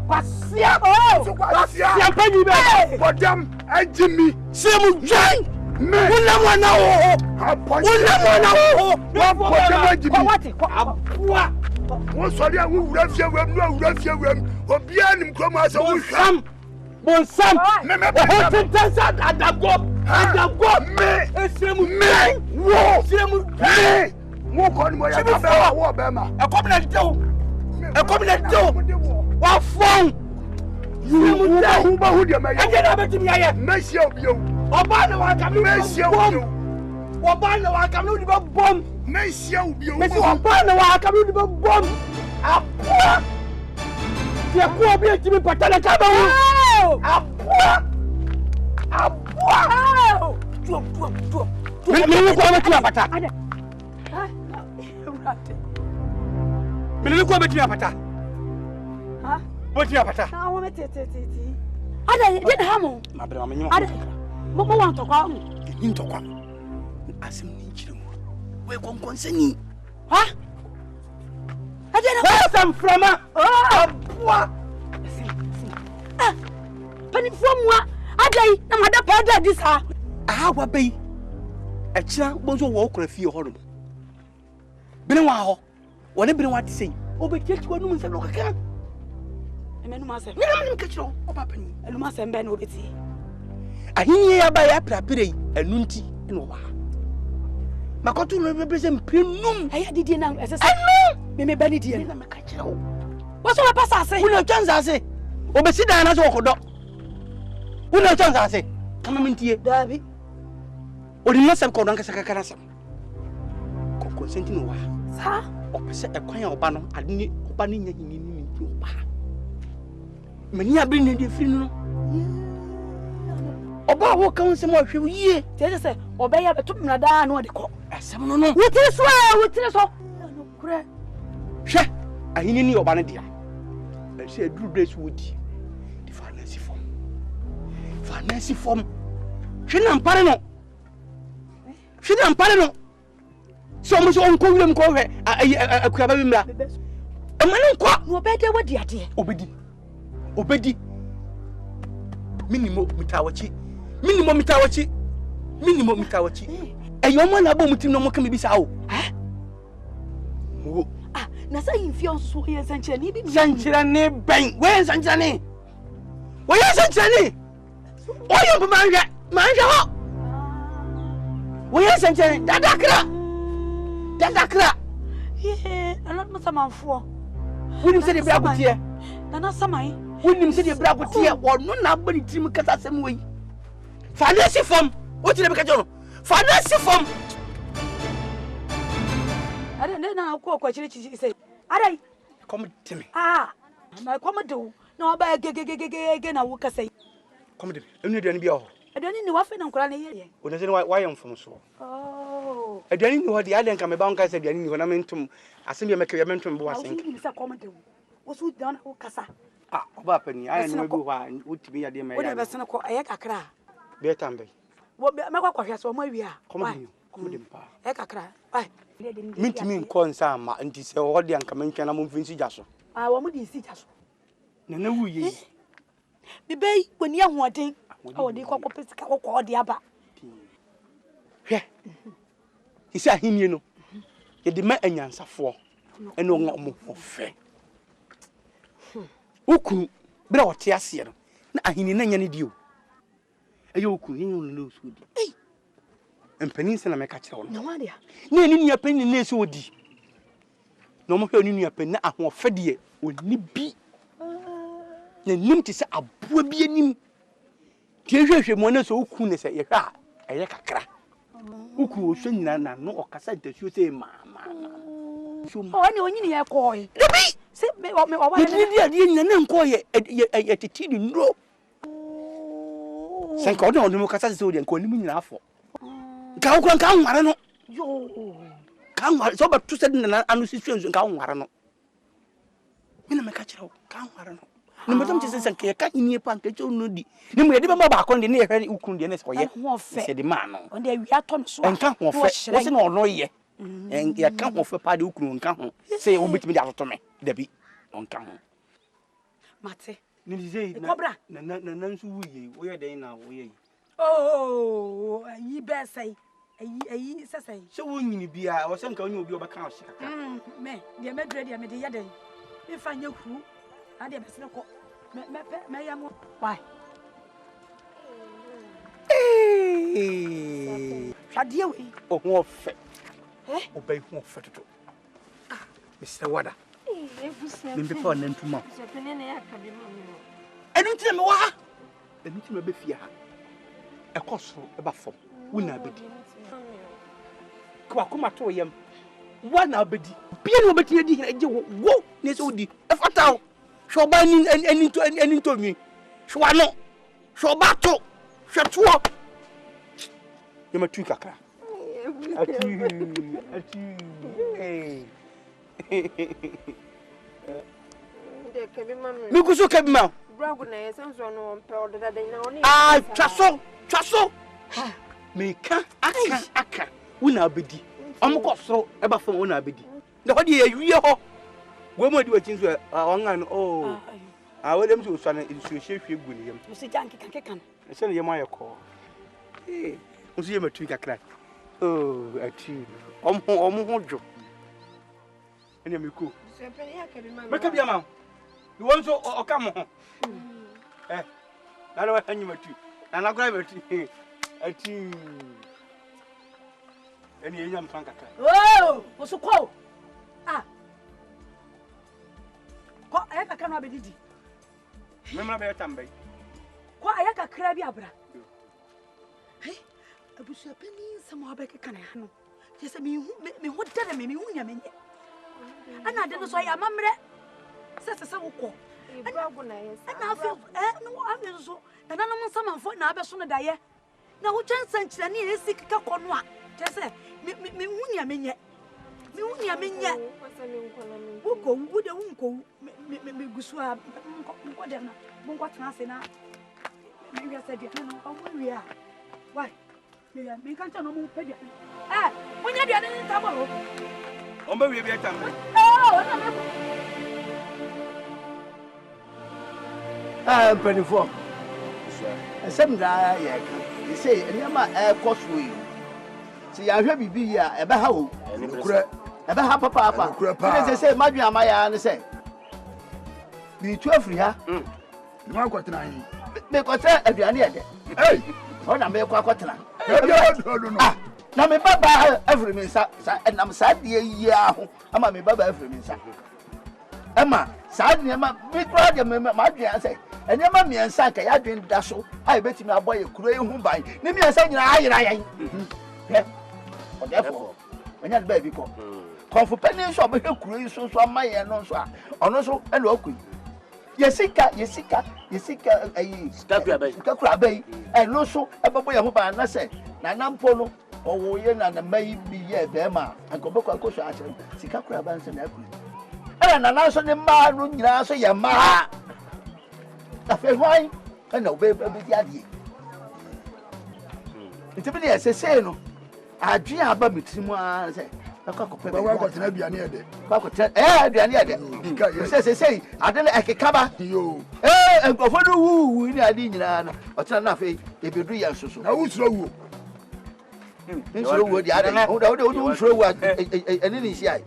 kwasia kwasia pani be bodam ajimi semu jan unamwana o unamwana o bodam ajimi abua wo sori a wo wura fie wam no wura fie wam obia nim kromo asa wo hwam Bonsam, Adago, me, Esemu, me, wo, Semu, me, wo kon mo ya ba wo be ma. E kom na do, wa fon. Semu da, hu ba hu de ma ya. E na betimi ya. Me sia obi o. Oba na wa kam no me sia obi o. Oba na wa kam no di ba bom. Me sia obi o. Me sia oba na wa kam no di ba bom. Apo. Ya ku obi e timi patala ka ba wo. Abua! Me ko abeti apata. Me ko abeti apata. Ha? Boti apata. Na wo me tete. Ada ye de hamo. Ma bre ma me nyima. Ada. Mo wan to kwa. Ni to kwa. Asem ni chire mo. We konkonsani. Ha? Ada na asem frama. Abua. Pani fomwa adai na mada pa da disa wa bei e kira bonzo wo okra fie ho no bene wa ho wone bene wa tisei obekechi wa num se no kaka emenu ma se ni na me kechiro oba pani elu ma se mbe na obeti ahinye ya ba ya prapere enu nti no wa makoto no bebe se mprenum aya didi na esese me bani die na me kechiro wo so pa sase una chanza se obesi dan na so okodo una chanza se kama mintie dabi odi na sem kodon kasa kakara sam ko consenti no wa sa opese ekwan oba no ade ni oba ni nya hini ni nti oba mani abri na de firi no oba wo kan sem wa hwe yie tete se oba ya betu mnada na ode ko asem no no wotire so no kure hwe ahini ni oba no dia e se duru brace wodi di finance form hwe na mpare no so mo so onko wulem ko hwe akuaba bi mra emane nko no obede wodi ade obedi minimo mitawachi eyo mo na bo mutim no mo ka me bisa o mo na sa infio so ye sanchira ni bi sanchira ne ben we sanchira ne oyo bu manja ho we sanchira dadakra ye ana mo samanfo wunim se de bra gotie na samai wunim se de bra gotie wono na bari tim kasa sem we finance form o ti le beka jono finance form ada na kwa chiri say ada come to me na come do na oba ge na wo kasa come to me enu de ni bia ho adani ni wafe na nkora na ye o na se why am from so adani ni ho de aden ka me ba nka se adani ni ho na mentum asem ye meke ye mentum bo asen ni se come do wo su dan wo kasa oba pani ayi no bi ho a utimi ya de me ya wo de besene ko aye kakra be tambe wo me kwa kwahwe so mo wi a come de mpa aye kakra ai mintimi nko nsa ma nti se ho de anka mentwa na mo mfinsi jaso wo mo di si jaso na wuye bibei woni ahoden o de kwakọ pesika kwakọ de aba hwe isa hinie no ye de ma anyansafo ene ngo ofe ukuru bra wote ase no na ahini na nya ne dio eye ukuru yen no no so di empani se na me ka kire wo na wadia na ni nua pani na so odi na mo hwe ni nua pani na ahofe de oni bi na nim ti se abua bi anim tie hwehwe mo na so ukuru ne se ye hwa eye kakra ukuru o hwe nyina na no okasa ntasuo se mama Oh, any one in your coy. Say, me, what you didn't call ye at a tea no. Sank on the Mocasa Zodian, calling me enough for. Come, I don't know. Come, so about 2 seconds and situations and come, I don't know. Minna catch out, come, I don't know. No matter just a cat in your pancake, you know. No matter about on the near Ukundians for you, said the man. On the Yaton, and come off, wasn't all no ye. And you can't offer party Ukun, come. Say, oh, meet me out to me, Debbie, on come. Mate, Cobra, Nan's where they now. Oh, ye best say, say. So when you be, I was going to be over council. Me, the Medredia Mediade. If I knew who, I did may I move. Why? Shall you? Oh, more fat. Obey more fat. Mr. Wada. Before them tomorrow. I don't tell me what. The meeting will be fear. A cost about 4. Will not be. Quackuma to him. One abedi. Piano betty, whoa, Nesodi. A fatal. Show banning and any to me. Swallow. Show battle. Shut up. You're my tricker. Hey. Look so kept mouth. Ah, Chasso. Make Aka. Una bedi. So about from una bedi. The body you when do things were oh. I will them to son in shape you William. You see, Janky can. I send you my call. Hey, you see my trick crack. Oh, I see. Joe. And you cool. Make up your mouth. You want so or come on? Eh, I don't want you to. And I'll grab it. I see. Any young Franca. Oh, what's so cold? Ah, I cannot be did. Remember your tambe. Why, I can abra. Hey, I wish a penny some more back a can. Yes, I mean, what tell me, and I didn't say I'm a says a so call. And I feel, no, I'm so, and I don't someone for now, but sooner die. Now, what chance and need is sick on one. Just say, me, Who would a uncle, me Guswa, what I now? Maybe I said, we are. Why? Me can't tell no more. Ah, when you're in trouble. Oh, maybe we are coming. Ah, 24. Some guy, you say, and you're my air cost you. See, I have be here about how. About papa. They say, my dear, my say. Be 12 free, huh? You want what tonight? Because hey, what I'm making what tonight. Now, my papa every minute, and I'm sad, dear. I'm a baba every minute. Emma, sad, big brother, my dear, say, and your mammy and Saka, I didn't dash. I bet you, boy, you could whom by. Let me say, I. Therefore, when that baby come for pennies or better cruise, so my and also, and local. Yesika, a Scabby, and also a boy who by an assay, Nanam Polo, or Woyan and the maybe ye, Bema, and Coboca Cosha, Sika Crabans and Apple. And an answer the man, Yasa Yama. A fair wine, and no baby, Yadi. It's a bit as a say no. I dream about me to say, I got to be near there. You say, I don't like a cover. You, and go for the woo, in a dinner, or turn off if you do your so. Now, who's wrong? The other night, don't throw what an initiate.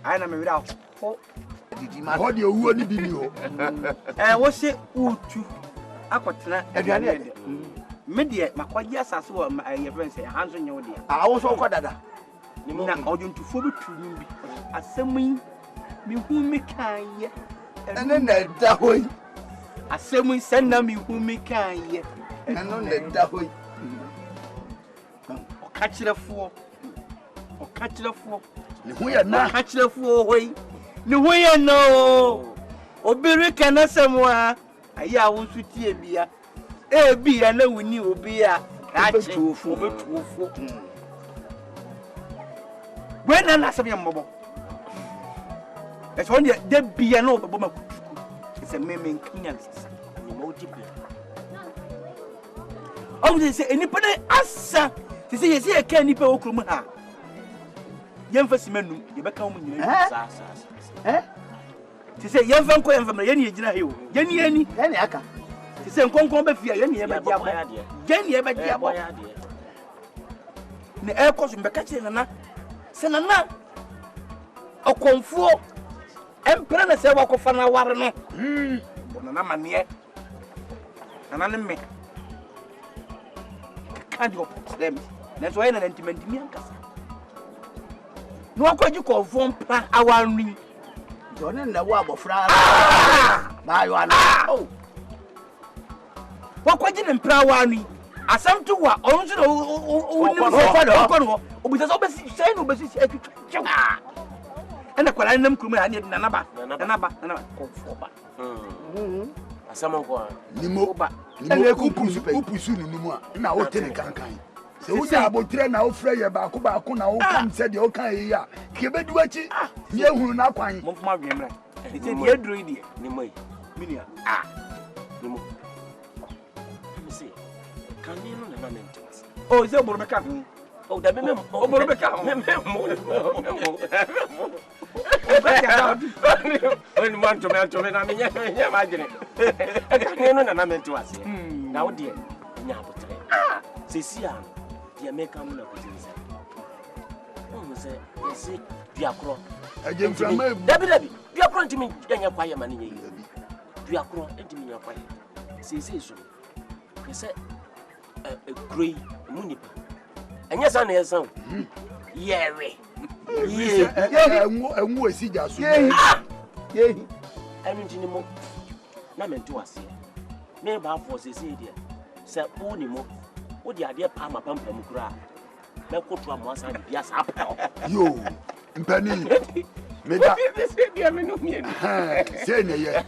I am without. What you would be you. And what's it? Aquatana, Media, my quite yes, as well, my friend say, hands on your dear. I also got that. You know, I'm going to forward to you because assuming me whom me can, and then that way. Assuming send them me whom me can, and on that way. Or catch it up for, ne ho yɛ na achirefo hoi ne ho yɛ no obiri kana semwa aya wo sutie bia bia na wuni obi a achi obetuofo when na asem yambo eso de bia na obebo makutuku se meme nkinya ni mo dibi o de se enipa na asa se se yesi e ka nipa okrum ha yemfa simanum ye beka wo nyina sa ti se yemfa nko yemfa ye ni yegina he o ye ni ani ye ni aka ti se nkonkon ba fia ye ni ye ba dia bo ye ni ye ba dia bo ne e ko so mbeka chi nana se nana okonfuo empere na se wa ko fa na ware no nana mane nana ne me kandi ko them na so ye na intimate ankasa no akwaji ko fon pa awanri jone na wo abofra ba yo ana wakwaji ne mpra awanri asam to wa onu so no obisa so besi sei no besi atwitwa ena kwala nam krumu ha ne nanaba ko fo ba asam ko nimo ba ene ku pusu numu a na wo tene kankan se wo ja abotre na wo frɛ ye ba ko na wo kan se de wo kan yi a ke bedu achi ye hunu na kwan mo fuma dwemra se de edro yi ni mai minia nimo se kan ni no na mentos o se oboro beka o da me oboro beka oni man to me na me nya magine kan ni no na mentos na wo de nya abotre se si a the American na kuzinza o se ese duakro ajem frama dabi duakro ntimi enya kwaye mane nya yi duakro ntimi nya kwaye se so se grey munipa enya sa na yesa yewe enwo esija so yehi enu mo na mento ase me ba for se dia se po ni mo o di ade pa ma pampam kura me koto amoasa bia sa pa yo mpani meda se ne ye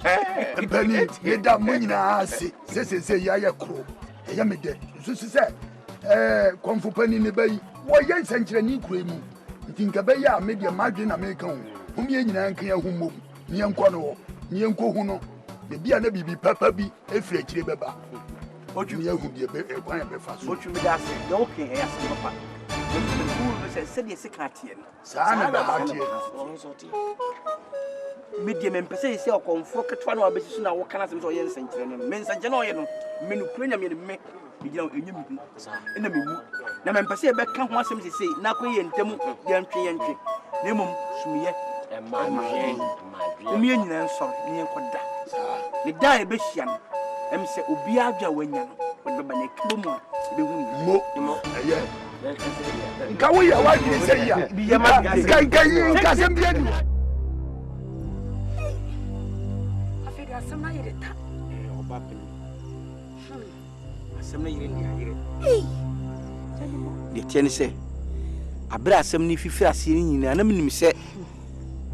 mpani meda munyina ase se ya kro ya mede so se konfu pani ne bayi wo ye nsankyere ni kura mu ntinka bayi a media madwe na meka ho hum ye nyina nkan ya hummom ni enko no ni enko hu no de bia na bibi papa bi efiri akire beba oju ye hu de be kwan be fa so oju me da se de okay e ase papa oju se de SIKA tie no sa na da ha tie media me mpese se okonfo ketwa na obesi so na wo kana se so ye nsankyere no me nsankyere no ye no me no kura nya me me gina enye mi ena memu na me mpese be ka ho asem sese na koye ntemu ye ntwe na mum sumiye emi nyina nso ne enkoda ne da e be hia no em se obi adwa wanya no wo be ba ne kibo mu be hu mo eye nka wo ya wa di se ya bi ya ma nka sem bi adu afega sem na yere ta oba pe asem na yere ni ayere de tiene se abra asem ni fifi ase ni nyina na menim se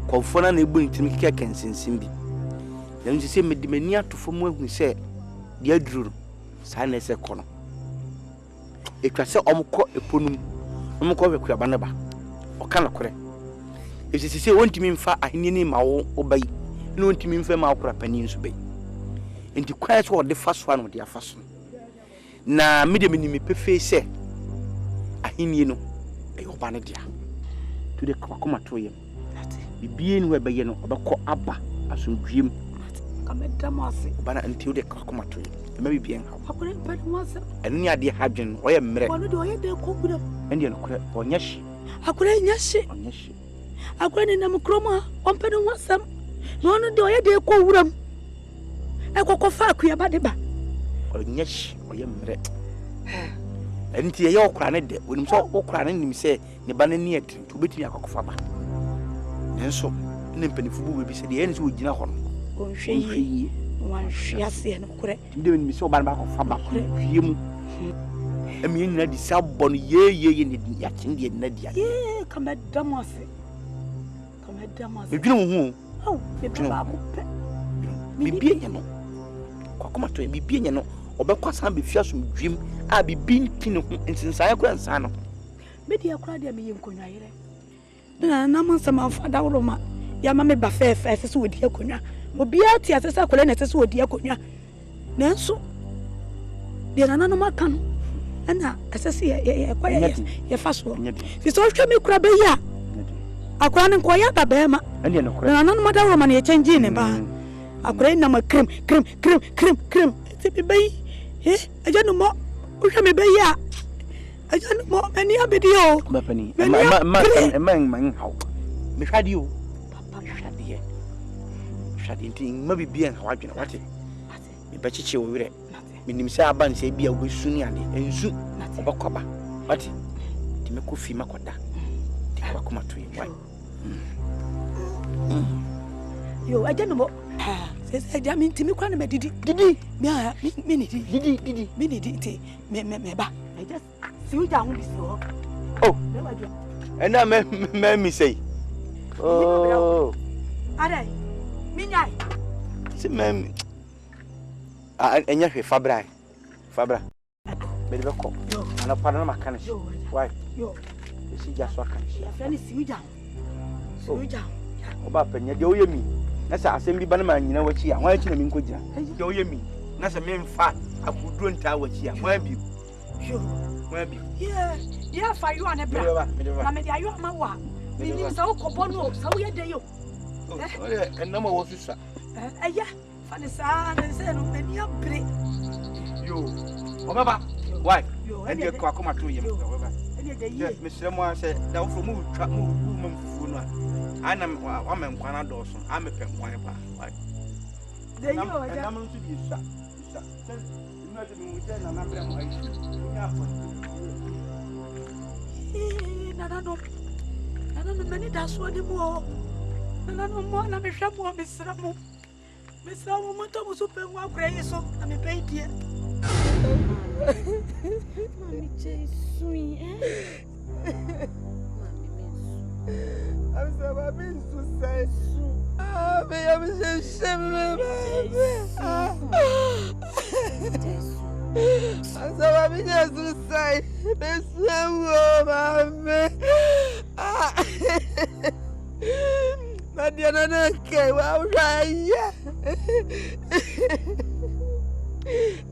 konfona na ebu ntim keke kensensim bi dem se medimani atofo mu ahu se de aduru sa na se kono etwa se omko eponum omko hwekwa ne ba oka na kore se wontimi mfa ahini ni mawo obai na wontimi mfa ma akora pani nso bai enti kwa so de faso na de afaso na medemani me pefe se ahini no e oba ne dia to de kwakoma to yem bibie ni webeye no obekọ aba asomdwiem kamedamase oba na enti de kwakoma to yem ma bibie nha akore pedamase enu ni ade hadwen o ye mmere wono de o ye de koguram endi no kore onya hye akore nyashi akore ni nam kroma ompedo wasam wono de o ye de kowuram ekokọ AKUABA de ba onya hye o ye mmere enti ye okura ne de onim so okura ne nim se ne ba ne ne ade to betimi akọkọfa ba nenso ne mpanifu bu bi se de ene so ogina ho no onhwe yi wanhwe ase no kore de nim se oba ne ba akọfa ba hwie mu emi nyina di sabon ye ne ya kin de na dia kamedamase Bedwin ho. Oh, Bibi enye no. Kwakoma to bibi enye no. Obekwa san be fia som dwim a bibi ntine ho nsensaye kura nsa no. Medi akura dia me yenkonwa yere. Na mansama fada woroma. Ya ma me ba fefe asese wodi akonwa. Obi ati asese akole na asese wodi akonwa. Nanso dia nana maka no. Ana asese ye kwa ye faso. Fi so hwe me kura be ya. Akura ne ko ya baba ma. Ene no kura. Na nana ma da woroma na ye change ne ba. Akura na ma krem. Ti be aja no mo. Hwe me be ya. Aja no mo ani abedi o. Bapani. Man how. Me hwade o. Papa hwade. Hwade ntin ma bibia ha wadwena wate. Me bechiche wo were. Me nim se aba nse bia wo suni ade. Ensu. Obakwaba. Wate. Ti me ko fi makoda. Ti kwa kuma to yi. Yo aja no mo. Se aja mi ntimi kwa na medidi. Didi. Me ni didi. Me ni didi. Me ba. I just see you down this door. Oh. And I me say. Oh. Are. Minyai. Si mem. Enya hwe Fabra. Me de ko. Ana pa na maka na. Why? Yo. Si just wa kan. Ya fa ni si you down. Oba panya de oyemi. Na sa asem bi ba na ma nyina wachi a. Wan achi na mi nkogina. De oyemi. Na sa me mfa akuduro nta wachi a. Wan bi. Yo. Yeah, for you and a brother. Na me dia you ma wa. Me ni sa wo kobo no, sa wo ye de yo. Oh yeah, and number was sister. Yeah, for the son and say no me ni abre. Yo. Obaba. Why? And you kwa kuma to yem. Obaba. Yes, Mr. Mo say that from mu twa mu fufu no a. Ana wa me nkwana do so. A me pe nkwan pa. Why? Then you aja. Na mo to bi sa. Na de mu je na na bre mo ai. Nya fa. Nana no mani da so de mo. Nana no mo na me hwa mo mesra mo. Mesra mo mo to mo so pe wa kra yeso na me pe die. Mami Jesus, I'm so happy to say. I'm so shame. I'm so happy to say. This woman, Nadia, no, okay, well, right.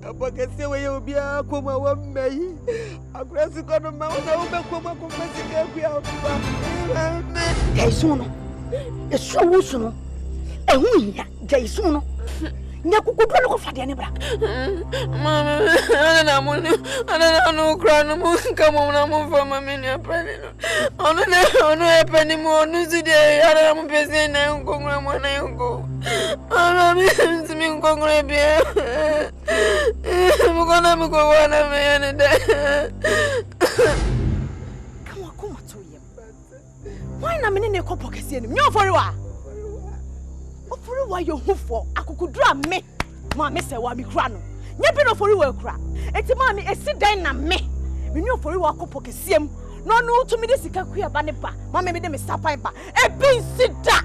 Apaka se we obi akoma wa mai akrasi kono ma na wo bekoma ko masika ku ya ba Jaisu no eso wusu no ehu ya Jaisu no nya kukudu no ko fade ne bra mama ana no kra no mu ka mo na mo fa mama ni apani no ono e pani mo no si de ara mo pese na nko ngwa mo na nko ana mi ntimi nko ngwa bia mo kona mo ko wana me ne de come to yem why na me ne ko pokese ni nyo fori wa ofori wa yo hufo akukudura me ma me se wa mi kura no nye bi no fori wa kura enti ma me esi dan na me nyo fori wa ko pokesiem no no to me de sika ku ya ba ne ba ma me de me sapan ba e bi sida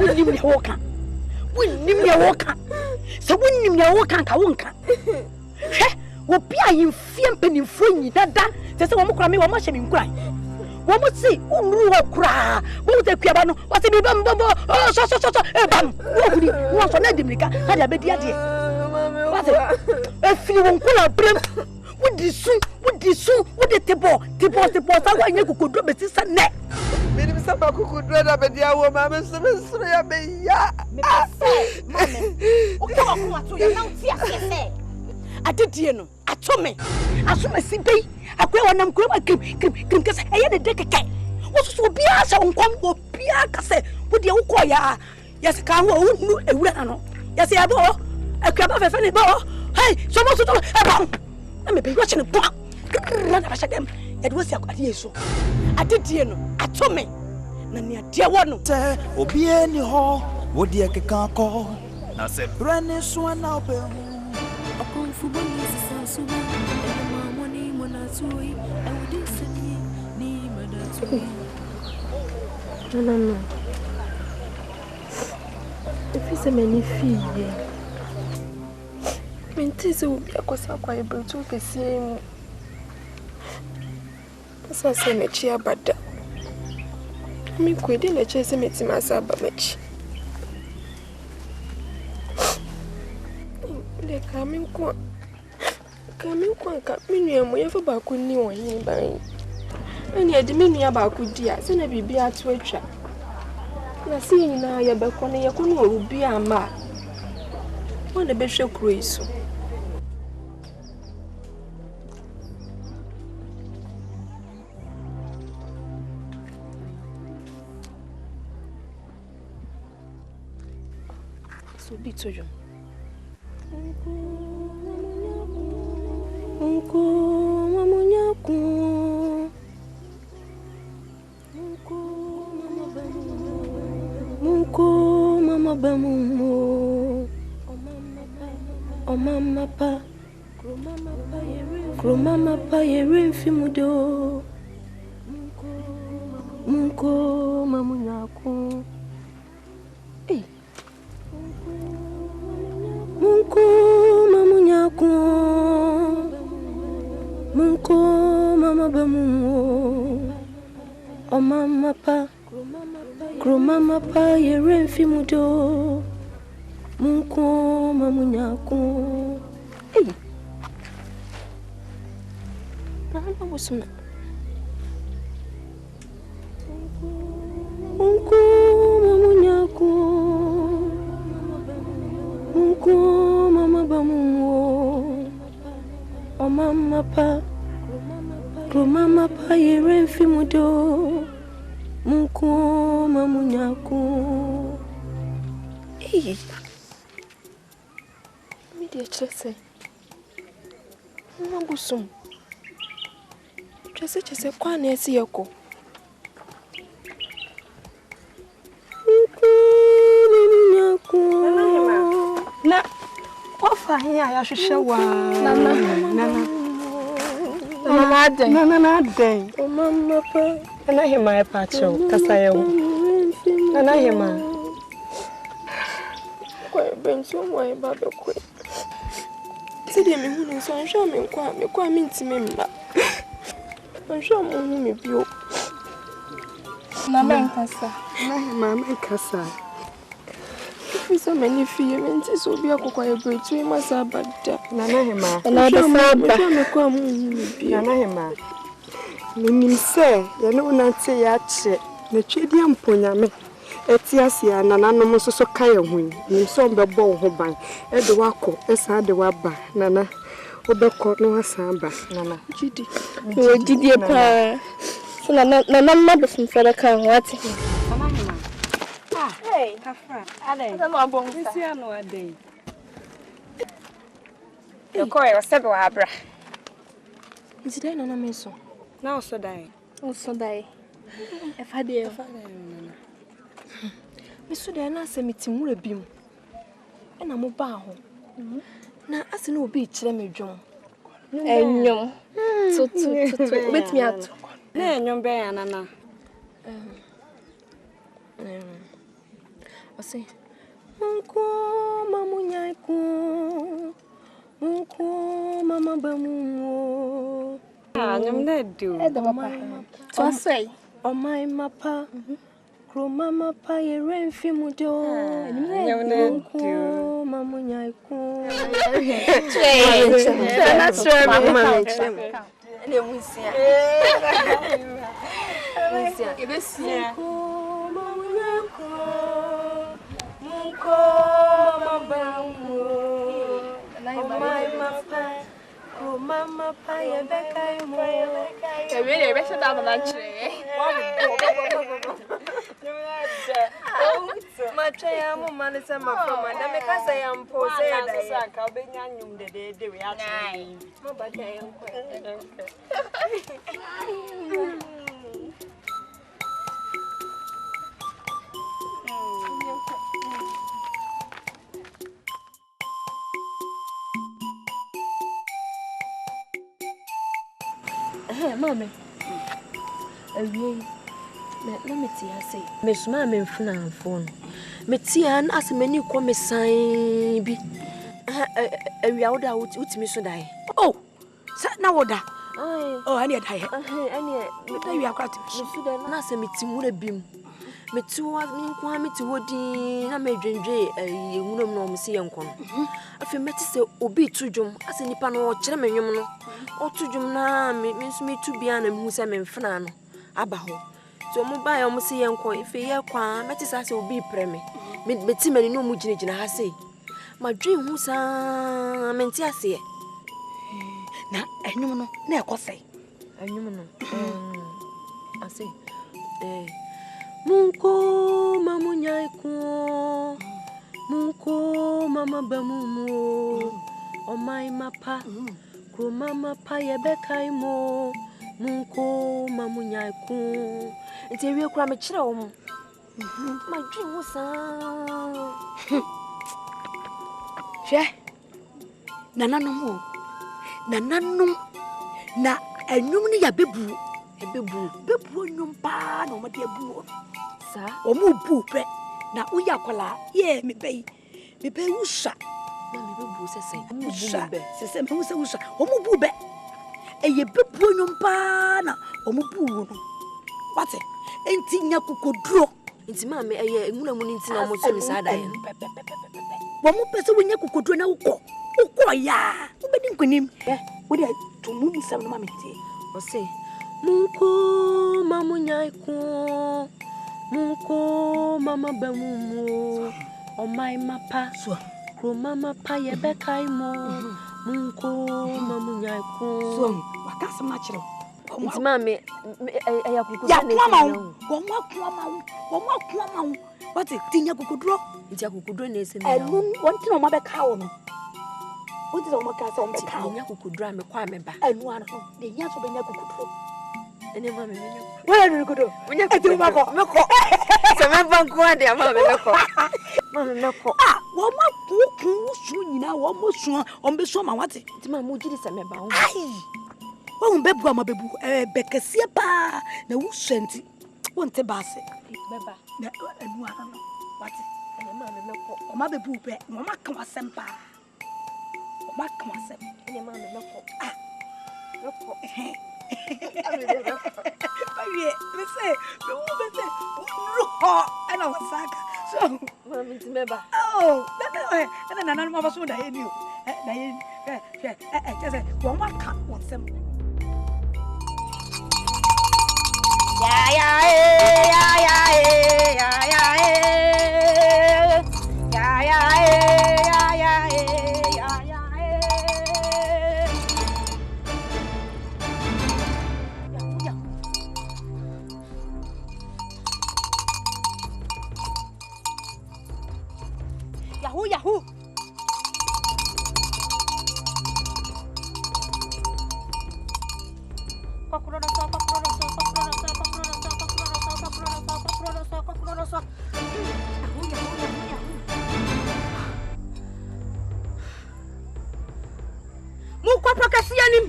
wunim ne woka so wunim ne woka ka wonka he wo bia yimfie mpanimfo nyina da se wo mo kura me wo mo hye me nkura wo mo si unru wo kura wo te kuaba no wo se bi bam oh so e bam wo gudi wo so na demrika na dia bedi ade wo se e fini wo nkula brem wo di su wo de tebo sa wa nye kokodro be sisa ne me ni sa ba kokodro da bedi awo ma me so ya be ya me se mama o ko wa to ya na ti asese adedie no atome asome sibei akwa wanam kura krim kase eye de keke wo so bia sa nkwam wo bia kase wo de wo ko ya se ka ho nu ewura na no ya se ya bo akwa ba fefe ne bo hey so mo so to e ba na me be wo chine bo na ba shadem ya de wo si akwade yeso adedie no atome na ne ade wo no obi eni ho wo de keka ko na se brane so na obe Upon football is so and money monatui, I would say ni madatui. No. If it's a many fee, Mintis will be a cosa quite able to be seen. As I say, a cheer, but me quitting a chase and it's my sabamage. They coming quite million, we ever back with new one by. And yet, the mini about good dear, so never be at Twitcher. Na seeing now your back on your corner will be a ma. One a bishop cruise. So be to you. Uncle, Mamunyaku. Munko mama bamumo o mama pa gro mama pa yere fimudo munko mamunyako eh munko mamunyako munko mama bamumo o mama pa Grandma pa yere fimudo munko mamunyako eh Nana wasuna munko mamunyako munko mama bamumo o mama pa Grandma pa yere fimudo Munko mamunyako eh mi dia chese ngusum chese kwa na esi yako munko mamunyako na ofa hiya ya hwehwe wa nana Nana, oh, Mama, and I hear my pacho, Casayo. And I hear my quite been so way about the quick. Said him, so I'm sure me quite mean to me. I'm sure me be Mamma Casa, Mamma Casa. If so many feelings, will be a quite great to him as a bad Nana, and I don't come. Nana, Mimi say, you know, not say yache, the chedium ponyame, Etiasia, Nana, no more so kaya win, you saw the ball hoban, at the wako, as I the wabba, Nana, Obako, no Samba, Nana, Giddy, Giddy, pa, so Nana, mother from Fedaka, what? Hey, Kafra, I don't know about this year, no a day. Your coy was several abra. Is it no meso? Now so die. Oh, so die. If I dare, Miss Sudana sent me to Murabim. And I'm a bow. Now, as no beach, let me join. And you, so with me out. Nay, young bear, Nana. I say, Uncle Mamunyako, Uncle Mama Bamu. I'm not doing to say, oh, my mappa, grow Mama Pie, rain fimudo, and Uncle Mamunyako. That's right, and then we see. Mama pie becca mo. E really better than that tree. My tree am man is a from and because I am posing I'll be young the day we are. No, but I Hey, mommy. let me say Miss Mamma and phone. Metian as many come sign be a real out with me so die. Oh, sat now order. Oh, I need high. I are quite a meeting would have been. Me too was me kwame to wodi na me dwendwe ehunum no mse yenkon afi meti se obi tudwum ase nipa no kire menwum no otudwum na me nso me tu bia na mehu se me mfena no aba ho so mo ba ya mo se yenkon ife ye kwa meti se obi preme meti mani no mu ginegina ha se ma dwen hu sa menti ase na enwum no na ekosai enwum no ase Munko mamu nyaiko Munko mama bamumu Omai mapa Kro mama pa yebekai mo Munko mamu nyaiko Nti ewe kura me kire wo mo ma dwi wo sa She nananom na enwum ni ya bebu bebu nyum pa na omade abu sa omu bu pe na uya kwala ye me bei usha na me bebu sese usha sese me usa usha omu bu be eye bebu nyum pa na omu bu no wate enti nya kokoduro enti ma me eye enwuna mu nti na omo so mi sa da ye wo mu pese wo nya kokoduro na ukọ ya ubedi nkonim wo de tumu nsam na ma meti o se Munko mamu nyaiko Munko mama bamumu Omai mapa Kro mama pa yebekai mo Munko mamu nyaiko so wakasa ma kire nti mame ya kukudu ya kwama what tinya kukudro nti akukudro na ese me enu wonti no mabeka wo no wonti no makasa mabeka nya kukudro a me kwa me ba enu ano de nya so benya kukudro ene mame menyo wala ni kukudro eti mako se me banku ade mame meko wo ma kuku su nyina wo mo su o mbe so ma wate nti mame ugiri se me ba wo wo mbebu amabebu bekesie pa na wo senti wonte base beba na enu ano wate ene mame meko o ma bebu pe o ma kan asem pa o ma kan asem ene mame meko meko Baby, listen, and I was Saka. So, Mammy, remember. Oh, and then another mother soon I knew. Just one more cut wants them. Yahoo! Muko pakasianim.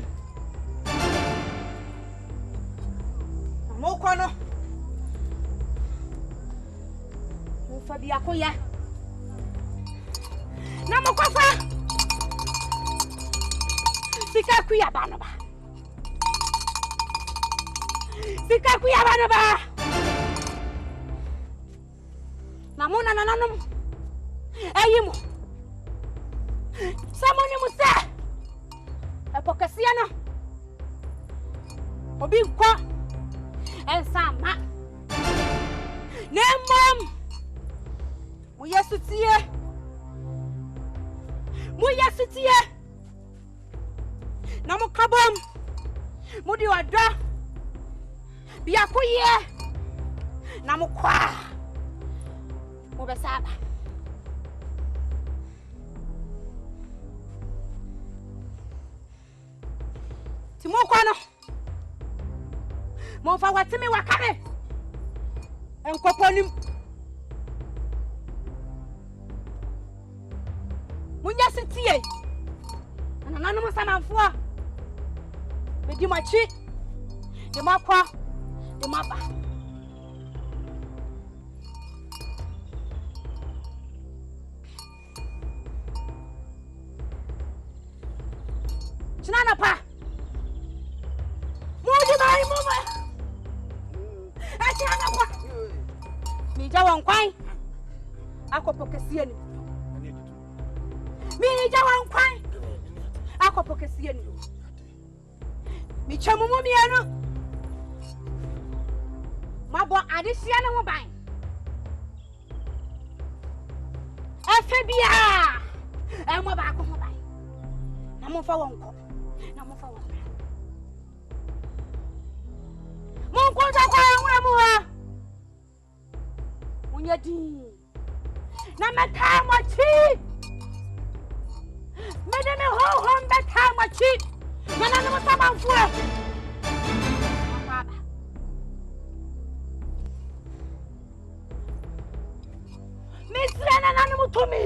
Muko no. Mufabi akoya. Na mokwafa sika kuya banaba na mona nananum ayimo samoni musa epokasia no obi nkwa ensama nemom mu yesutie na mukabam mudi wada biakoye na mukwa mubesaba timokwano mo fa watimi wakame enkoponim munya sitie nanu musamanfo be di machi de makwa de maba Chinana pa. Moji mai mama. Chinana pa. Mi jawan kwai. Akopokesie ni. Mi jawan kwai. Akopokesie ni. Mi chamumu mi anu. Mabo adisia na mo ban. Afebia. Mo ba ko mo ban. Na mo fa wonko. Na mo fa wonko. Mo ko ta kwa nwura mu ha. Munya di. Na meta mo chi. Me de me ho meta mo chi. Na na mo ta ban fu. Misra na nanu mutumi.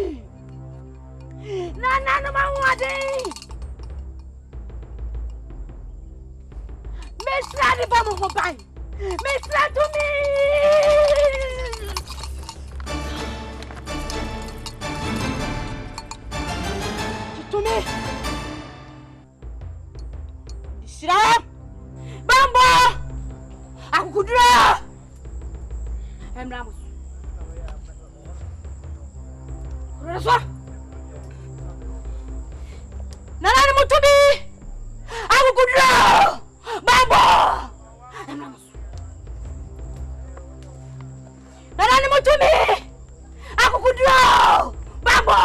Na nanu mawade. Misra di bamu hobai. Misra to me. To me. Misra. Bambo. Aku kudra. Emramus. Rasa. Nana mutumi. Aku kudra. Bambo. Nana mutumi. Aku kudra. Bambo.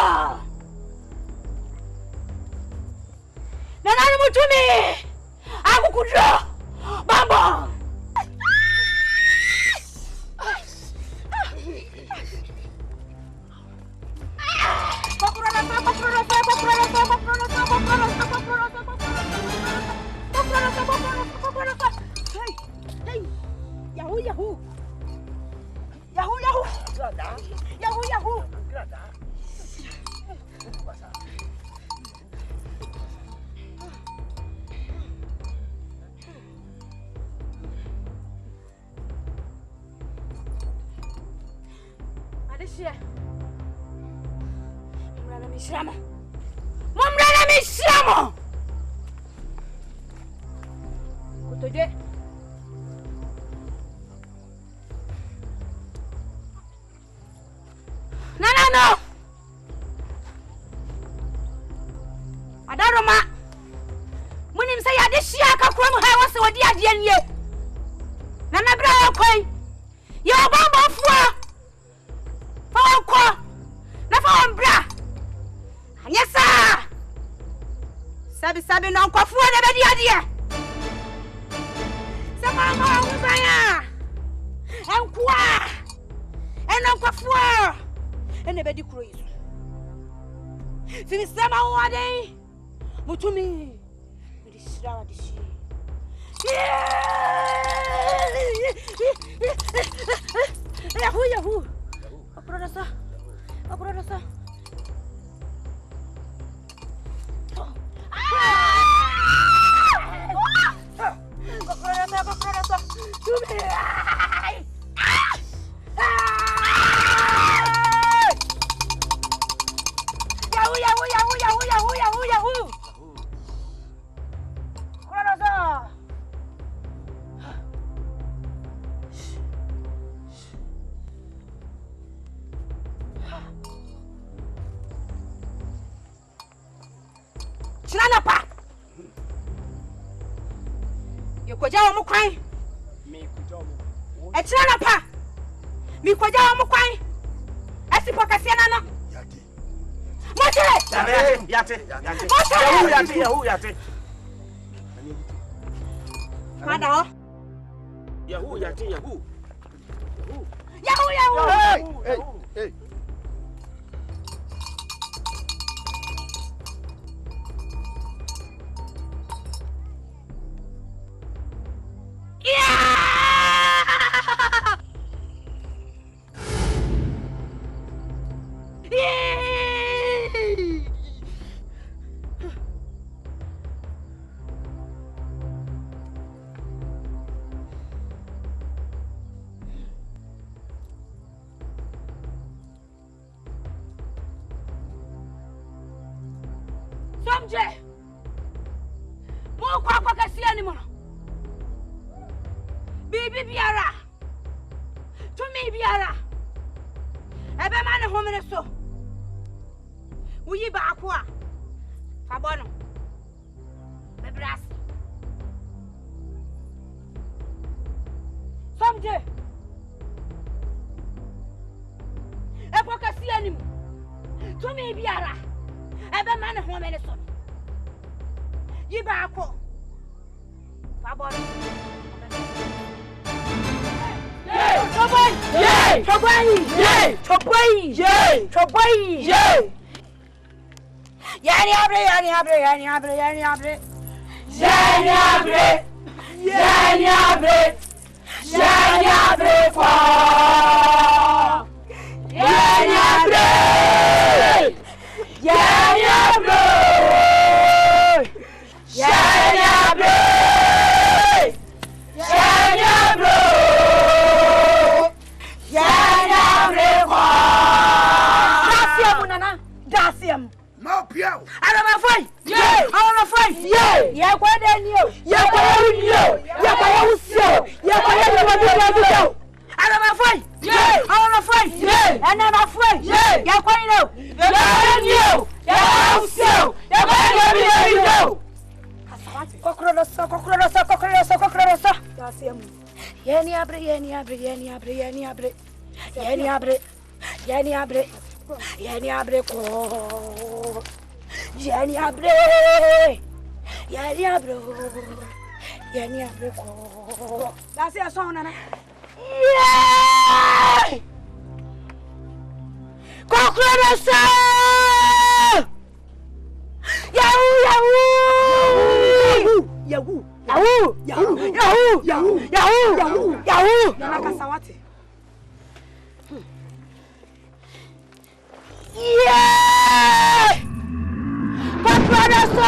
Nana mutumi. Aku kudra. Bambo. Yahoo. Adisia. Mumrana misramo. Kutoje. No. Adaroma. Munim say Adisia ka krom ha wase wodi ade nie. Na na bra yakoi. Yo bamba fuwa. Fa ko. Na fa ombra. Anyesa. Sabi no ko fuwa na bedi ade. Sama ma uzanya. Enkwa. Eno ko fuwa. Ene bedi kuro yiso. Fini sama wade. Mutumi. Ndi shirawa dishi. Yahoo. Akurasa. Akurasa. Tumi. Yahoo. Kurasa. Chirana pa. Yokoja wa mukwan. Me kuja wa. E chirana pa. Mi koja wa mukwan. Asipo kasiana no. Yate. Yahoo. Mada. Yahoo. Hey. anymore. Baby Biara. To me, Biara. Ebe man home in so. We ba aqua. Fabono. Bebras. Someday. Eko kasi anim. To me Biara. Ebe man home in so. Yi ba aqua. Fabono. Yani that's your song, Nana. Yeah! Cockroach! Yahoo! Yahoo! Yahoo! Yahoo! Yahoo! Yahoo! Yahoo! Yahoo! Nana Kasawati. Yeah! Cockroach!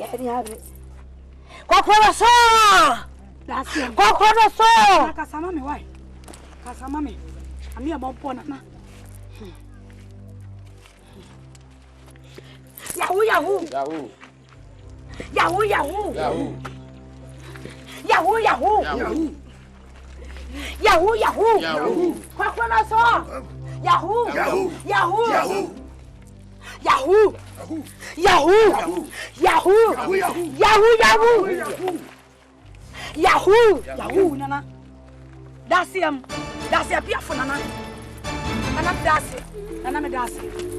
Yani abre. Cockroach! That's it. Cockroach! Kasama me why? Kasama me. Ami about pona. Yahoo! Yahoo! Yahoo! Yahoo! Yahoo! Yahoo! Yahoo! Yahoo! Yahoo! Yahoo! Yahoo! Cockroach! Yahoo! Yahoo! Yahoo! Yahoo! Yahoo! Yahoo! Yahoo! Yahoo! Yahoo! Nana. That's him. That's a pia for Nana. Nana that's it. Nana me that's it.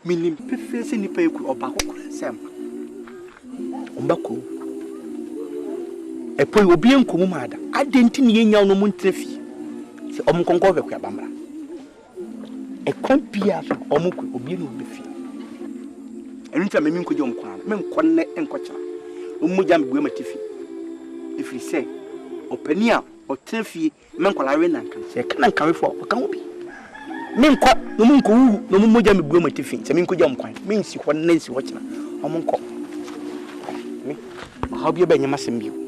Minim pefese nipa eku obako sem. Ombako. Epo obi enkomu maada. Adenti ne yenya no mu ntrefi. Se omkonko bekwa bamra. Ekwan bia so omko obi no befi. Enu nta memi nkoje omkwan. Me nkonne enkocha. Ommuja mgwe matifi. if you say openia or tefi menkwalare nanka se kana nkawe fo aka ho bi menkọ no munko wu no mummoja me buo matifi se menko jam kwan mensi ho nansi ho kina omonko me ha bi ba nyama sem bio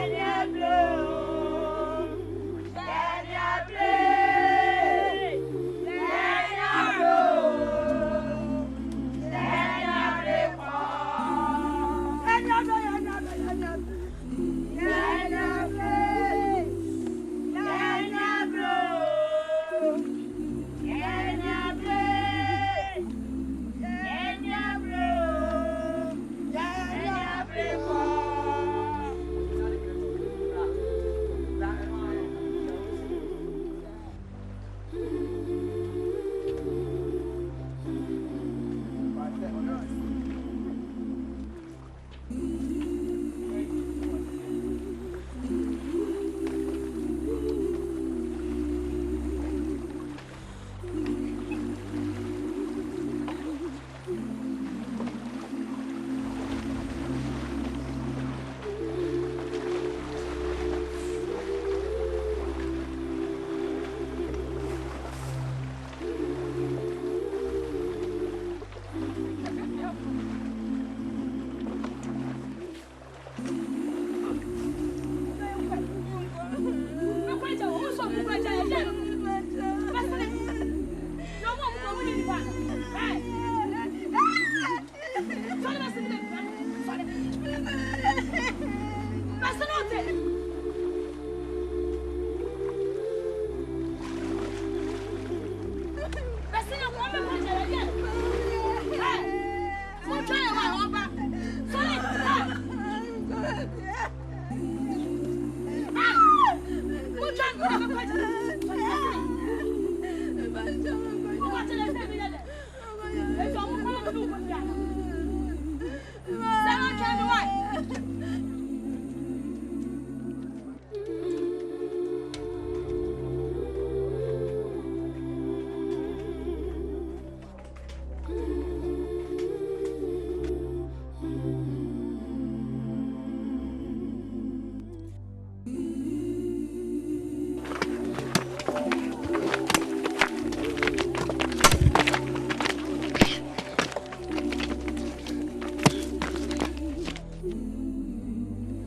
Yeah.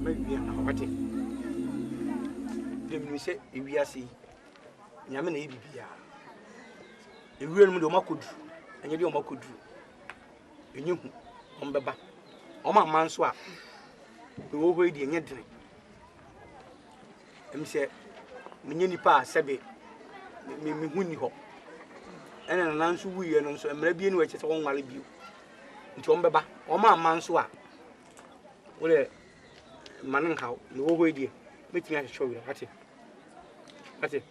Maybe what it. Dem say we are see. Nyame na bibia. Ewuram mu de omakodu. Anya de omakodu. Enyu hu. Ombeba. Oma manso a. We wo de enye dene. Em say menye nipa sebe me hu ni ho. Ena na nso wuye no nso emra bie ni wa chese won wale bio. Nti ombeba. Oma manso a. Wo le manen hawo. Ne wo de metimi a show we ati. Ati.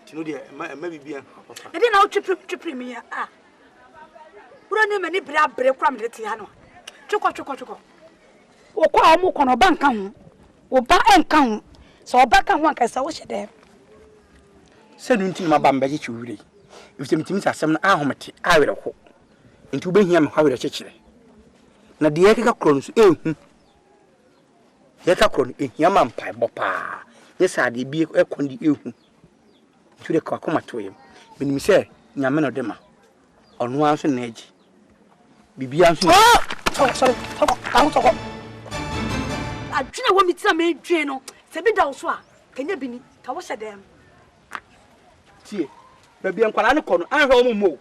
Tino de ma bibia papa. E dey na twepre me ah. Wura ne mani bra bre kwa me de te ha no. Twekọ. Wo kwa mo kono banka ho. Wo ba enka ho. So oba ka ho anka sa wo hyede. Se nu nti ma ba mba chi wure. Ifitimi asem na ahomete awere ho. Nti wo behia me hwawere kyekere. Na de yekeka kro no so ehu. Yeka kro no ehia ma mpa bopa. Yesa de bi ekondi ehu. Tude kwa koma toyem. Menim se nyame no de ma. Ono anso na agi. Bibia anso. Sorry. Toko. Adwena wo mitira me dwen no. Se bi da wo so a, kanya bi ni. Ka wo hyedem. Tie. Babia nkwala ne kono anhwe wo mo.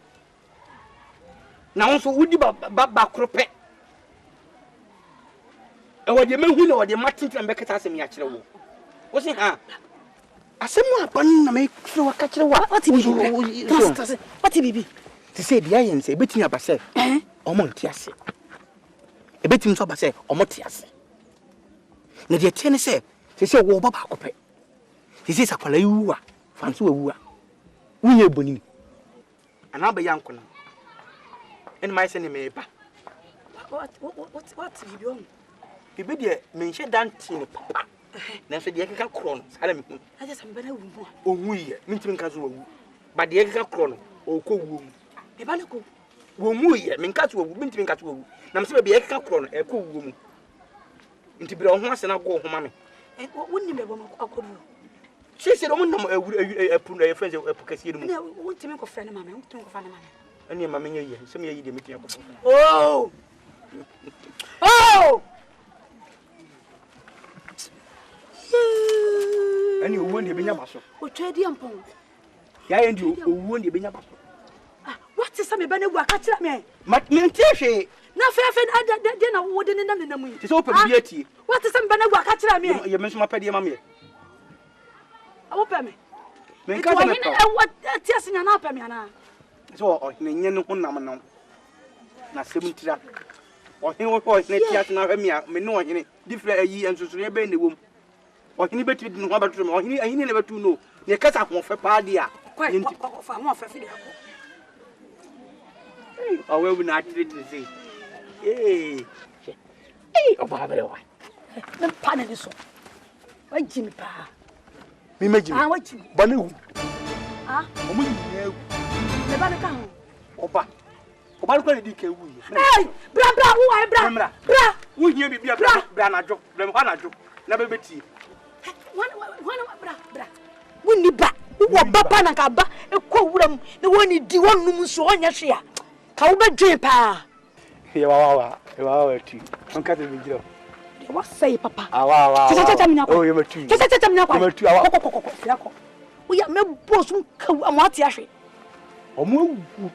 Na wonso wudi ba krope. E wo de mehu na wo de matintra mbekata asem ya kire wo. Wo se ha. Asemu apan na me kire wa ka kire wa. What bibi? Ti say dia yen say betimi abase. Omo nti ase. E betimi so abase omo ti ase. Na de tie ne say say wo baba akope. Ti say sakwala yiwu a fanso wawu a. Unye bonini. Ana ba yankona. En mai se ne me ba. What bibi on? Bibi de me nhye dante ne papa. Na so de keka kro no sala me hu. Aje sam bana wu mu. Owu ye, mintimi nka so wawu. Ba de keka kro no okowu mu. E ba le ko. Wo mu ye, me nka so wawu, mintimi nka so wawu. Na me se be keka kro no ekowu mu. Nti bira ho ase na go ho ma me. Wonni me bo akodu. Se do mo nam apu na ye friends apu kase mu. Na wontimi ko frɛ ne ma me, wontimi ko fa ne ma me. Ani ma me nye ye, se me ye de mitimi akofo. Oh! Ani owo ndi benya baso. O twedi ampon. Ya ye ndi owo ndi benya baso. Ah, what is some bana gu aka kira me? Me ntie hwe. Na fefe de na wo de ne na mu. Ti se o pe bi atie. What is some bana gu aka kira me? Ye me so ma pede ma me. Awo pe me. Me nka se me pa. E what tia se nya na pe me ana. So o ne nye ne honam no. Na sem ntira. O hin wo ne tia se na hwe me a me ne o hene. Different ayi ensusure e be ne wom. O hini beti di no abatu me o hini ne batu no ne kasa ho fe pa dia yenti fa ho fe fi de ko o we na treat say o ba bele wa na pa na ni so wa jimi pa mi meji ah wa jimi ba na wu o mu ni ewu le ba na ka ho o ba ko ni di ka wu yi bra wo wa bra wo hie bibia bra na jo bra mo na jo na be beti bra woni ba wo baba na ka ba ekọ wuram na woni di wonum so onya hwe a ka wo bedwe pa ye wa tu on ka te bi jiro wa say papa wa tata minya ko oh ye matu tata minya ko ye matu awa ko fira ko wo ya me bosu ka mo ati ahwe o mo wu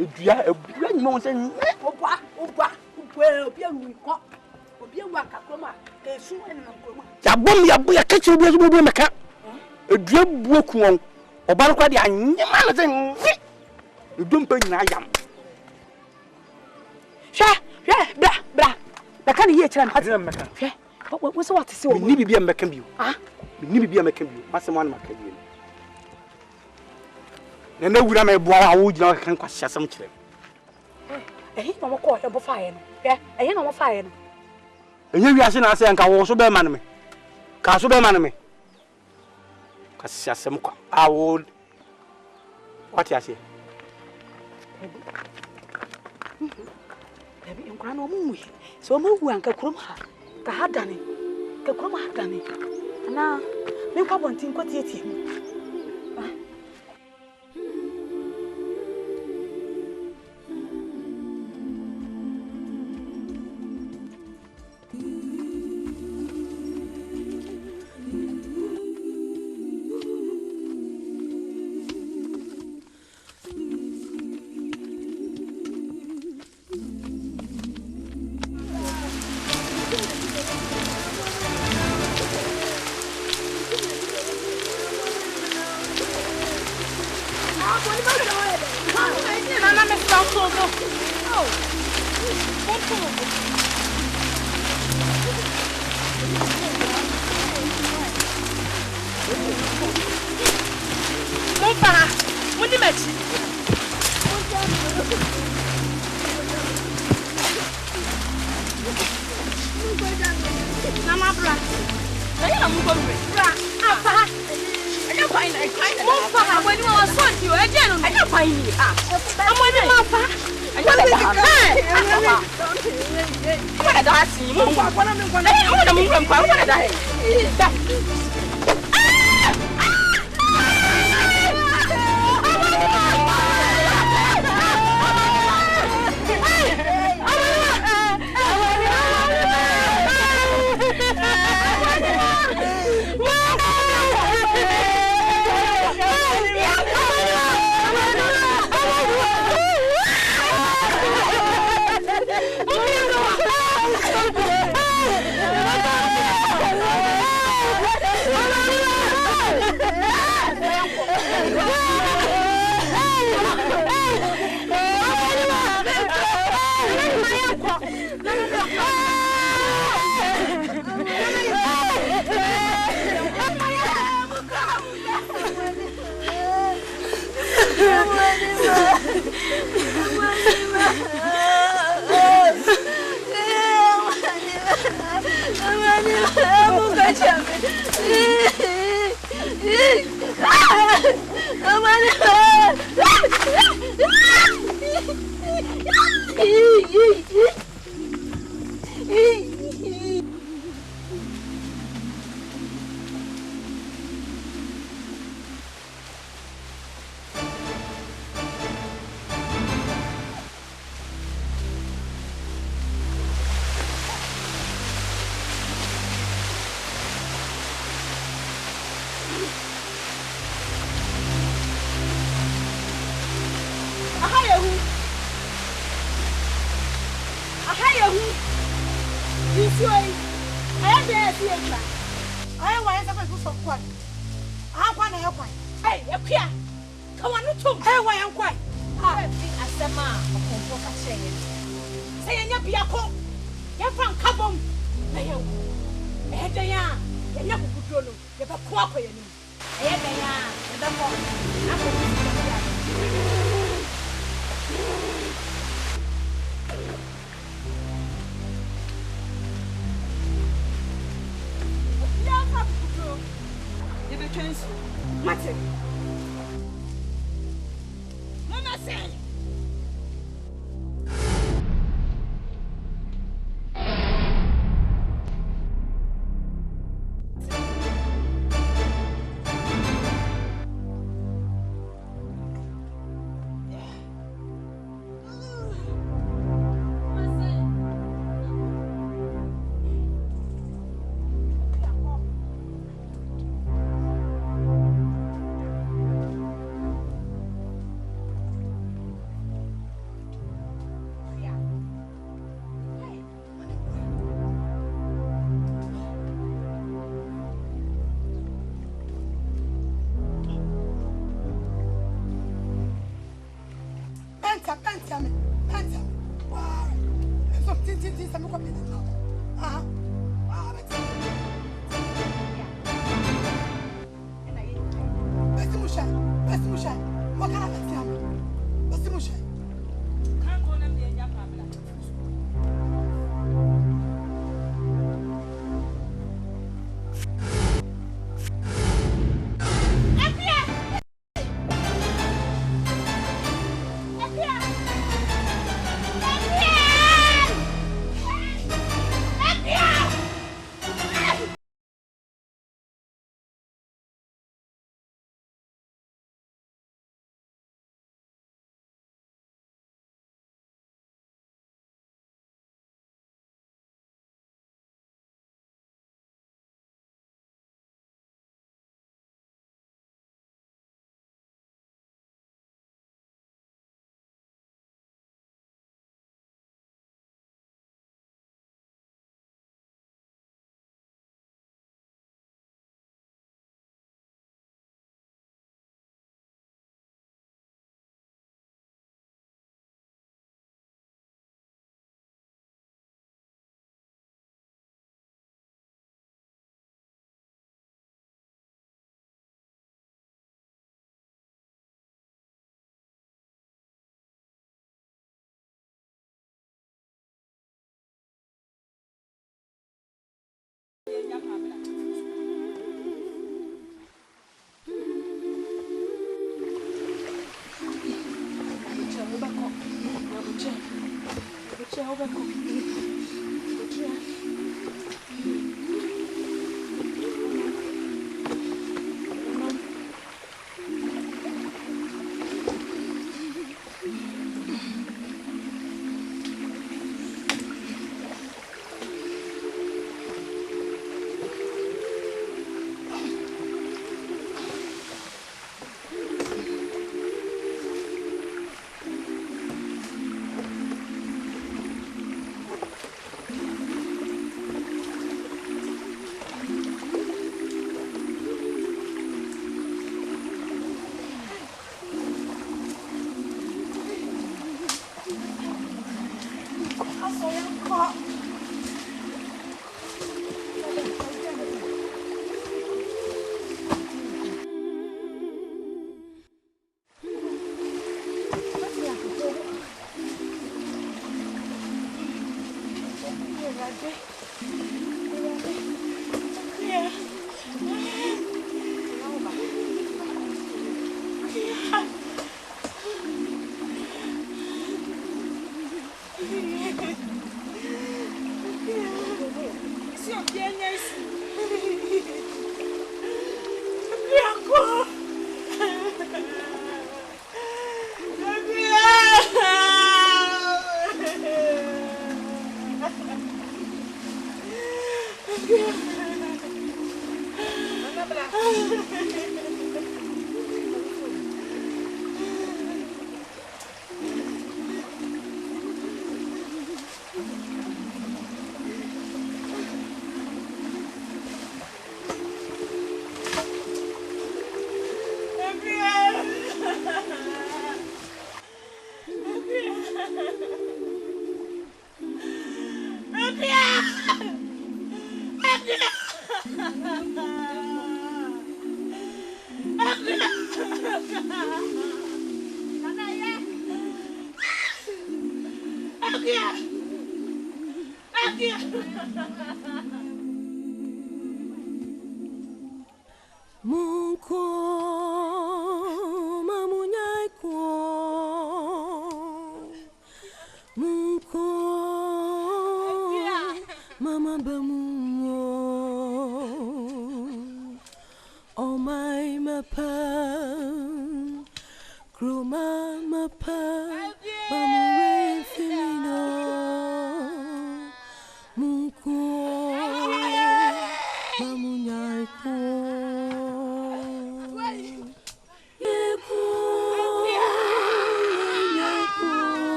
edua ebura nyimo won se obua obi awu ko obi awu akakroma ka esu enna kroma ya bom ya bu ya kachi obi azu obi meka edua buo kuon oba kwa de anyema na se nwe edumpa nyina yam bra kan ye kira ati meka wo so what se wo ni bibia meka bio ni bibia meka bio asem wan meka bio na wura me boa wa wo gina kan kwa hyasem kire na mo ko bo faaye no na mo faaye no enye wiase na ase nka wo so be ma ne me ka so be ma ne me ka hyasem kwa awo what ya say Baby, in Grano Mui. So move and Kakrum ha. The Hadani. Kakrum Hadani. Now, make up one thing what yet him. Mama bra. I am going bra. Apa. I don't find I kind of. When you are son, you are general. I don't find me. I'm on the mapa. I don't what did I see? What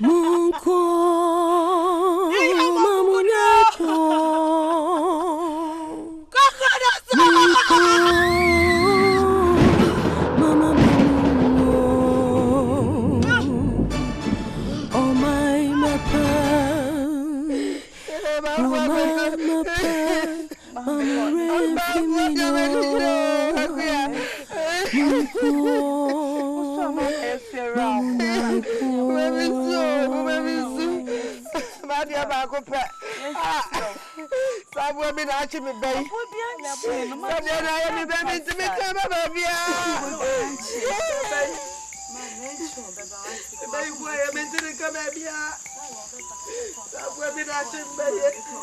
Munko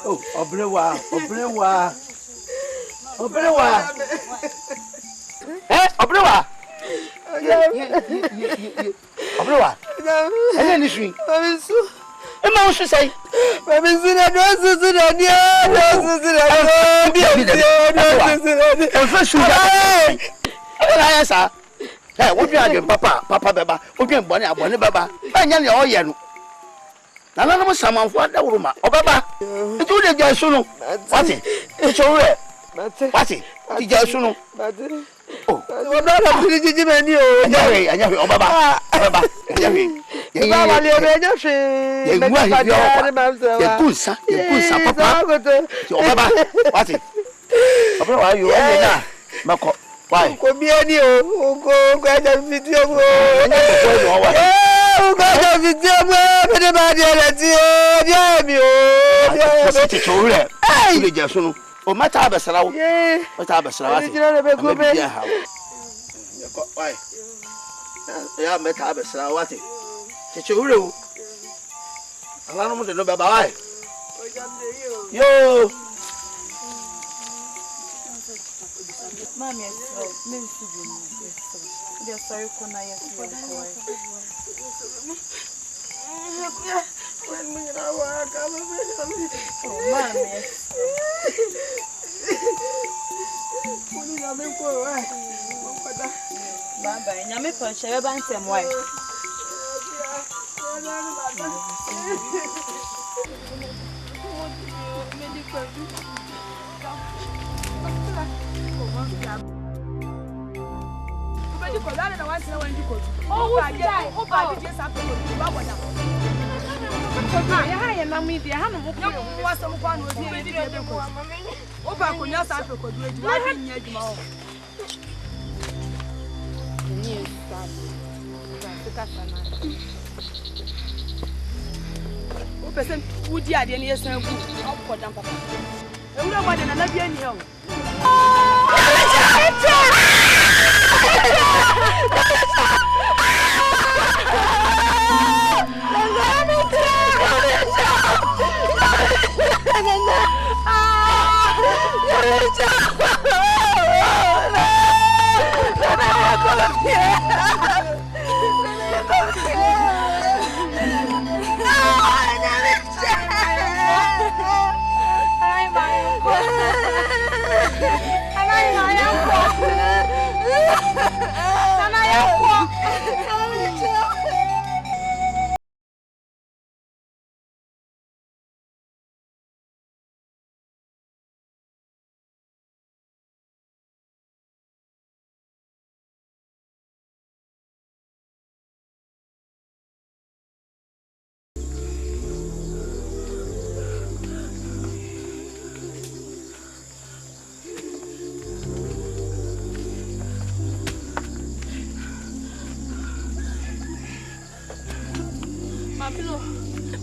Oh, Obrewa. Eh, Obrewa. Obrewa. Ene ni swi. Emma wo say. Baby zina do zina dia. Hey, what you are Papa Baba. Okay, Bonnie Baba. Anya ne oye no. Na na mo samanfo ada wuruma. Obaba. Etu de ja sunu. Wati. Echowre. Wati. Ti ja sunu. Oh. Obaba kiri jiji mani o. Anya Obaba. Anya. Baba le be nya hwe. Ye gwa hi yo. Ye kunsa papa. Obaba. Wati. Obaba wa yo anya na. Mako. Why? Ko bi ani o. Ko aja video mo. Ugaja video mo. Bede ba dia lati o. Dia mi o. Ko ti chowre. Ile je sunu. O mata abesra wo. Mata abesra wa. Ti na be ko be. Why? Ya mata abesra wa ti. Ti chowre o. Ala no mo de no baba why? Yo. Mami, I'm sorry,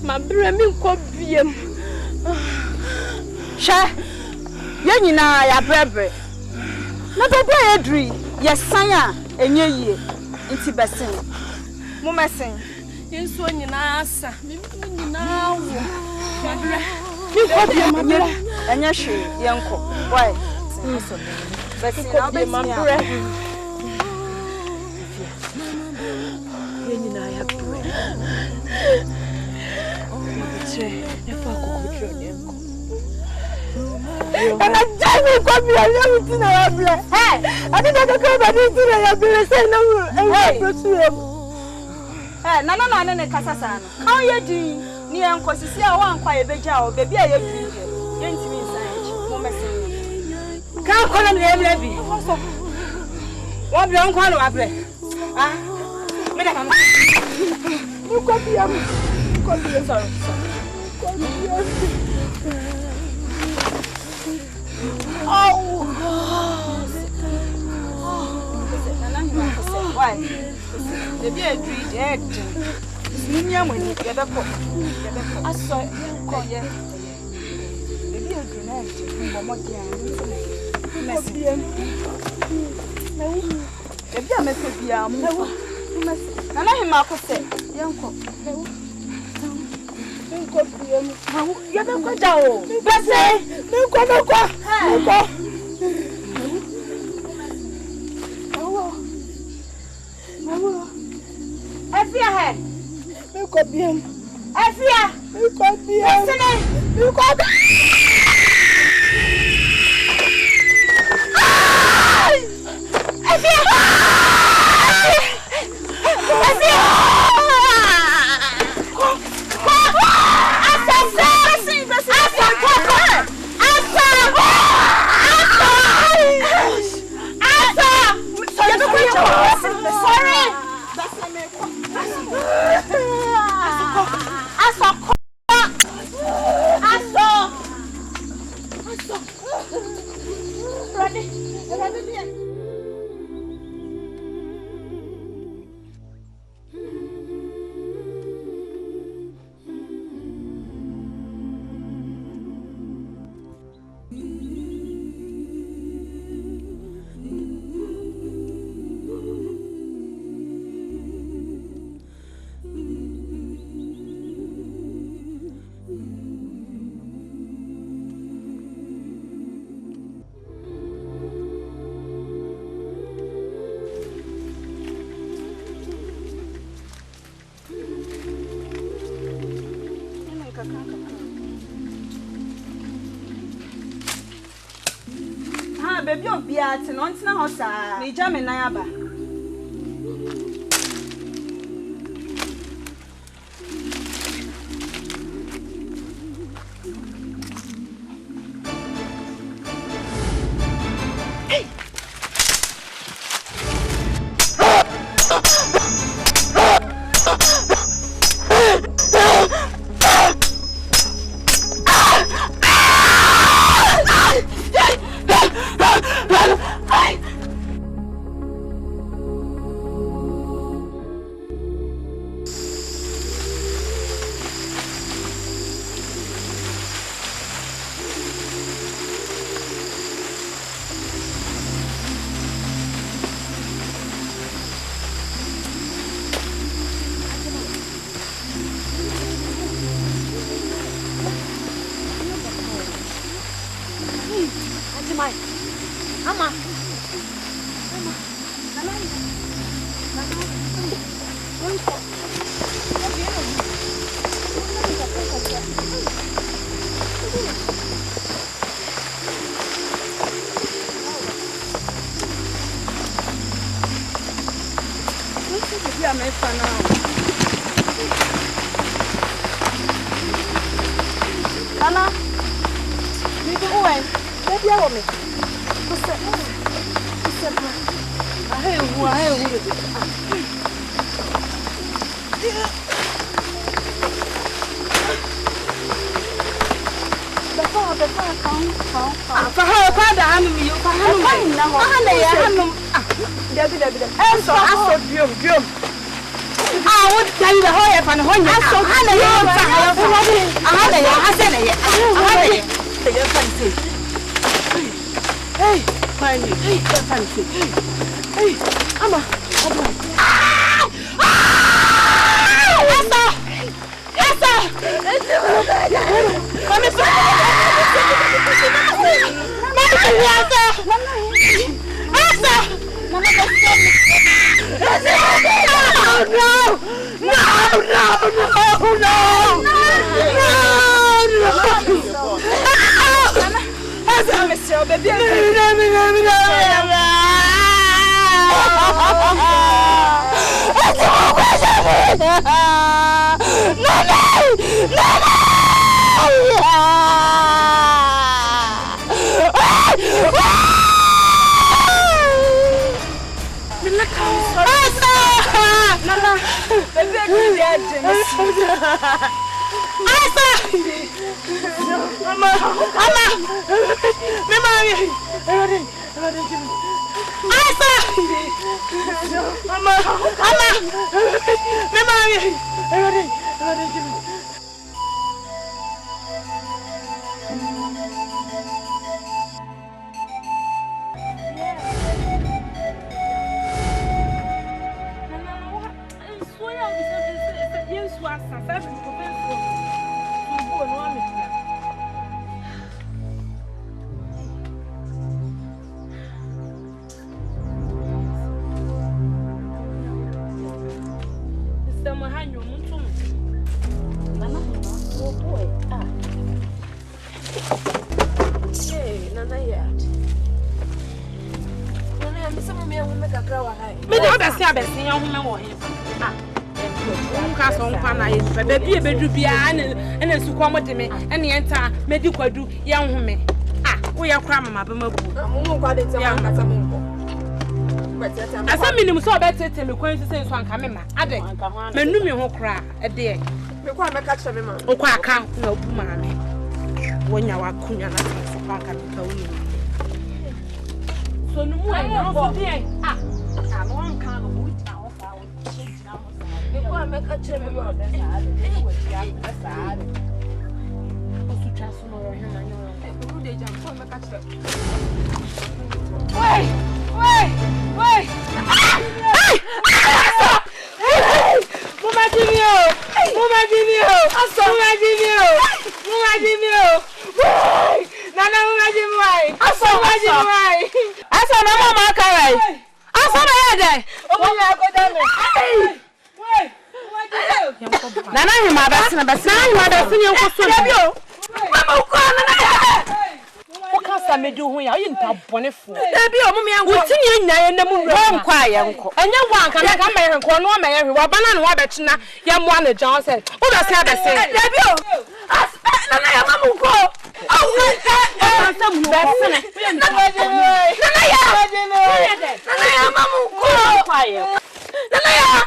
Ma bremi ko biem. Sha. Ye nyina ya brebe. Na bebe edri, ye san a enye yie. Nti besen. Mo mesen. Ye nso nyina asa. Me nyina wo. Ma bre. Mi ko biem ma bre. Enye hwe ye nko. Why? Besen na be ma bre. Ye nyina ya bre. And I just come here and everything I have. Hey, I didn't come back into the say no. Hey, no, Casasano. How you doing? Near Uncle Cecilia, one quiet beja or baby. I didn't mean science. Can't call him the Levy. What young call up there? Ah, you copy him. Sorry. dead. Ninya money, yabako. I saw you. Maybe you're dead. Mama, baby of Beat and on Hosa, the German Nayaba. Mama. Baby, bedru bia and su kwamo de me and enter medical young woman. We are cramming my bamabu. As a minimum so better tell me going to say one coming. I did. Menumi who cry a day. You can't make catch me, man. Oh, I can't no mammy. When you are Kunya, I can't tell you. So no more. I won't come with our you go and make a cherry road. Wait. Mama give you. Nana mama give me. Asa na mama karai. Asa na yede. Oh my God. Nana him abasina yanko mama ukwana na ukasa medu ho ya yinta bonefo ebi o mum yanko utinye nya na mu won kwa yanko enya wanka na ka maye nko no maye hwe wa bana no wa bekina ya mo na jan se o da se abese ebi o nana ya mama uko nana ya mama uko kwa ya nana ya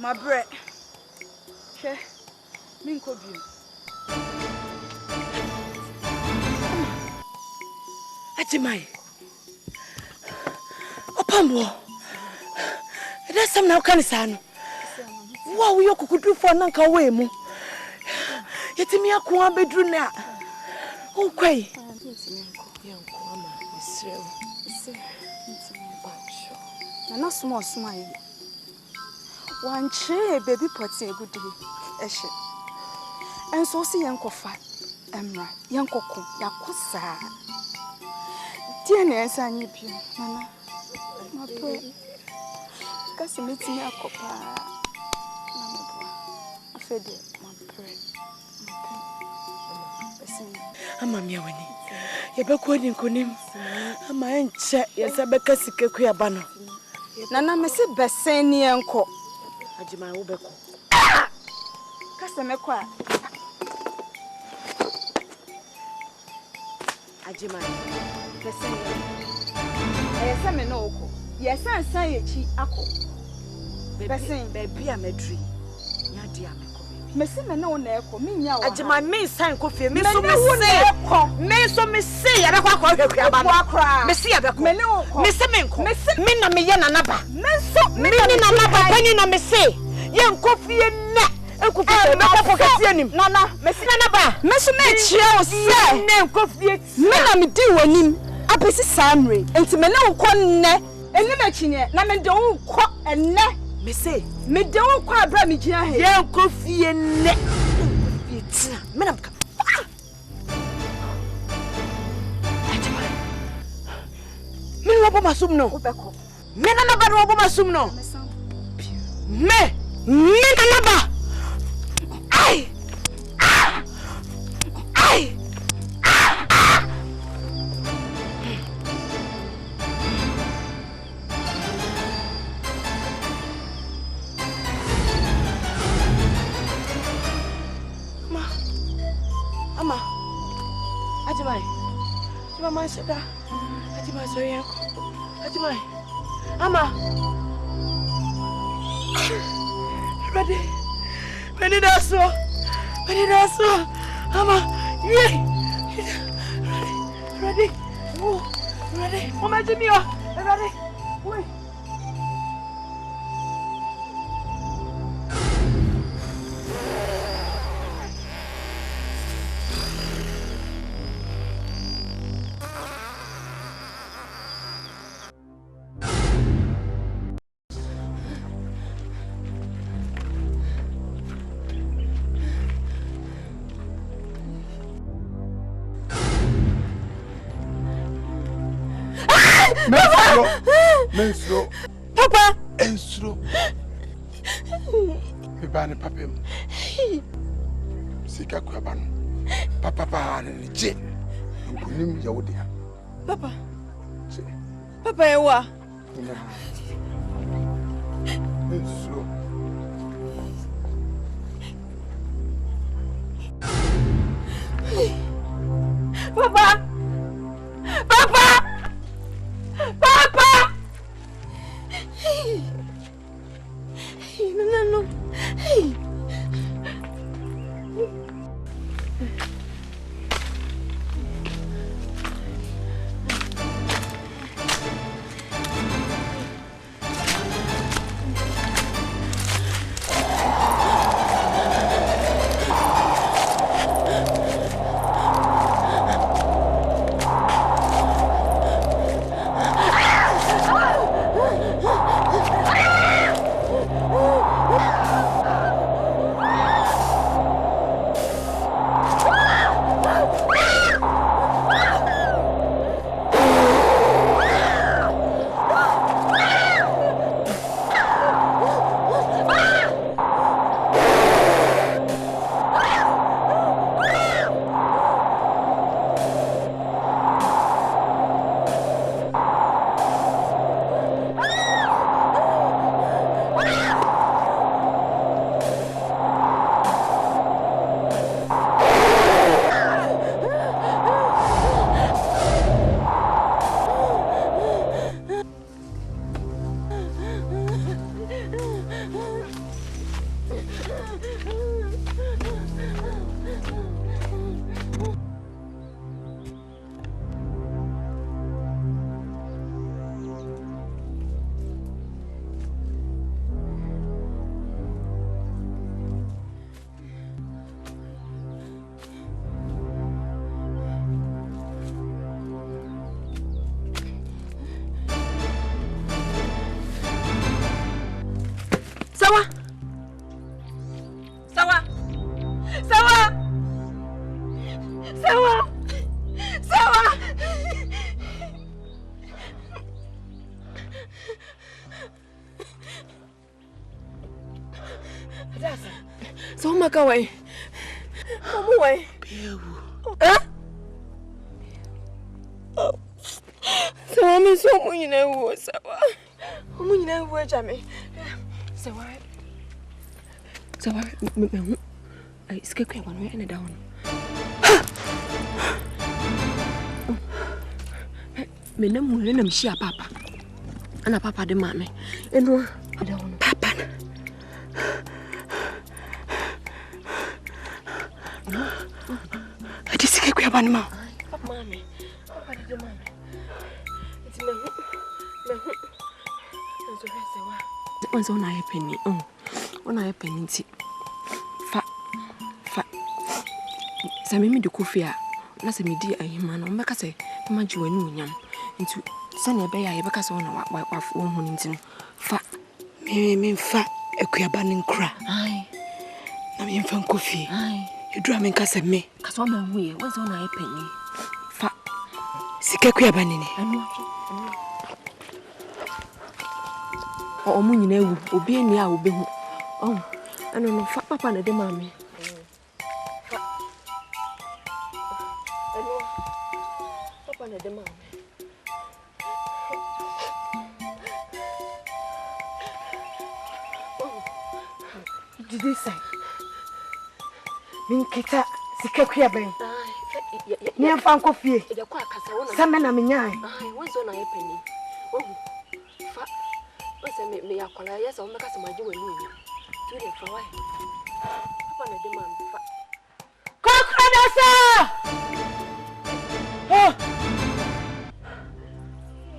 My bread. Che, minko bi. Ajimai. Opambo. There's some now can say. What we could do for nanka we mu. Yetimi akwa bedru na. Okay. Nana small smile. One chair baby potty a good day. And so see Uncle Fat. Emra, Yankoko, Yakusa. Dear Ness, I need you, Nana. My boy. Because meeting your papa. I fed it, my prayer. Ama miawani. Yabekwa ni nkonim. Ama enche yasabeka sikeku ya bano. Nana mese beseni enko. Ajima ubeko. Kasa mekwa. Ajima. Beseni. Yesa me no oko. Yesa ansan yechi ako. Beseni Baby amedri. Nyadi ameko. Mesi me no na eko. Mi nya wa. Ajima me san kofie. Me so me se. Me so me se ya bekwa kwa hwehwe aba. Me se ya beko. Me se me nko. Me na me ye na naba. Me so me na naba pani na me se. Ye nkofie na. Enkofie me kwa pocket anim. Nana, me se na naba. Me so me chia o se. Ne nkofie. Me na me di wanim. Apesi samre. Enti me na nko nne. Eni me chinye na me de nko enne. Me se me de nko abra me gina he. Ye nkofie ne. Nkofie tina. Me na mka. Me no bo masum no. Obeko. Me na naba no bo masum no. Me na naba. Ai. Ai. Ama. Ajimai. Ajimai masida. Ajimai soyako. Ajimai. Ama. Ready. Ready daso. Ready daso. Ama. Yeah. Ready. Oh. Ready. Mama Jimmy. Ready. Wait. Menstro. Papa. Enstro. Bibane papem. Sika kwabano. Papa ni je. Nkunim ya wodia. Papa. Papa ewa. Menstro. Papa. Papa. Papa! Hey! Hey, no. Hey! Sawa. Sawa. So maka way. Omo way. Eh? So I'm so munyina wo sawa. Munyina wo jame. Sawa. Sawa, ai SIKA KYIEWAA no ene down. Me na mu na mhia papa. Ana papa de mame. Eno down. Papa. Ati SIKA KYIEWAA ni ma. Papa mame. Papa de mame. Iti me hu. Nzo rese wa. Onzo na ye penny. Ona ye penny ti. Fa. Sa me de kofia. Na se me di ahima na mbeka se ma ji wani unyam. Ntu se na be ya ye beka se ona wa hu nti fa. Me fa AKUABA ni nkra. Ai. Na me mfa nkofie. Ai. Edura me nkasa me. Kaso ma hu ye. Onzo na ye penny. Fa. SIKA KYIEWAA ni. Anu. Omu nyina ewu obi eni a obehu ano no fa papa na de mame ano papa na de mame did they say min kita SIKA KYIEWAA ni amfa nkofie e de kwa akasa wona sama na menyan wonzo na ye pani fa me yakola yes o meka se maji wani nya tu de fa wai papa na de man fa kokradasa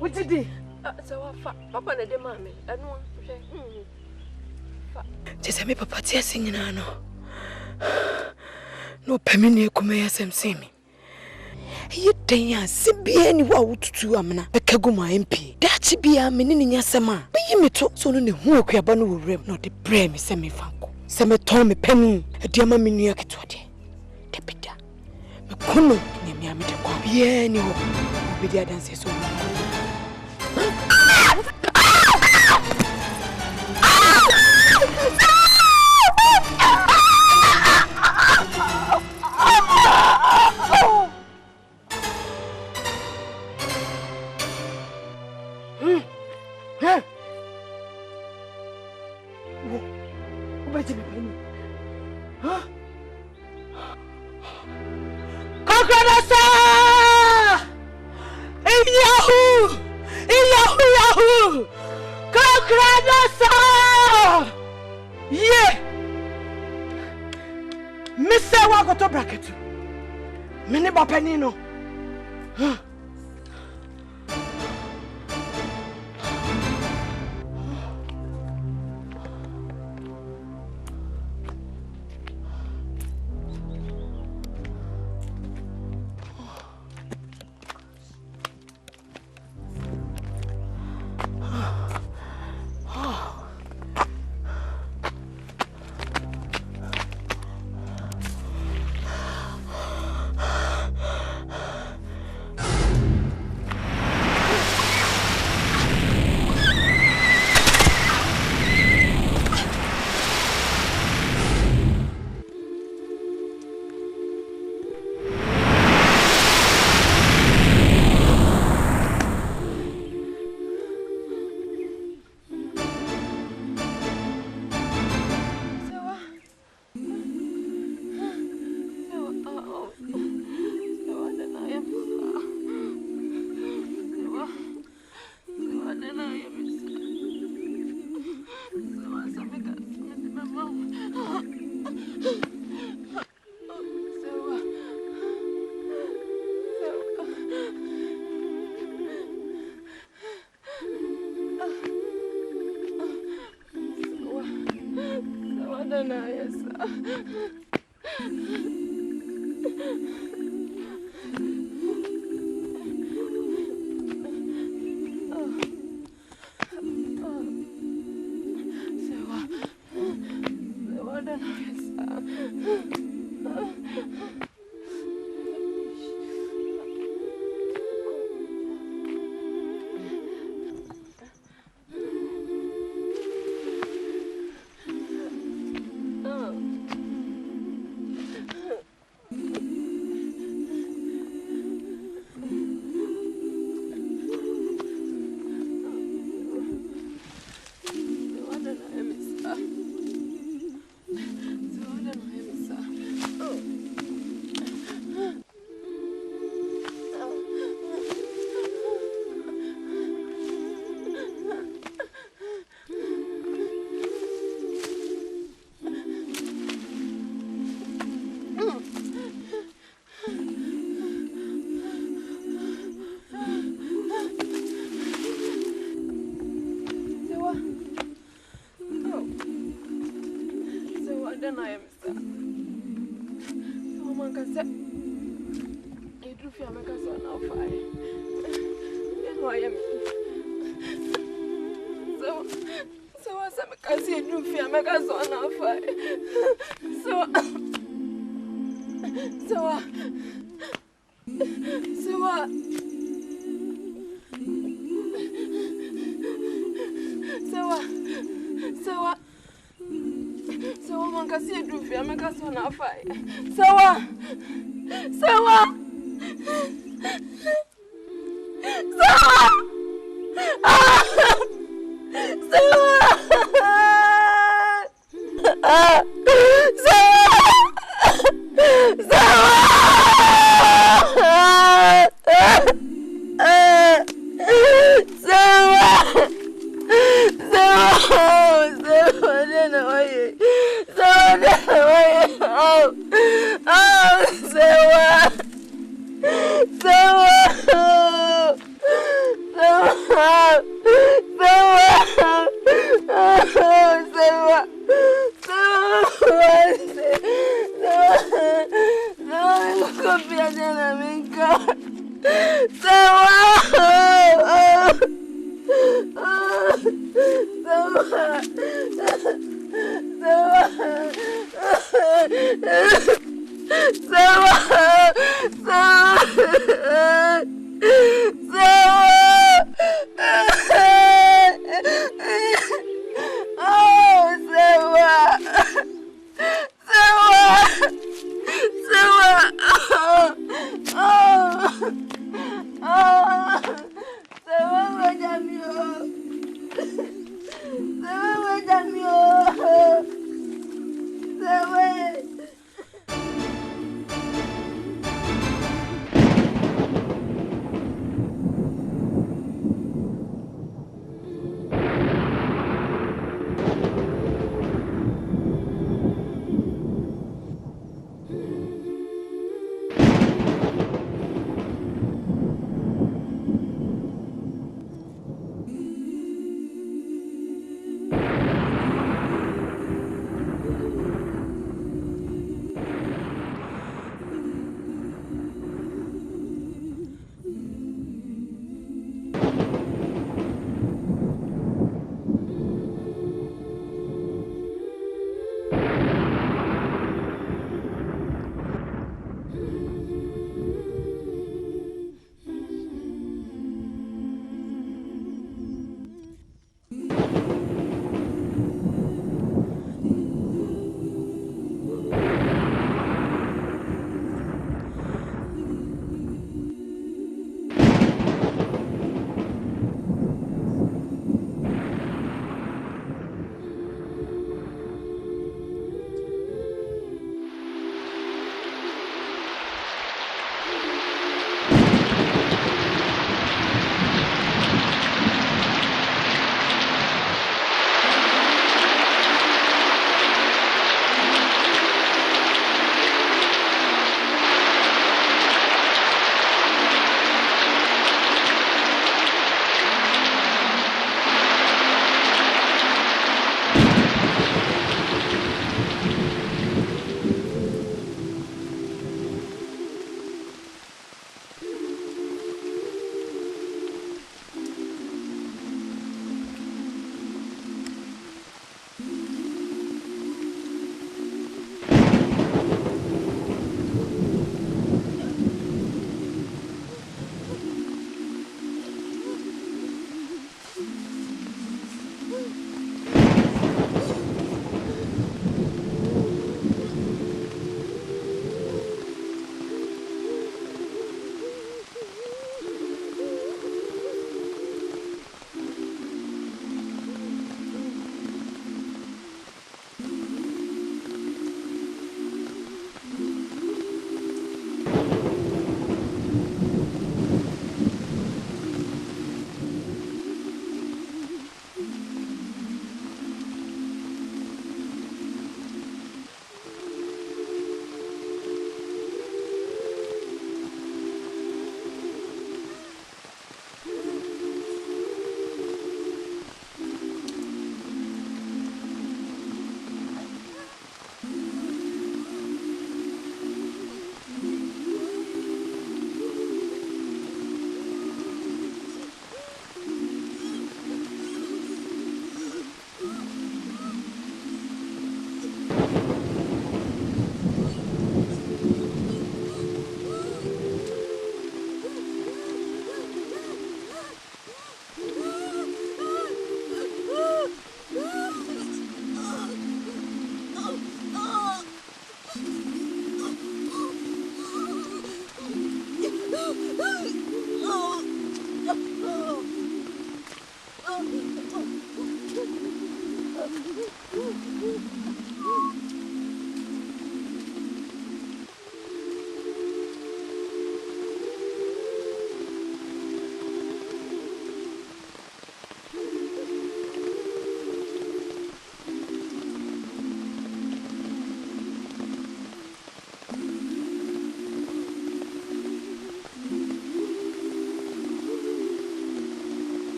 wutidi se wa fa papa na de mame anu hwe fa je me papa ti asingina no pemini kuma yasemsemi yedenya sibia ni wa wututu amna bekaguma MP dachi bia menini nyasema beyi meto so no ne hu AKUABA no worem no de bre me se me fanko se me ton me pani adiama menua ketode de bida me kono nyame amede kwa bia ni ho obedi adanse so Penino. makasa. Edu fi amakasa na ofae. Eno ayem. So what's up makasa edu fi amakasa na ofae. So man kasi edu fi amakasa na ofae. Sawa.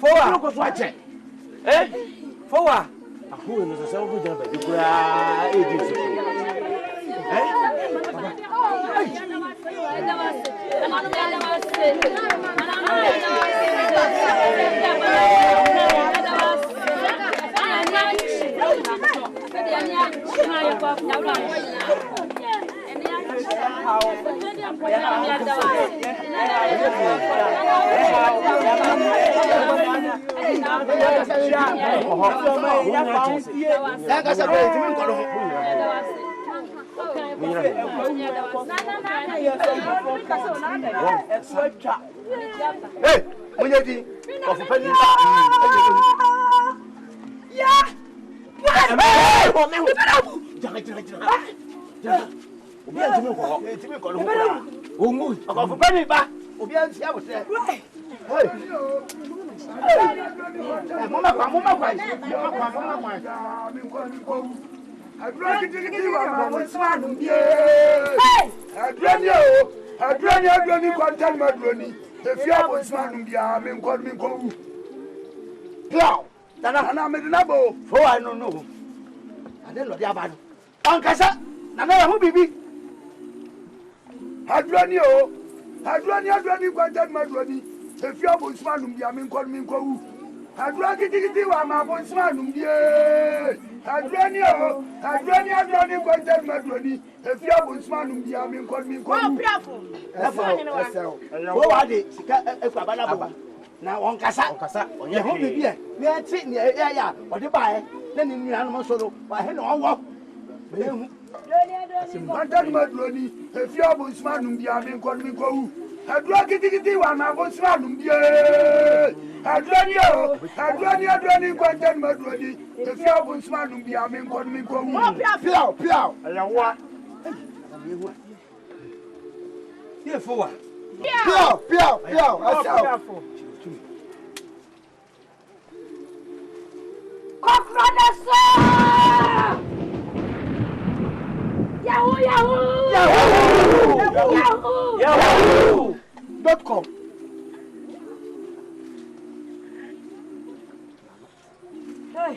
Fowa. Go so ache. Fowa. Ahu no se obu jana ba dikura e di so. Hey, Munyadi, of Penny. Yeah. Obi antimi ko. Antimi ko lo. Omu. Of Penny ba. Obi anti abose. Hey. Mama kwa. Adroni digiti wa ma swanu bie. Adroni content madroni. Efi abo swanu bia me nko. Plow. Ana me dinabo. Fo I no know. Ade lo dia ba no. Onkasa. Na na hu bibi. Adroni content madroni. Efi abo swanu bia me nko. Adroni digiti wa ma bo swanu bie. Adroni content madroni. Efi abo swanu bia me nko. Oh, bravo. Fo wa de sika ekwaba na bo. Na onkasa onye ho bibi e na ati ne ya ode bae na ni nua no so do wa he no wo be hu content madroni efi abo swanu bia me nko. Adroni digiti wa ma bo swanu bie. Adroni content madroni. Efi abo swanu bia me nko. Plow. Ayawa. Ye Fowa. Plow. Asa. Yahoo.com. Hey.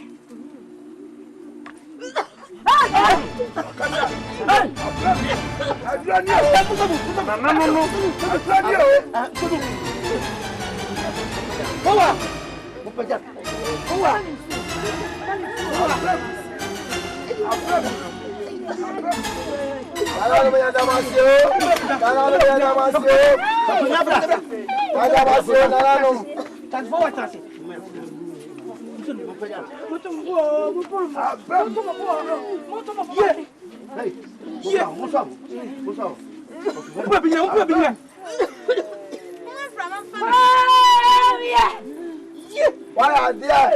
Why are there?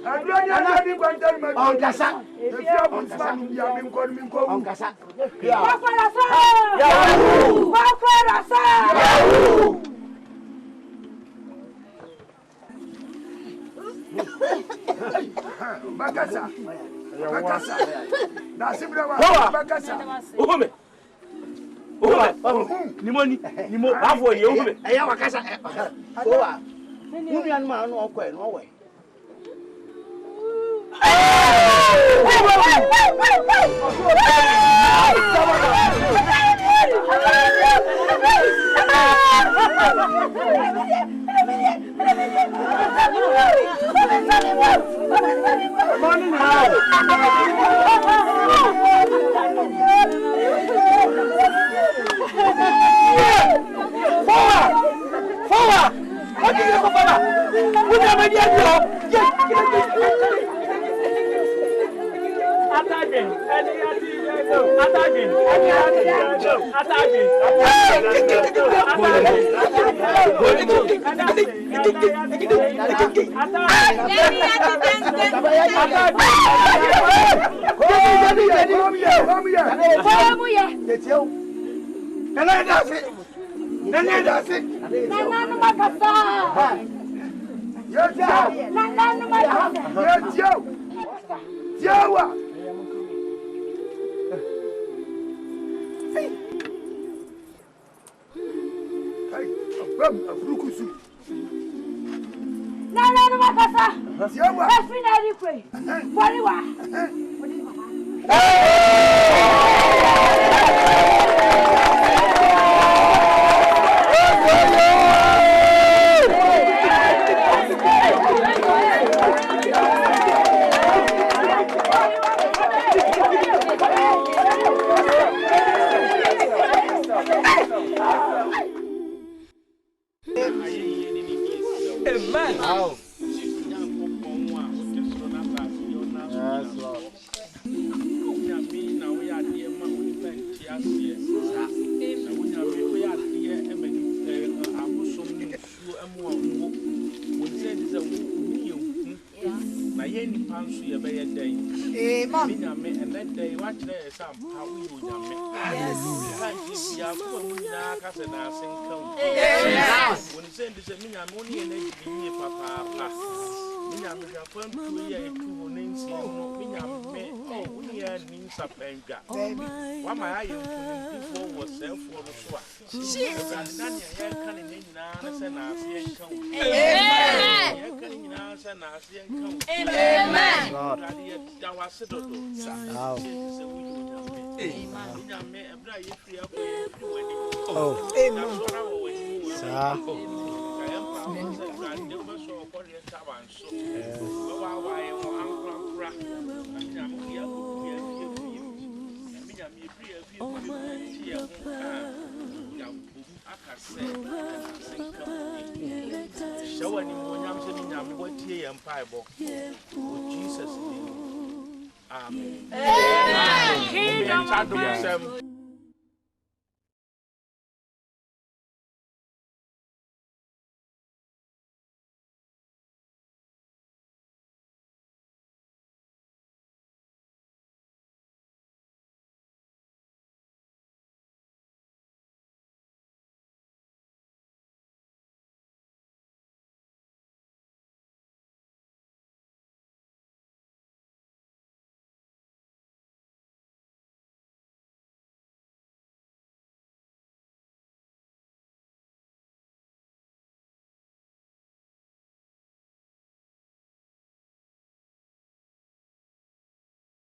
Adroni content madroni. Onkasa. Efi abo swanu bia me nko. Onkasa. Yahoo! Bakasa. Na sibra wa bakasa. Uhume. Nimo afọ ye uhume. Eya wakasa. Fowa. Unu anu ma no okọ no we. Kingdom of